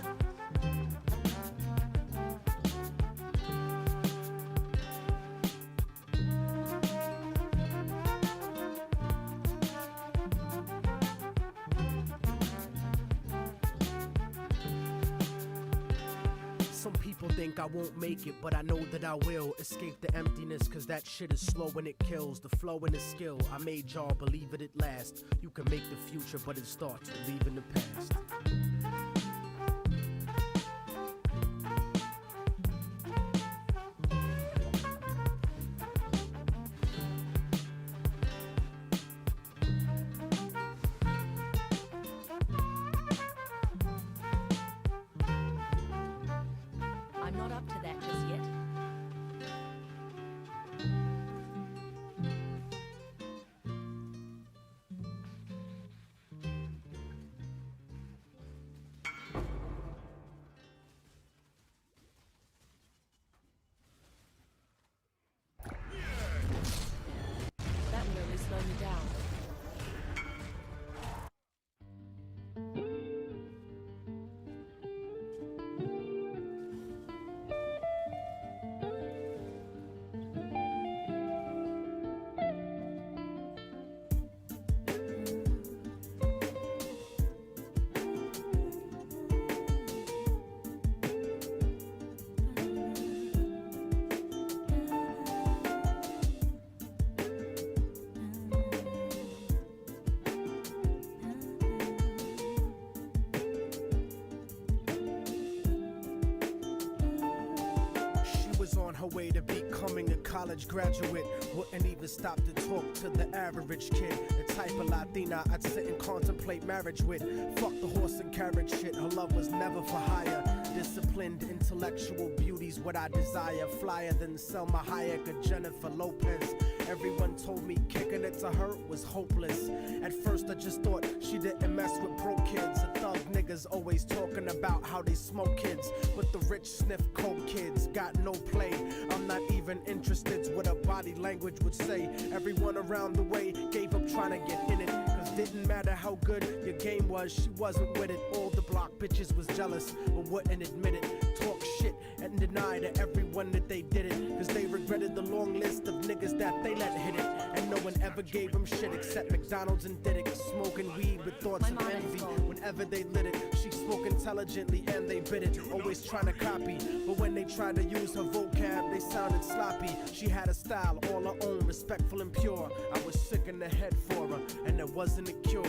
Some people think I won't make it, but I know that I will. Escape the emptiness, cause that shit is slow and it kills. The flow and the skill, I made y'all believe it at last. You can make the future, but it starts with leaving the past. I'm not up to that just yet. That will only slow me down. On her way to becoming a college graduate, wouldn't even stop to talk to the average kid. The type of Latina I'd sit and contemplate marriage with. Fuck the horse and carriage shit, her love was never for hire. Disciplined, intellectual beauty's what I desire. Flyer than Selma Hayek or Jennifer Lopez. Everyone told me kicking it to her was hopeless. At first I just thought she didn't mess with broke kids. The thug niggas always talking about how they smoke kids, but the rich sniff coke kids got no play. I'm not even interested what her body language would say. Everyone around the way gave up trying to get in it, cause Didn't matter how good your game was, she wasn't with it. All the block bitches was jealous, but wouldn't admit it. Talk shit and deny to everyone that they did it, cause they regretted the long list of niggas that they let hit it. And no one ever gave them shit except McDonald's and Diddick. Smoking weed with thoughts of envy whenever they lit it. She spoke intelligently and they bit it, always trying to copy. But when they tried to use her vocab, they sounded sloppy. She had a style all her own, respectful and pure. I was sick in the head for her, and there wasn't a cure.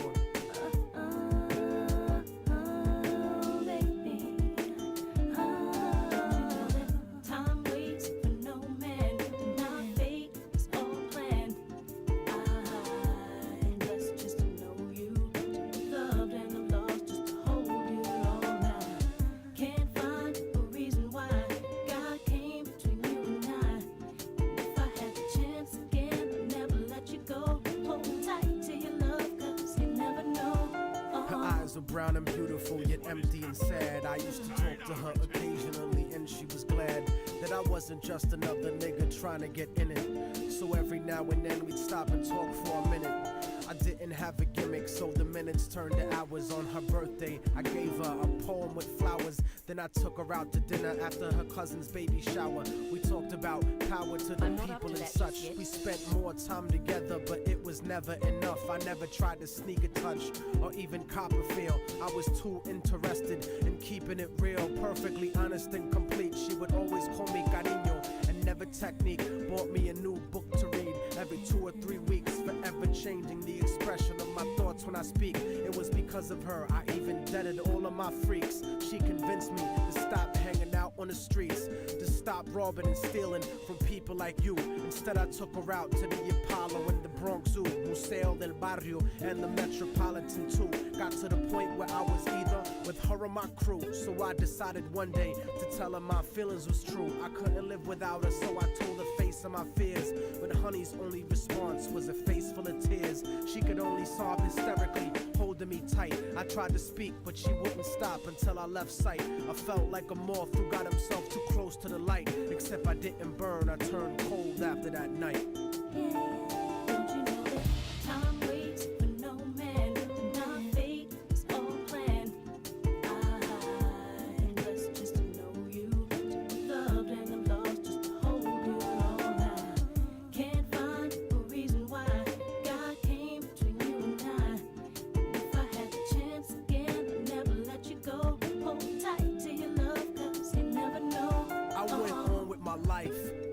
Brown and beautiful, yet empty and sad. I used to talk to her occasionally, and she was glad that I wasn't just another nigga trying to get in it. So every now and then we'd stop and talk for a minute. I didn't have a gimmick, so the minutes turned to hours. On her birthday, I gave her a poem with flowers. Then I took her out to dinner after her cousin's baby shower. We talked about power to the people and such. We spent more time together, but it was never enough. I never tried to sneak a touch or even cop a feel. I was too interested in keeping it real, perfectly honest and complete. She would always call me cariño and never technique. Bought me a new book to read every 2 or 3 weeks, forever changing the expression of my thoughts when I speak. It was because of her I even deaded all of my freaks. She convinced me to stop hanging out on the streets, to stop robbing and stealing from people like you. Instead I took her out to the Apollo and the Bronx Zoo, Museo del Barrio and the Metropolitan too. Got to the point where I was either with her or my crew. So I decided one day to tell her my feelings was true. I couldn't live without her, so I told her face of my fears. But honey's only response was a face full of tears. She could only sob hysterically, holding me tight. I tried to speak, but she wouldn't stop until I left sight. I felt like a moth who got himself too close to the light. Except I didn't burn, I turned cold after that night.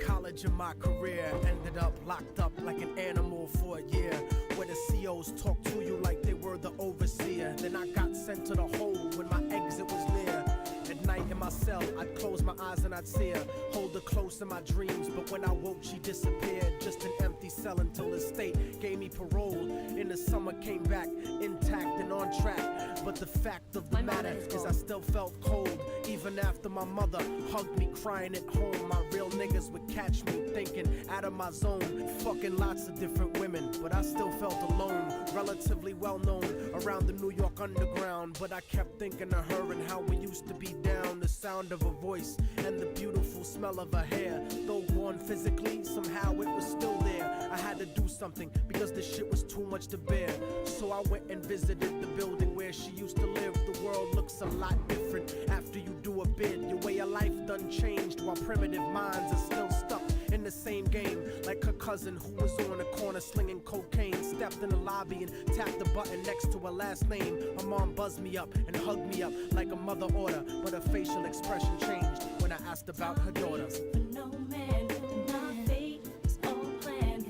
College in my career, ended up locked up like an animal for a year, where the COs talk to you like they were the overseer. Then I got sent to the hole when my exit was near. At night in my cell, I'd close my eyes and I'd see her, hold her close in my dreams. But when I woke, she disappeared. Just an empty cell until the state gave me parole. In the summer, came back intact and on track. But the fact of the matter is I still felt cold. Even after my mother hugged me crying at home, my real niggas would catch me thinking out of my zone, fucking lots of different women. But I still felt alone, relatively well known around the New York underground. But I kept thinking of her and how we used to be down. The sound of her voice and the beautiful smell of her hair. Though gone physically, somehow it was still there. I had to do something because the shit was too much to bear. So I went and visited the building where she used to live. The world looks a lot different after you do a bid. Your way of life done changed while primitive minds are still stuck in the same game. Like her cousin who was on the corner slinging cocaine, stepped in the lobby and tapped the button next to her last name. Her mom buzzed me up and hugged me up like a mother order, but her facial expression changed when I asked about her daughter. No man, my fate is all planned.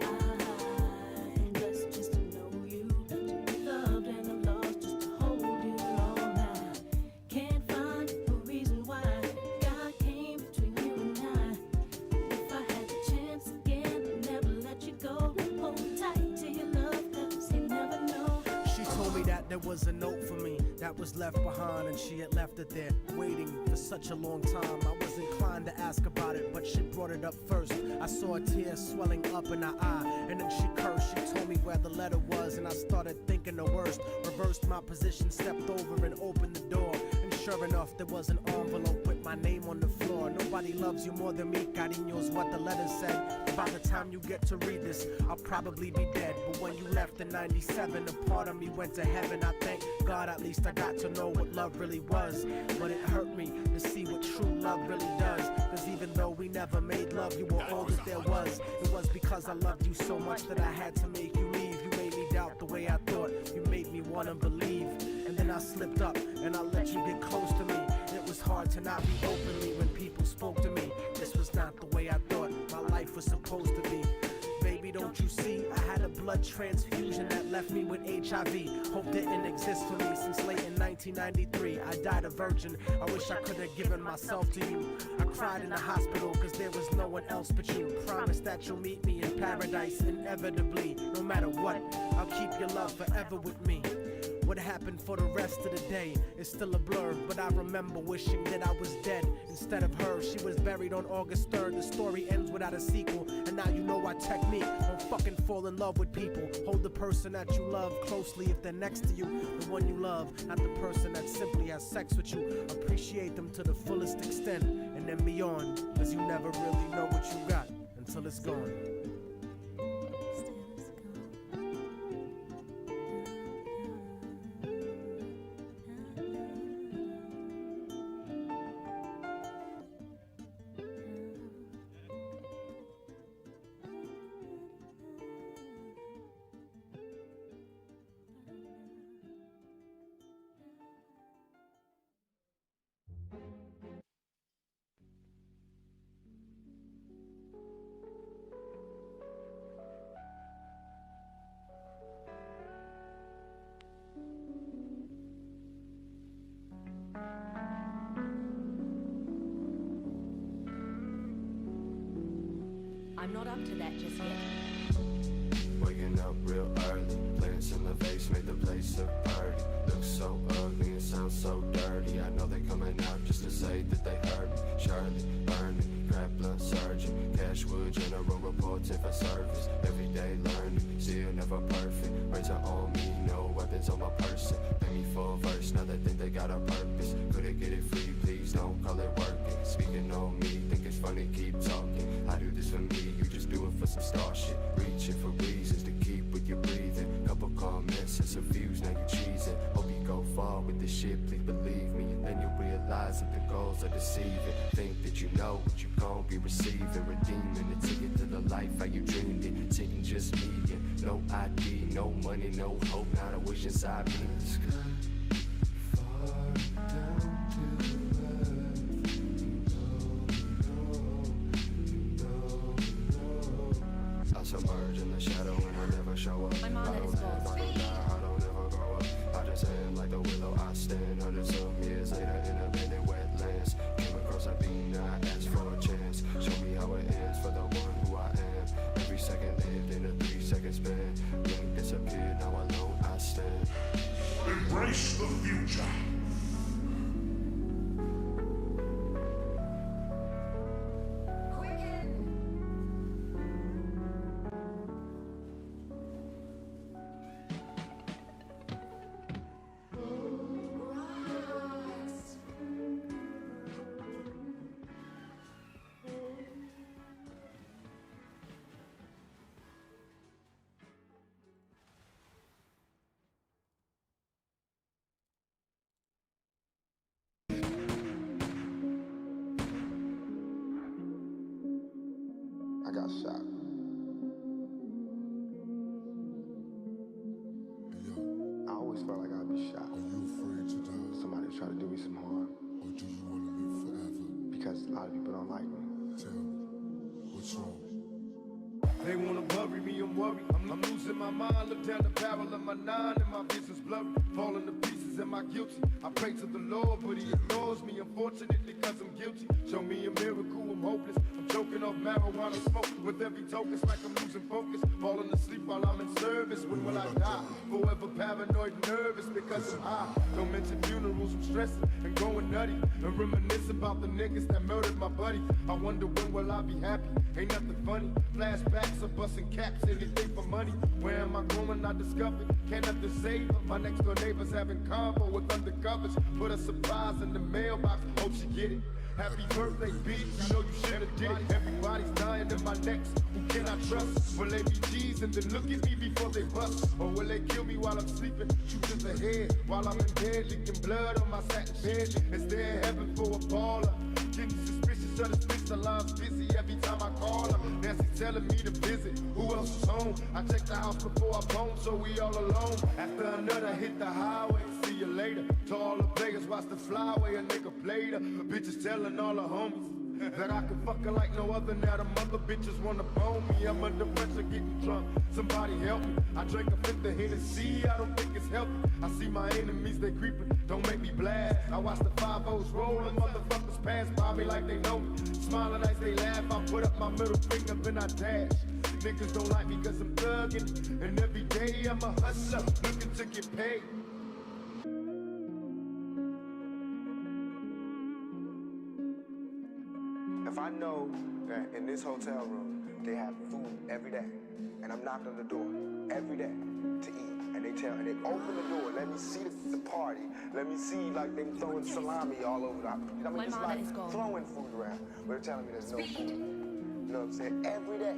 I'm blessed just to know you, loved and I'm lost just to hold you all now. Can't find a reason why God came between you and I. If I had the chance again, I'd never let you go. Hold tight to your love, 'cause you never know. She told me that there was a note for me that was left behind, and she had left it there waiting for such a long time. I was inclined to ask about it, but she brought it up first. I saw a tear swelling up in her eye, and then she cursed. She told me where the letter was, and I started thinking the worst. Reversed my position, stepped over and opened the door, and sure enough, there was an envelope with my name on the floor. Nobody loves you more than me, cariño's what the letter said. By the time you get to read this, I'll probably be dead. But when you left in 97, a part of me went to heaven. I thank God at least I got to know what love really was. But it hurt me to see what true love really does. Cause even though we never made love, you were all that there was. It was because I loved you so much that I had to make you leave. You made me doubt the way I thought. You made me wanna believe. And then I slipped up and I let you get close to me. It was hard to not be openly when people spoke to me. This was not the way I thought my life was supposed to be. Baby, don't you see? I had a blood transfusion that left me with HIV. Hope didn't exist for me since late in 1993. I died a virgin. I wish I could have given myself to you. I cried in the hospital cause there was no one else but you. Promise that you'll meet me in paradise inevitably. No matter what, I'll keep your love forever with me. What happened for the rest of the day is still a blur, but I remember wishing that I was dead instead of her. She was buried on August 3rd. The story ends without a sequel, and now you know our technique. Don't fucking fall in love with people. Hold the person that you love closely if they're next to you. The one you love, not the person that simply has sex with you. Appreciate them to the fullest extent, and then beyond, cause you never really know what you got until it's gone. I'm not up to that just yet. Waking up real early, plants in the vase made the place a party. Looks so ugly and sounds so dirty. I know they coming out just to say that they heard me. Shirley, burning, grab blunt surgeon, Cashwood General reporting for service. Everyday learning, still never perfect. Razor on me, no weapons on my person. Pay me for a verse, now they think they got a purpose. Couldn't get it free, please don't call it working. Speaking on me, think it's funny, keep talking. I do this for me, you just do it for some star shit. Reaching for reasons to keep with your breathing. Couple comments and some views, now you cheesing. Hope you go far with this shit, please believe me. And then you'll realize that the goals are deceiving. Think that you know what you gon' be receiving. Redeeming the ticket to the life how you dreamed it. Taking just me and no ID, no money, no hope. Not a wish inside me. I submerge in the shadow and I never show up. I'm on I don't ever grow up. I just am like the willow. I stand under some years later in abandoned wetlands. Came across a bean, I asked for a chance. Show me how it ends for the one who I am. Every second lived in a 3-second span. Blink disappeared, now alone I stand. Embrace the future. I got shot. I always felt like I'd be shot. Are you afraid to die? Somebody try to do me some harm. Or do you want to live forever? Because a lot of people don't like me. Tell me, what's wrong? They wanna bury me, I'm worried. I'm losing my mind. Look down the barrel of my 9 and my vision's blurry. Falling to pieces, am I guilty? I pray to the Lord, but he ignores me. Unfortunately, cause I'm guilty. Show me a miracle, I'm hopeless. I'm choking off marijuana smoke. With every token, it's like I'm losing focus. Falling asleep while I'm in service. When will I die? Forever paranoid, nervous because I'm high. Don't mention funerals, I'm stressing and going nutty. And reminisce about the niggas that murdered my buddy. I wonder when will I be happy? Ain't nothing funny. Flashbacks of busting caps raps, anything for money. Where am I going? I discovered. Can't have to save her. My next door neighbors having convo with undercovers. Put a surprise in the mailbox. Hope she get it. Happy birthday, bitch. You know you should've did it. Everybody's dying in my next. Who can I trust? Will they be G's and then look at me before they bust? Or will they kill me while I'm sleeping? Shoot to the head while I'm in bed, leaking blood on my satin bed. Is there heaven for a baller? Getting suspicious of this bitch. The line's busy every time I call her. Nancy telling me to visit. Who else is home? I check the house before I bone, so we all alone. After another hit the highway. See you later. To all the players, watch the flyway. A nigga played her. The bitches telling all the homies that I can fuck her like no other. Now the mother bitches wanna bone me. I'm under pressure getting drunk. Somebody help me. I drank a fifth of Hennessy. I don't think it's healthy. I see my enemies, they creeping. Don't make me blast. I watch the 5-0s rolling. Motherfuckers pass by me like they know me. Smiling as they laugh. I put up my middle finger, then I dash. Niggas don't like me cause I'm thugging. And every day I'm a hustler looking to get paid. If I know that in this hotel room they have food every day, and I'm knocking on the door every day to eat, and they open the door, let me see the party, let me see like them throwing salami all over the, I mean, just like throwing food around, but they're telling me there's no food. You know what I'm saying? Every day,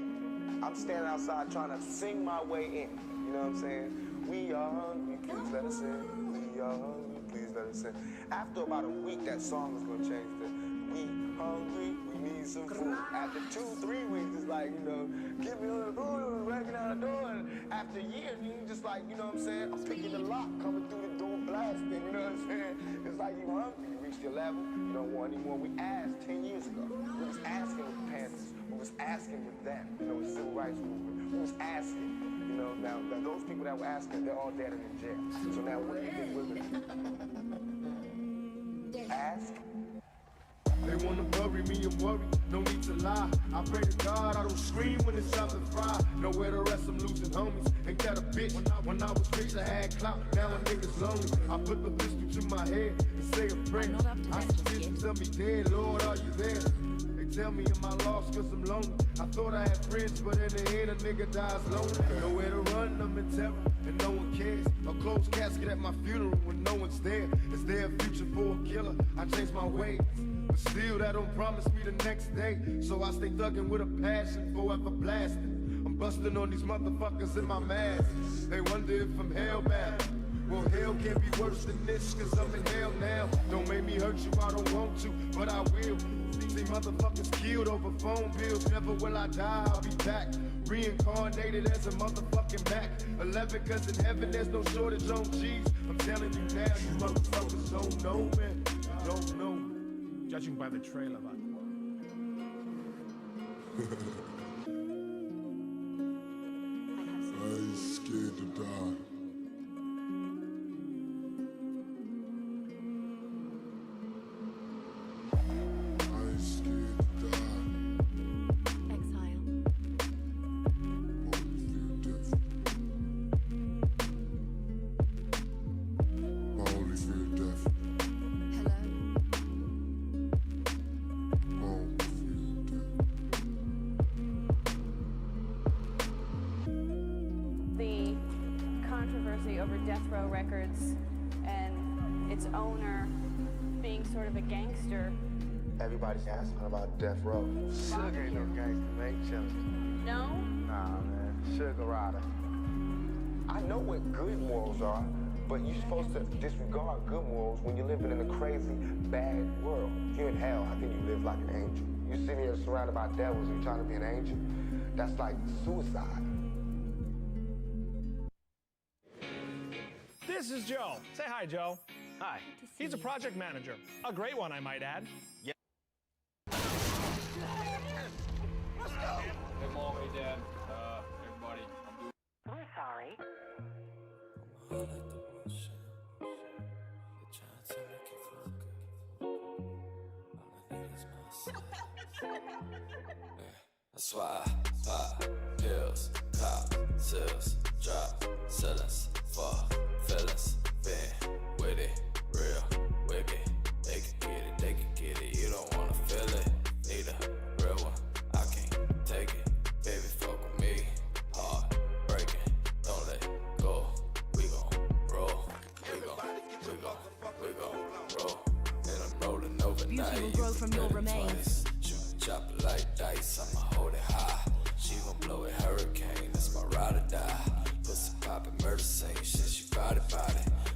I'm standing outside trying to sing my way in. You know what I'm saying? We are hungry, please let us in. We are hungry, please let us in. After about a week, that song is gonna change to we hungry, we need some food. After 2-3 weeks, it's like, you know, give me all the food, breaking out the door. And after a year, you just like, you know what I'm saying? I'm picking the lock, coming through the door, blasting, you know what I'm saying? It's like you hungry, you reached your level, you don't want any more. We asked 10 years ago. We was asking with the Panthers. We was asking with them, you know, with civil rights movement. We was asking, you know, now those people that were asking, they're all dead and in jail. So now what do you think we're gonna do? Ask? They wanna bury me and worry, no need to lie. I pray to God I don't scream when it's out to fry. Nowhere to rest, I'm losing homies. Ain't that a bitch? When I was rich, I had clout. Now a nigga's lonely. I put the pistol to my head and say a prayer. I see kids tell me, dead, Lord, are you there? They tell me am I lost cause I'm lonely. I thought I had friends, but in the end a nigga dies lonely. Nowhere to run, I'm in terror, and no one cares. A closed casket at my funeral when no one's there. Is there a future for a killer? I changed my ways. But still, that don't promise me the next day. So I stay thugging with a passion, forever blasting. I'm busting on these motherfuckers in my mask. They wonder if I'm hellbound. Well, hell can't be worse than this, cause I'm in hell now. Don't make me hurt you, I don't want to, but I will. See motherfuckers killed over phone bills. Never will I die, I'll be back. Reincarnated as a motherfucking Mac 11, cause in heaven there's no shortage on G's. I'm telling you now, you motherfuckers don't know, man. Don't know. Judging by the trailer, I ain't scared to die. I ain't scared to die. Exile. I only fear death. Over Death Row Records and its owner being sort of a gangster. Everybody's asking about Death Row. Sugar ain't no gangster, man. Chillin'. No? Nah, man. Sugar rider. I know what good morals are, but you're supposed to disregard good morals when you're living in a crazy, bad world. If you're in hell, I think you live like an angel. You sitting here surrounded by devils and you're trying to be an angel? That's like suicide. This is Joe. Say hi, Joe. Hi. He's a project manager. A great one, I might add. Yeah. Let's go. Hey, Mom, hey, Dad. Everybody, I'm sorry. That's why I pop pills, cop, sales, drop, sellers, fuck, fellas, been with it, real, with it. They can get it, you don't wanna feel it. Need a real one, I can't take it. Baby, fuck with me, hard. beauty will grow from your remains. Chop it like dice, I'ma hold it high. She gon' blow it hurricane, that's my ride or die. Pussy poppin', murder scene, shit, she body.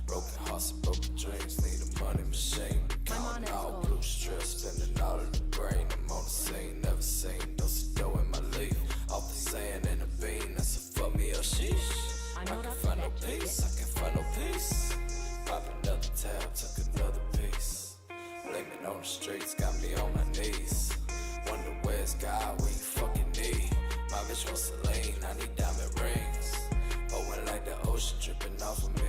Broken hearts and broken dreams, need a money machine. Counting all blue strips, spending all of the brain. I'm on the scene, never seen dough in my leaf. Off the sand and the bean, that's a fuck me up, sheesh. I can't find no peace, I can't find no peace. Pop another tab, took another piece. Blaming on the streets, got me on my knees. Wonder where's God, where you fucking need. My bitch wants to lean, I need diamond rings. Blowing like the ocean dripping off of me.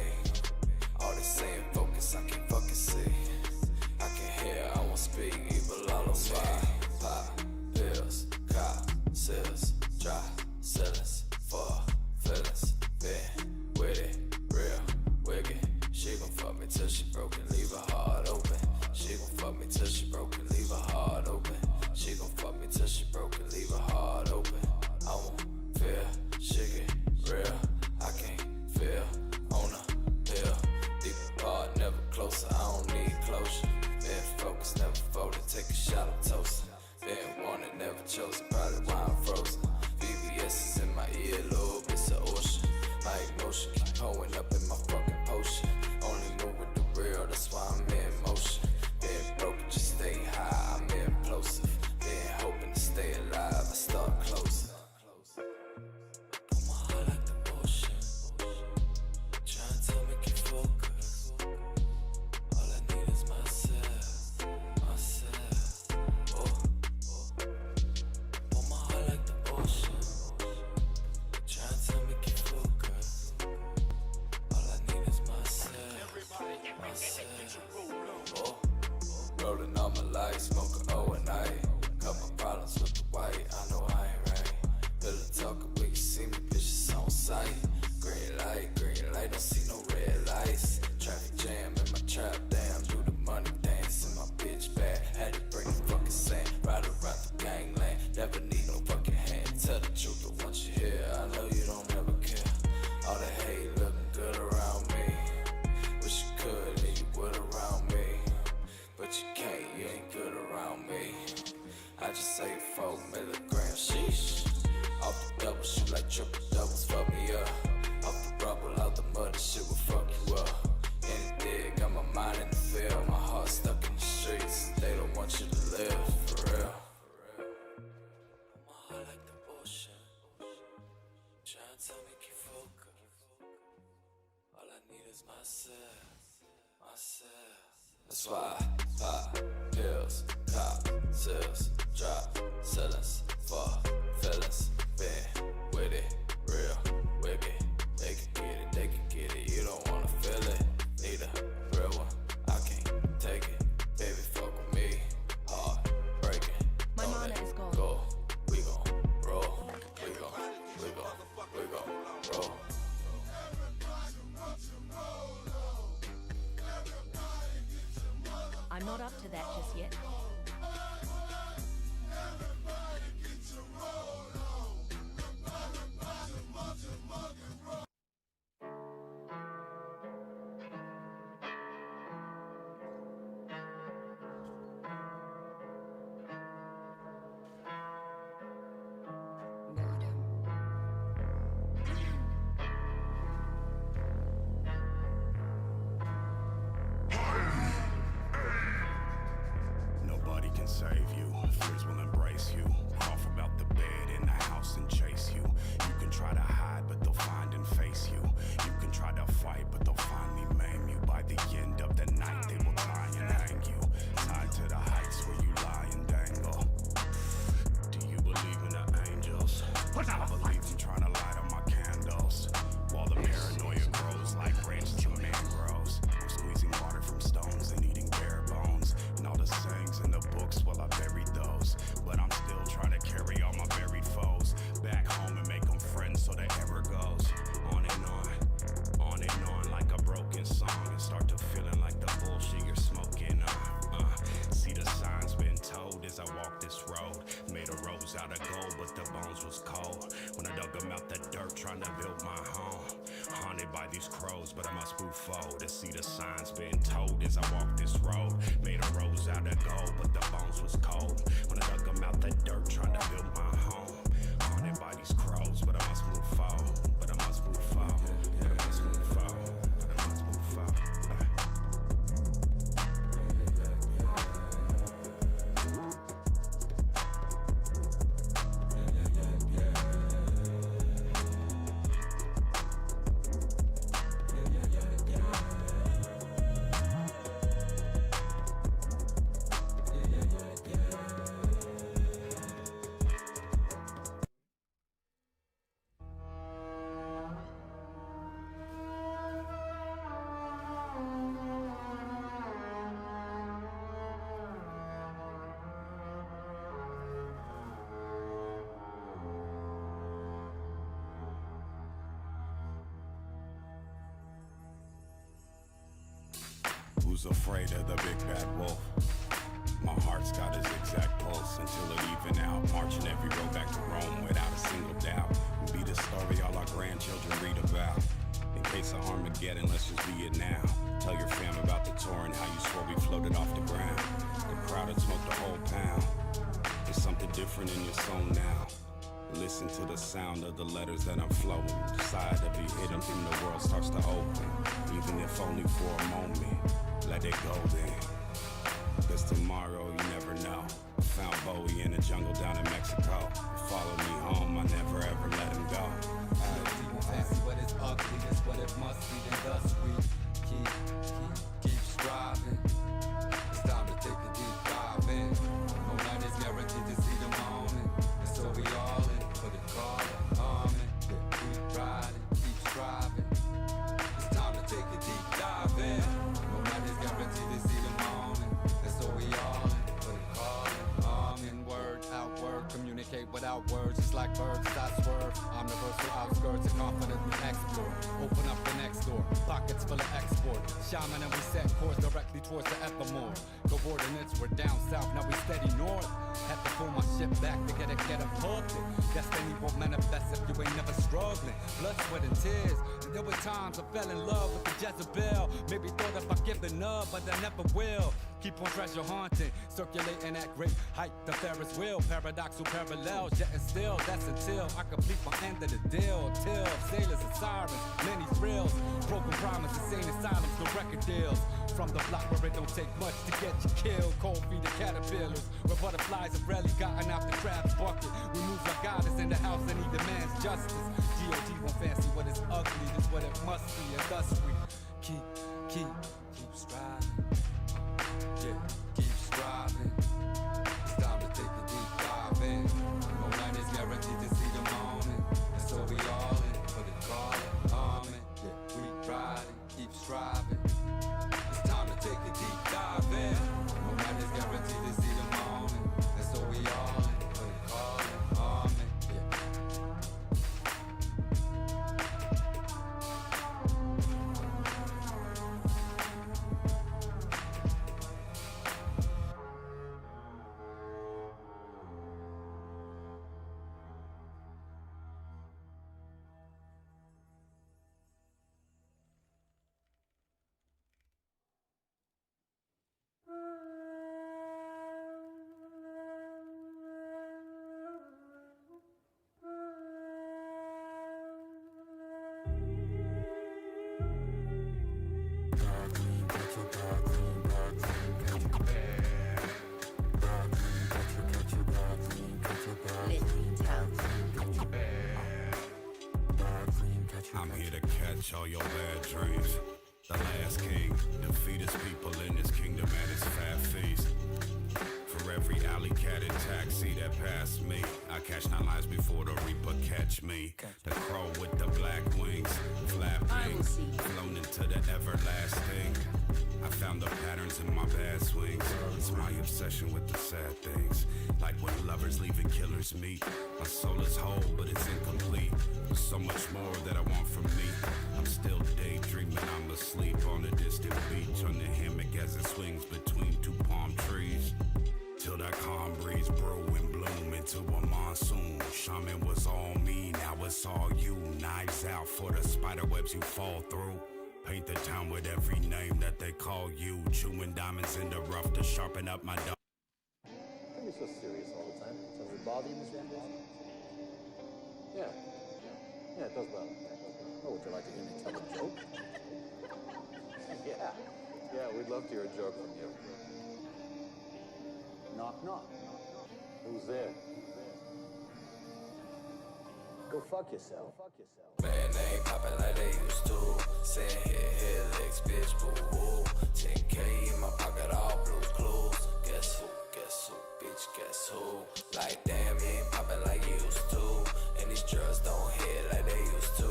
All they saying focus, I can't fucking see. I can hear, I won't speak, evil all on me. Pop, pills, cop, sales, dry, ceilings, for feelings. Been with it, real, wicked. She gon' fuck me till she broke and leave her heart open. She gon' fuck me till she broke and leave her heart open. She gon' fuck me till she broke and leave her heart open. I won't feel, she get real. I can't feel on a pill. Deep apart, never closer, I don't need closure. Been focused, never folded, take a shot, I'm toasting. Been wanted, never chosen, probably why I'm frozen. VVS is in my earlobe, it's an ocean. My emotion keep pulling up in my fucking potion. Only move with the real, that's why I'm in motion. Been broken, just stay high, I'm implosive. Been hoping to stay alive, I start closing. Put my heart like the ocean. Try and tell me keep focus. All I need is myself. Oh. Put my heart like the ocean. Try and tell me keep focus. All I need is myself. Oh. Rolling all my life, smoking overnight. Got my problems with the white, I know I ain't right. Pillow talking, but you see me, bitch, it's on sight. Green light, don't see no red lights. Traffic jam in my trap, damn, do the money dance in my bitch bag. Had to bring the fucking sand, ride around the gangland. Never need no fucking hand, tell the truth, but once you hear, I know you don't ever care. All the hate looking good around me. Wish you could, and you would around me. But you can't, you ain't good around me. I just say 4 milligrams, sheesh. Off the double, shoot like triple doubles, fuck me up. Off the rubble, out the mud, this shit will fuck you up. Anything, got my mind in the field, my heart stuck in the streets. They don't want you to live, for real. My heart like the ocean. Try and tell me keep focused. All I need is myself. That's why I pop pills, cop, sales, drop, ceilings, for feelings. Been with it, real, wicked. They can get it, you don't wanna feel it. Need a real one, I can't take it. Baby, fuck with me, hard breaking. My mana is gone. Go, we gon' roll, we gon' roll. I'm not up to that just yet. Nobody can save you, fears will embrace you. Off about the bed in the house and chase you. You can try to hide, but they'll find and face you. You can try to fight, but they'll finally maim you. By the end of the night, they will tie and hang you. Tied to the heights where you lie and dangle. Do you believe in the angels? I believe in trying to light up my candles. While the paranoia grows like branches to mangroves. I'm squeezing water from stones and eating bare bones. And all the sayings in the books, well, I buried those. But I'm still trying to carry all my buried foes back home and make them friends so that ever goes on and on like a broken song. And start to feeling like the bullshit you're smoking. See the signs been told as I walk this road. Made a rose out of gold, but the bones was cold. When I dug them out the dirt, trying to build my home. Haunted by these crows, but I must move forward to see the signs been told as I walk this road. Made a rose out of gold, but Who's afraid of the big bad wolf? My heart's got a zigzag pulse until it even out. Marching every road back to Rome without a single doubt. Be the story all our grandchildren read about. In case of Armageddon, let's just be it now. Tell your fam about the tour and how you swore we floated off the ground. The crowd had smoked a whole pound. There's something different in your soul now. Listen to the sound of the letters that I'm flowing. Decide to be hidden from the world starts to open. Even if only for a moment. Let it go then. Cause tomorrow you never know. I found Bowie in the jungle down in Mexico. He followed me home, I never ever let him go. Fancy what is ugly, that's what it must be, and thus we keep striving. It's time to take a deep dive in. No night is guaranteed to see the morning, and so we all in for the call of arming. Yeah, we riding, keep striving. It's time to take a deep dive in. No night is guaranteed to see the morning, and so we all in for the call of arming. Word, outward, communicate without words. It's like birds as I swerve. Omniversal outskirts and confidently explore. Open up the next door, pockets full of export. Shaman and we set course directly towards the evermore. Coordinates were down south, now we steady north. Had to pull my ship back to get a hooked. Destiny won't manifest if you ain't never struggling. Blood, sweat, and tears. And there were times I fell in love with the Jezebel. Maybe thought if I given up, but I never will. Keep on treasure haunting, circulating at great height. The Ferris wheel, paradoxal parallels. Yet and still, that's until I complete my end of the deal. Till sailors and sirens, many thrills. Broken promises, insane asylums, the record deals. From the block where it don't take much to get you killed. Cold feet of caterpillars, where butterflies have rarely gotten out the crab's bucket. We move like God is in the house and he demands justice. G.O.G. won't fancy what is ugly, this what it must be. And thus we keep striving. Yeah, keep striving. It's time to take a deep dive in. No night is guaranteed to see the morning, and so we all in for the call of arming. Yeah, we riding, keep striving. It's time to take a deep dive in. No night is guaranteed to see the morning, and so we all in for the call of arming. Yeah. I'm here to catch all your bad dreams. The last king defeat his people in his kingdom at his fat feast. For every alley cat and taxi that passed me, I catch 9 lives before the reaper catch me. The crow with the black wings, flapping, flown into the everlasting. I found the patterns in my bad swings. It's my obsession with the sad things. Like when lovers leave and killers meet. My soul is whole, but it's incomplete. There's so much more that I want from me. I'm still daydreaming, I'm asleep on a distant beach. On the hammock as it swings between 2 palm trees. Till that calm breeze brew and bloom into a monsoon. Shaman was all me, now it's all you. Knives out for the spider webs you fall through. Paint the town with every name that they call you. Chewing diamonds in the rough to sharpen up my dog. Why are you so serious all the time? Does it bother you, Mr. Andrews? Yeah. Yeah, it does bother me. Oh, would you like to hear me tell a joke? Yeah, we'd love to hear a joke from you. Knock, knock. Who's there? Go fuck yourself. Man, they ain't poppin' like they used to. Saying hit legs, bitch, boo-hoo. 10K in my pocket, all blues clues. Guess who, bitch, guess who? Like, damn, you ain't poppin' like you used to. And these drugs don't hit like they used to.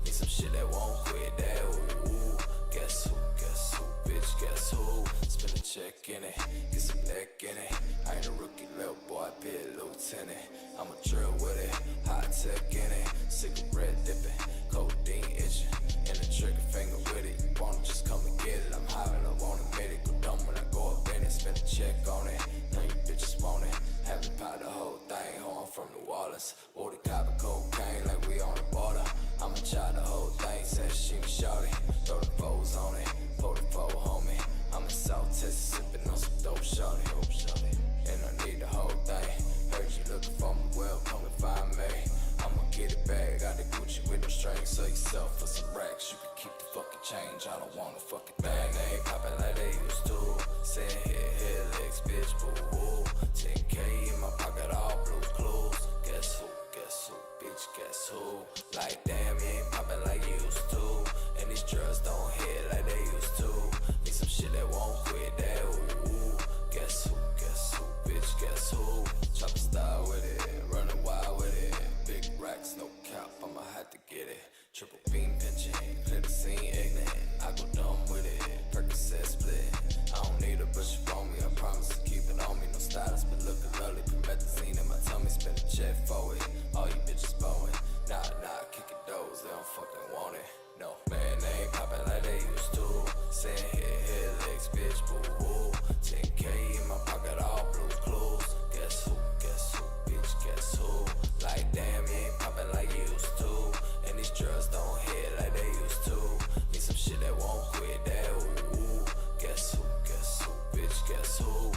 Need some shit that won't quit, that ooh. Guess who, bitch, guess who? Spin a check in it, get some neck in it. I ain't a rookie, little boy, be a lieutenant. I'm a drill with it, high tech in it. Cigarette dipping, codeine itching, and a trigger finger with it. You wanna just come and get it. Like damn, you ain't poppin' like you used to. And these drugs don't hit like they used to. Need some shit that won't quit, that ooh, ooh. Guess who, bitch, guess who? Chopper style with it, running wild with it. Big racks, no cap, I'ma have to get it. Triple beam pinching, clear the scene ignorant. I go dumb with it, Percocet split. I don't need a bush on me, I promise to keep it on me. No status, but looking lovely. Promethazine in my tummy, spin a check for it. All you bitches bowing, nah, kicking doors, they don't fucking want it. No, man, they ain't poppin' like they used to. Saying hit legs, bitch, boo-hoo. 10K in my pocket, all blue clues. Guess who, bitch, guess who? Like damn, you ain't poppin' like you used to. And these drugs don't hit like they used to. Need some shit that won't quit, that ooh, ooh. Guess who, bitch, guess who?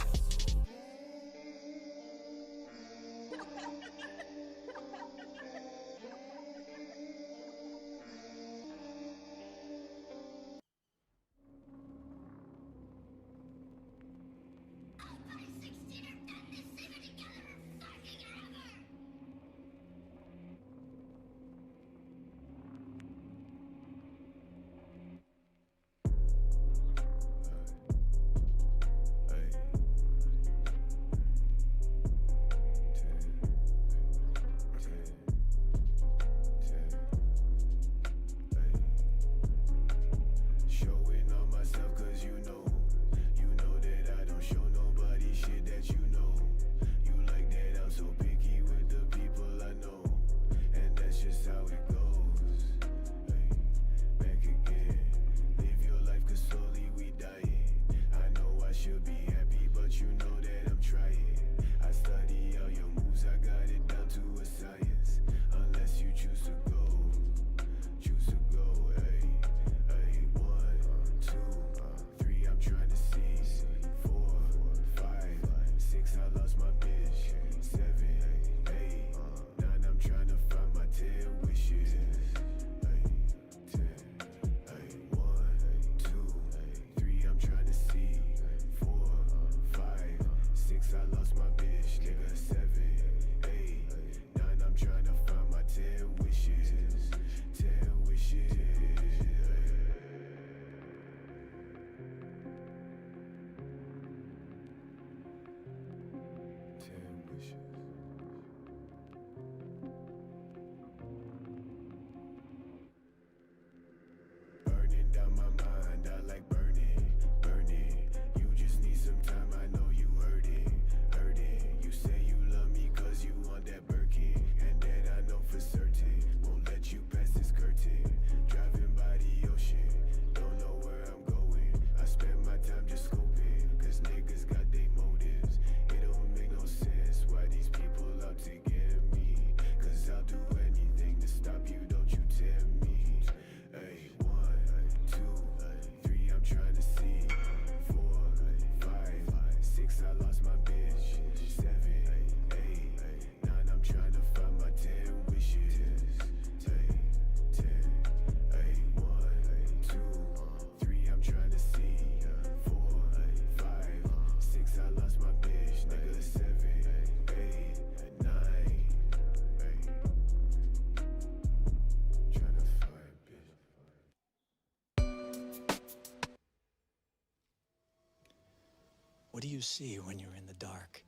What do you see when you're in the dark?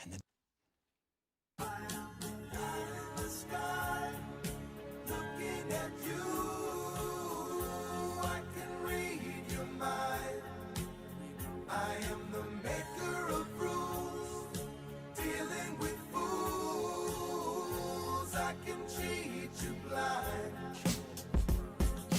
And the the sky, looking at you, I can read your mind. I am the maker of rules, dealing with fools. I can cheat you blind.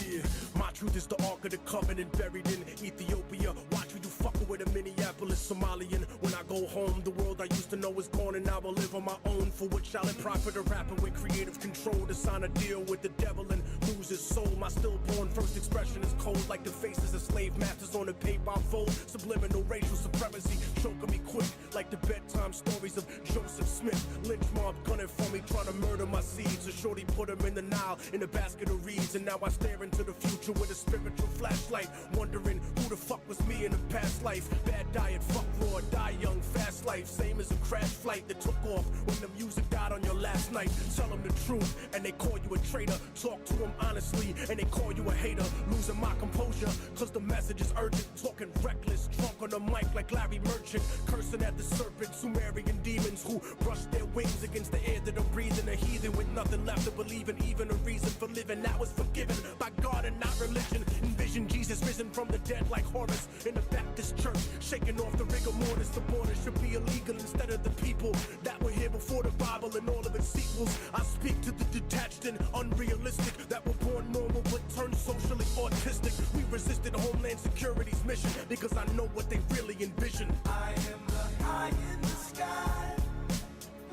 Yeah, my truth is the Ark of the Covenant buried in Ethiopia. Watch me do fucking with a Minneapolis Somalian. When I go home, the world I used to know is gone, and I will live on my own. For what shall it profit a rapper with creative control to sign a deal with the devil and lose his soul? My stillborn first expression is cold, like the faces of slave masters on the paper I fold. Subliminal racial supremacy choking me quick, like the bedtime stories of Joseph Smith. Lynch mob gunning for me, trying to murder my seeds. A shorty put him in the Nile in a basket of reeds, and now I stare into the future with a spiritual flashlight, wondering who the fuck was me in a past life? Bad diet, fuck raw, die young, fast life. Same as a crash flight that took off when the music died on your last night. Tell them the truth and they call you a traitor. Talk to them honestly and they call you a hater. Losing my composure cause the message is urgent. Talking reckless, drunk on the mic like Larry Merchant. Cursing at the serpent, Sumerian demons who brush their wings against the air that I'm breathing. A heathen with nothing left to believe in, even a reason for living. That was forgiven by God and not religion. Envision Jesus risen from the dead like Horus in the Baptist church, shaking off the rigor mortis. The border should be illegal instead of the people that were here before the Bible and all of its sequels. I speak to the detached and unrealistic that were born normal but turned socially autistic. We resisted Homeland Security's mission because I know what they really envision. I am the eye in the sky,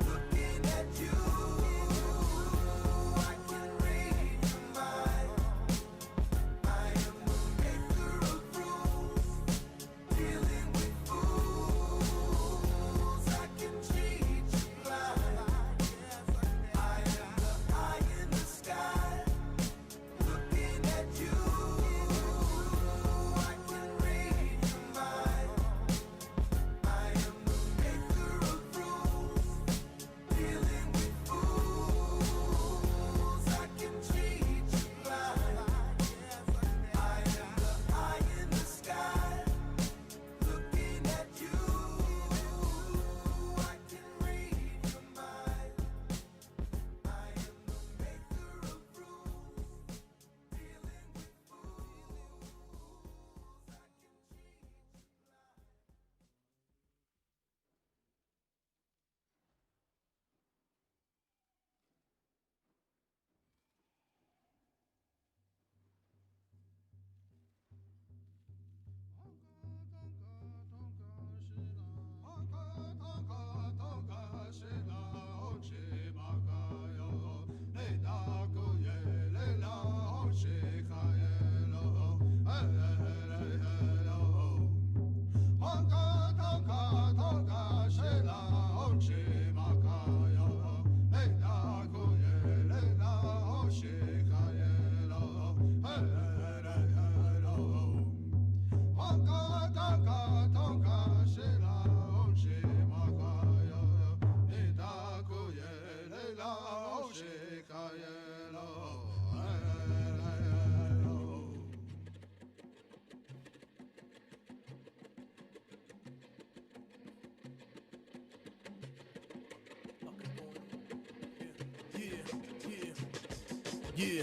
looking at you. I can read your mind. I am the maker of rules, dealing with fools. I can treat you blind. I am the eye in the sky, looking at you. I can read your mind. I am the maker of rules, dealing with fools. I can treat you blind. I am the eye in the sky, looking at you. I can read your mind. I am the maker of rules, dealing with fools. I can treat you blind. Yeah.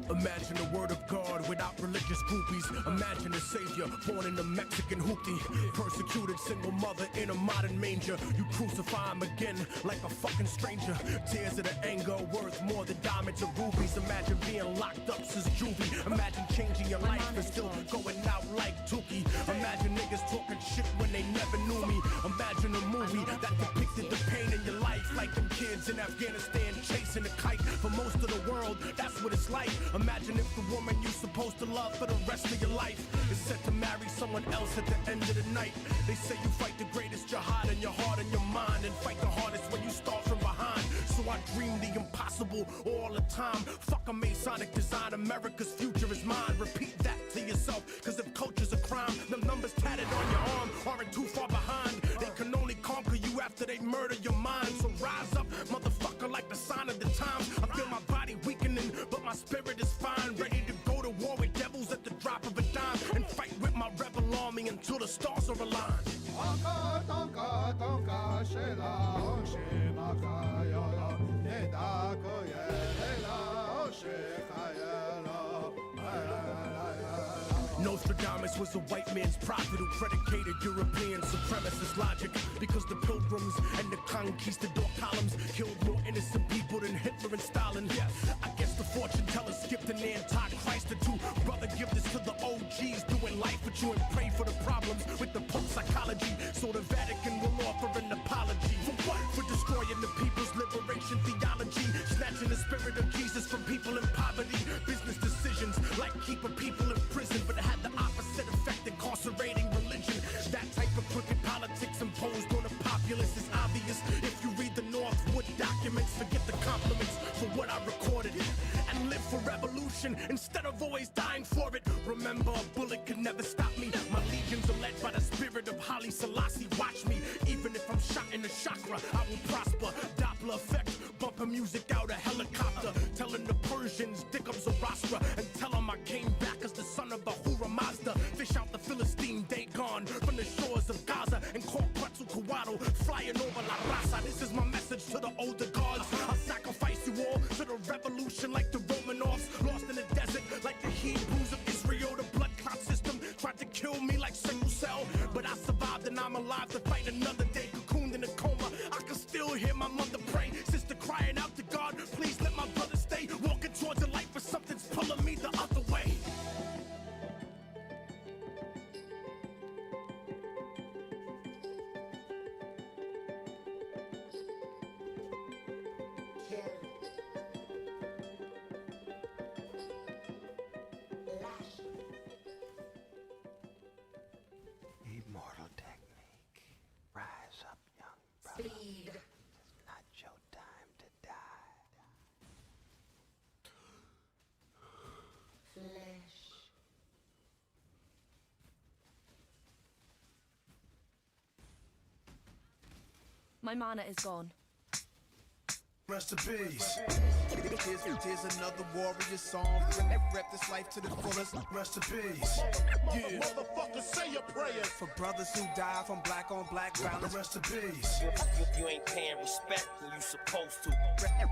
Imagine the word of God without religious groupies. Imagine a savior born in a Mexican hoopty. Persecuted single mother in a modern manger. You crucify him again like a fucking stranger. Tears of the anger worth more than diamonds or rubies. Imagine being locked up since juvie. Imagine changing your life and still going out like Tukey. Imagine niggas talking shit when they never knew me. Imagine a movie that depicted the pain in your life, like them kids in Afghanistan chasing a kite. For most of the world, that's what it's like. Imagine if the woman you're supposed to love for the rest of your life is set to marry someone else at the end of the night. They say you fight the greatest jihad in your heart and your mind, and fight the hardest when you start from behind. So I dream the impossible all the time. Fuck a Masonic design, America's future is mine. Repeat that to yourself, cause if culture's a crime, the numbers tatted on your arm aren't too far behind. They can only conquer you after they murder your mind. So rise up, motherfucker, like the sign of the times. I feel my body weakening, but my spirit is fine. Ready to go to war with devils at the drop of a dime, and fight with my rebel army until the stars are aligned. Nostradamus was a white man's prophet who predicated European supremacist logic, because the pilgrims and the conquistador columns killed more innocent people than Hitler and Stalin. Yeah, I guess the fortune teller skipped an anti-Christ or two. Brother, give this to the OGs doing life with you, and pray for the problems with the Pope psychology, so the Vatican will offer an apology. For what? For destroying the people's liberation theology, snatching the spirit of Jesus from people in poverty. Business decisions like keeping people in prison, but it had the opposite effect, incarcerating religion. That type of crooked politics imposed on the populace is obvious. If you read the Northwood documents, forget the compliments for what I recorded, and live for revolution. revolution instead of always dying for it. Remember, a bullet could never stop me. My legions are led by the spirit of Haile Selassie. Watch me, even if I'm shot in the chakra, I will prosper. Doppler effect, bumping music out a helicopter, telling the Persians, dick up Zoroaster, and tell them I came back as the son of Ahura Mazda. Fish out the Philistine, Dagon, from the shores of Gaza, and call Quetzalcoatl, flying over La Raza. This is my message to the older gods. I'll sacrifice you all to the revolution like the Romanovs, lost in the desert like the Hebrews of Israel. The blood clot system tried to kill me like sickle cell, but I survived and I'm alive to fight another day. Cocooned in a coma, I can still hear my mother pray. Sister crying out to God, please let my brother stay. Walking towards a light, but something's pulling me the other way. Immortal technique. Rise up, young brother. Speed. It's not your time to die. Flesh. My mana is gone. Rest in peace. Here's another warrior song. Rep this life to the fullest. Rest in peace. Yeah. Motherfucker, say your prayers. For brothers who die from black on black violence. Rest in peace. You ain't paying respect when you supposed to.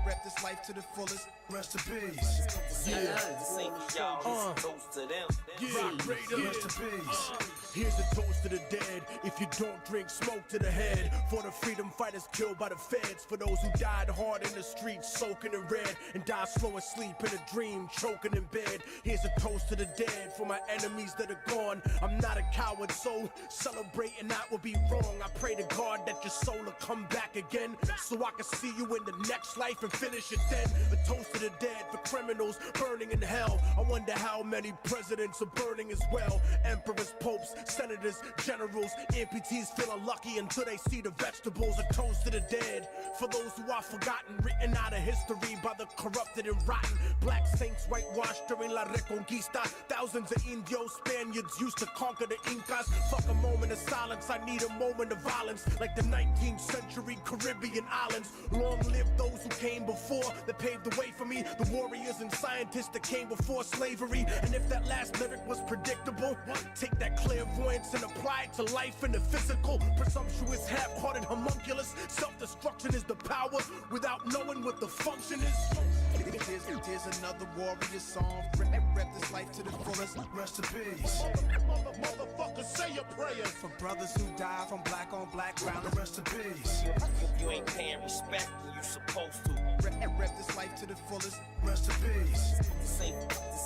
Rep this life to the fullest. Rest in peace. Yeah. This ain't for y'all, this toast to them. Rock Raider. Rest in peace. Here's a toast to the dead. If you don't drink, smoke to the head. For the freedom fighters killed by the feds. For those who died hard in the streets, soaking in red, and died slow asleep in a dream, choking in bed. Here's a toast to the dead. For my enemies that are gone. I'm not a coward, so celebrating that would be wrong. I pray to God that your soul will come back again, so I can see you in the next life and finish it then. A toast to the dead for criminals burning in hell. I wonder how many presidents are burning as well. Emperors, popes, senators, generals, amputees feeling lucky until they see the vegetables. A toast to the dead for those who are forgotten, written out of history by the corrupted and rotten. Black saints whitewashed during La Reconquista. Thousands of Indios, Spaniards used to conquer the Incas. Fuck a moment of silence, I need a moment of violence, like the 19th century Caribbean islands. Long live those who came before, that paved the way for me. The warriors and scientists that came before slavery. And if that last lyric was predictable, take that clairvoyance and apply it to life and the physical. Presumptuous, half-hearted homunculus. Self-destruction is the power without knowing what the function is. Here's another warrior song. Rep this life to the fullest. Rest in peace. Motherfucker, say your prayers. For brothers who die from black on black violence. Rest in peace. You ain't paying respect when you supposed to. Rep this life to the fullest. Rest in peace. This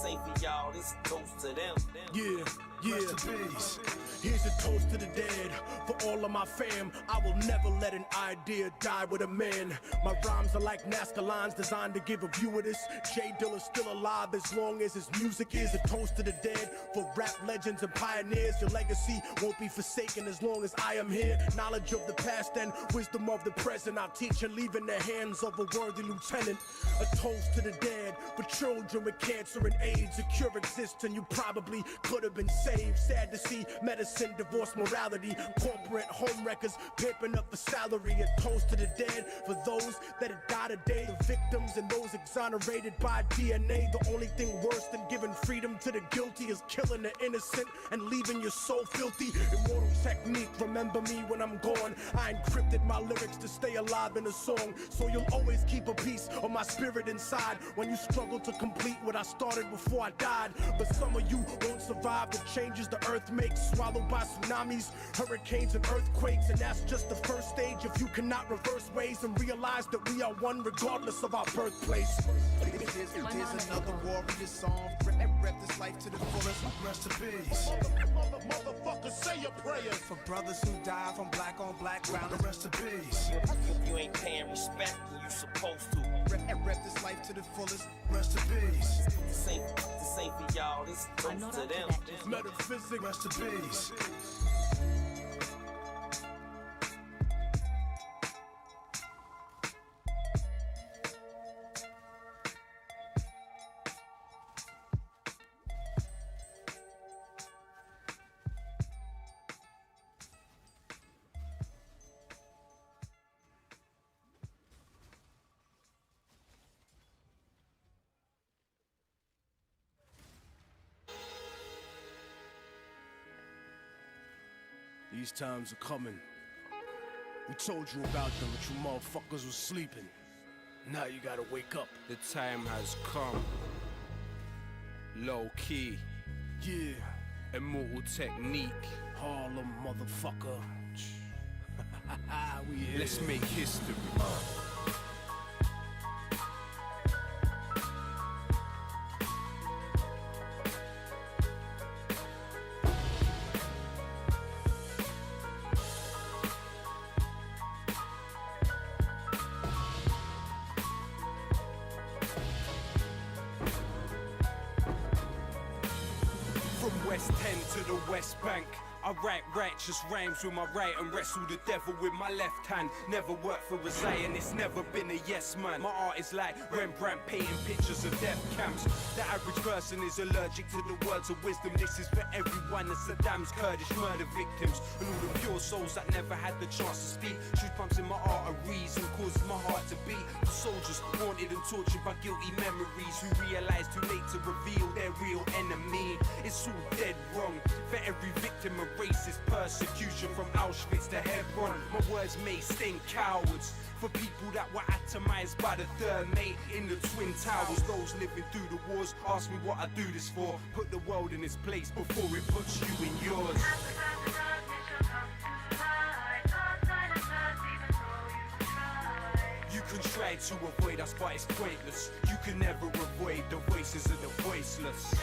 ain't for y'all, this toast to them. Yeah. Rest in peace. Here's a toast to the dead. For all of my fam, I will never let an idea die with a man. My rhymes are like NASCAR lines designed to give a view of this. J Dilla's still alive as long as his music is. A toast to the dead. For rap legends and pioneers, your legacy won't be forsaken as long as I am here. Knowledge of the past and wisdom of the present, I'll teach and leave in the hands of a worthy lieutenant. A toast to the dead. For children with cancer and AIDS, a cure exists and you probably could have been saved. Sad to see medicine, divorce, morality, corporate home wreckers pimping up a salary. A toast to the dead for those that have died today, the victims and those exonerated by DNA. The only thing worse than giving freedom to the guilty is killing the innocent and leaving your soul filthy. Immortal technique, remember me when I'm gone. I encrypted my lyrics to stay alive in a song, so you'll always keep a piece of my spirit inside when you struggle to complete what I started before I died. But some of you won't survive the changes the earth makes, swallowed by tsunamis, hurricanes, and earthquakes. And that's just the first stage. If you cannot reverse ways and realize that we are one regardless of our birthplace. Here's another warrior song. Rep this life to the fullest. Rest in peace. Motherfucker, say your prayers. For brothers who die from black on black violence. Rest in peace. You ain't paying respect when you supposed to. Rep this life to the fullest. Rest in peace. This ain't for y'all, this toast to them. Metaphysics. Rest in peace. These times are coming. We told you about them, but you motherfuckers was sleeping. Now you gotta wake up. The time has come. Low key. Yeah. Immortal technique. Harlem, motherfucker. We here. Let's make history. From West End to the West Bank, I write righteous rhymes with my right and wrestle the devil with my left hand. Never worked for a Zionist, never been a yes man. My art is like Rembrandt painting pictures of death camps. The average person is allergic to the words of wisdom. This is for everyone, the Saddam's Kurdish murder victims, and all the pure souls that never had the chance to speak. Truth pumps in my arteries and causes my heart to beat. The soldiers haunted and tortured by guilty memories, who realized too late to reveal their real enemy. It's all dead wrong for every victim of racist persecution, from Auschwitz to Hebron. My words may sting cowards for people that were atomized by the third mate in the Twin Towers. Those living through the wars ask me what I do this for. Put the world in its place before it puts you in yours. You can try to avoid us, but it's pointless. You can never avoid the voices of the voiceless.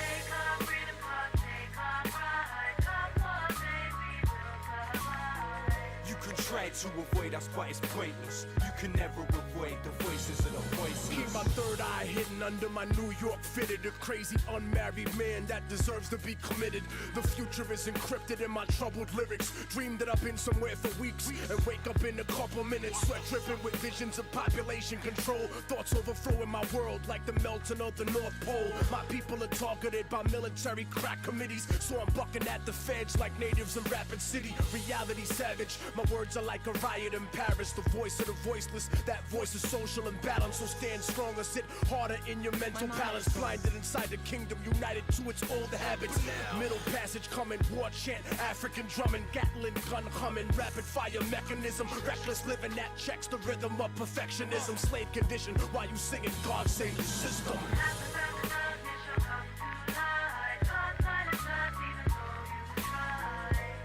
You can try to avoid us, but it's pointless. You can never avoid the voices of the voiceless. Keep my third eye hidden under my New York fitted. A crazy unmarried man that deserves to be committed. The future is encrypted in my troubled lyrics. Dream that I've been somewhere for weeks and wake up in a couple minutes. Sweat dripping with visions of population control. Thoughts overflowing my world like the melting of the North Pole. My people are targeted by military crack committees, so I'm bucking at the feds like natives in Rapid City. Reality savage. My words are like a riot in Paris. The voice of the voiceless. That voice is social imbalance. So stand strong or sit harder in your mental balance. Blinded inside the kingdom, united to its old habits. Middle passage coming, war chant, African drumming, Gatling gun humming, rapid fire mechanism, reckless living that checks the rhythm of perfectionism. Slave condition while you singing God save the system.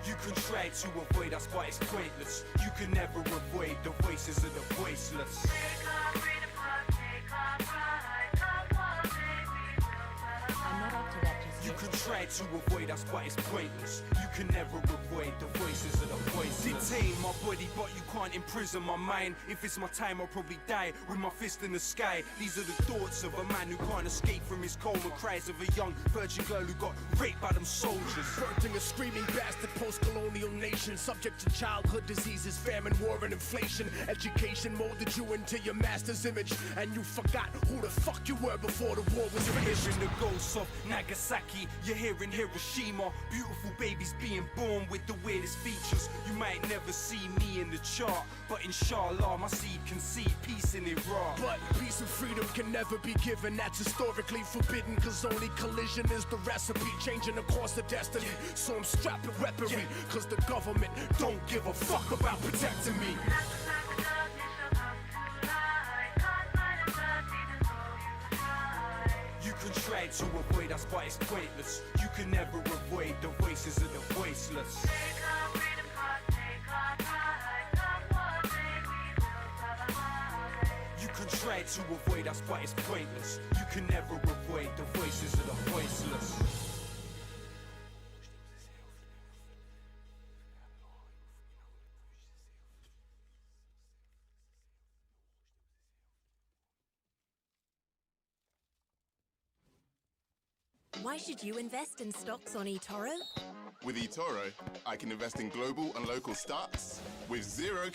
You can try to avoid us, but it's pointless. You can never avoid the voices of the voiceless. I'm not up to that just You yet. can try to avoid us, but it's pointless. You can never avoid the voices of the voiceless. Detain my body, but you can't imprison my mind. If it's my time, I'll probably die with my fist in the sky. These are the thoughts of a man who can't escape from his coma. Cries of a young virgin girl who got raped by them soldiers. Birthing a screaming bastard post-colonial nation, subject to childhood diseases, famine, war, and inflation. Education molded you into your master's image, and you forgot who the fuck you were before the war was finished. You're hearing the ghosts of Nagasaki, you're hearing Hiroshima. Beautiful babies being born with the weirdest features. You might never see me in the chart, but inshallah my seed can see peace in Iraq. But peace and freedom can never be given. That's historically forbidden, cause only collision is the recipe, changing the course of destiny. So I'm strapping weaponry, cause the government don't give a fuck about protecting me. You can try to avoid us, but it's pointless. You can never avoid the voices of the voiceless. You can try to avoid us, but it's pointless. You can never avoid the voices of the voiceless. Why should you invest in stocks on eToro? With eToro, I can invest in global and local stocks with zero.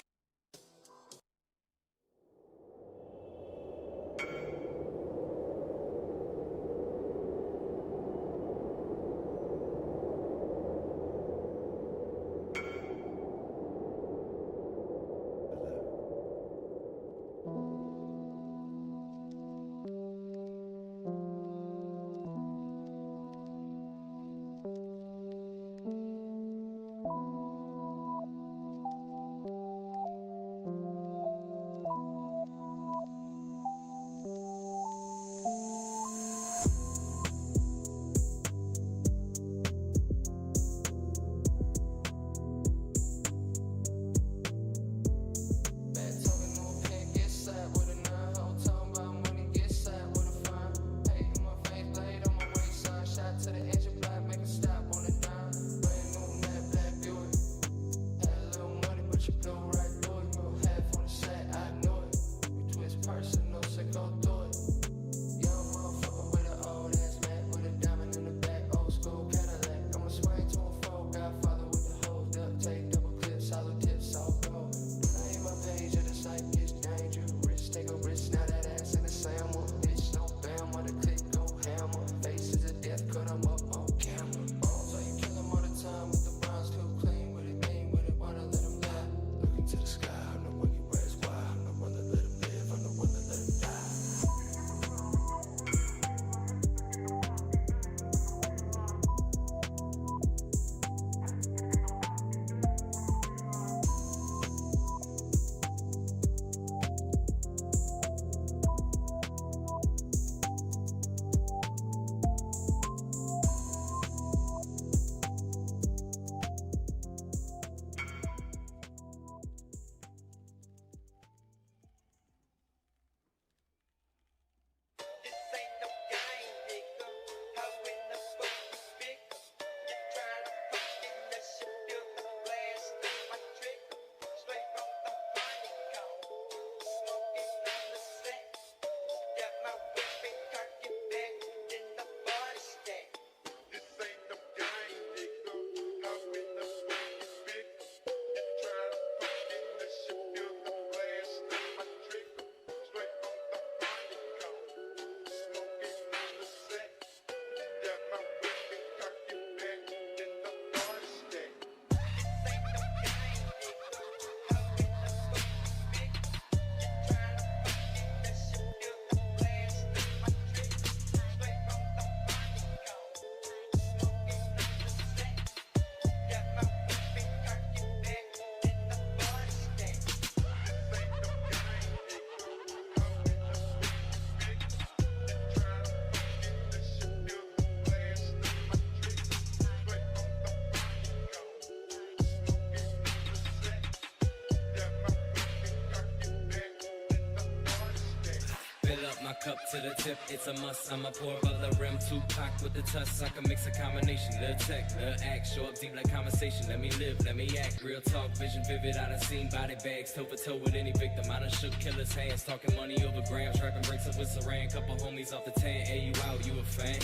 cup to the tip, it's a must. I'ma pour above the rim, Tupac with the tuss. I can mix a combination, little tech, little act, show up deep like conversation. Let me live, let me act, real talk, vision vivid. I done seen body bags, toe for toe with any victim. I done shook killers' hands, talking money over grams, trapping breaks up with Saran. Couple homies off the tan, hey, you out, you a fan?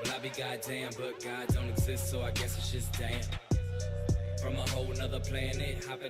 Well, I be goddamn, but God don't exist, so I guess it's just damn. From a whole nother planet, hopping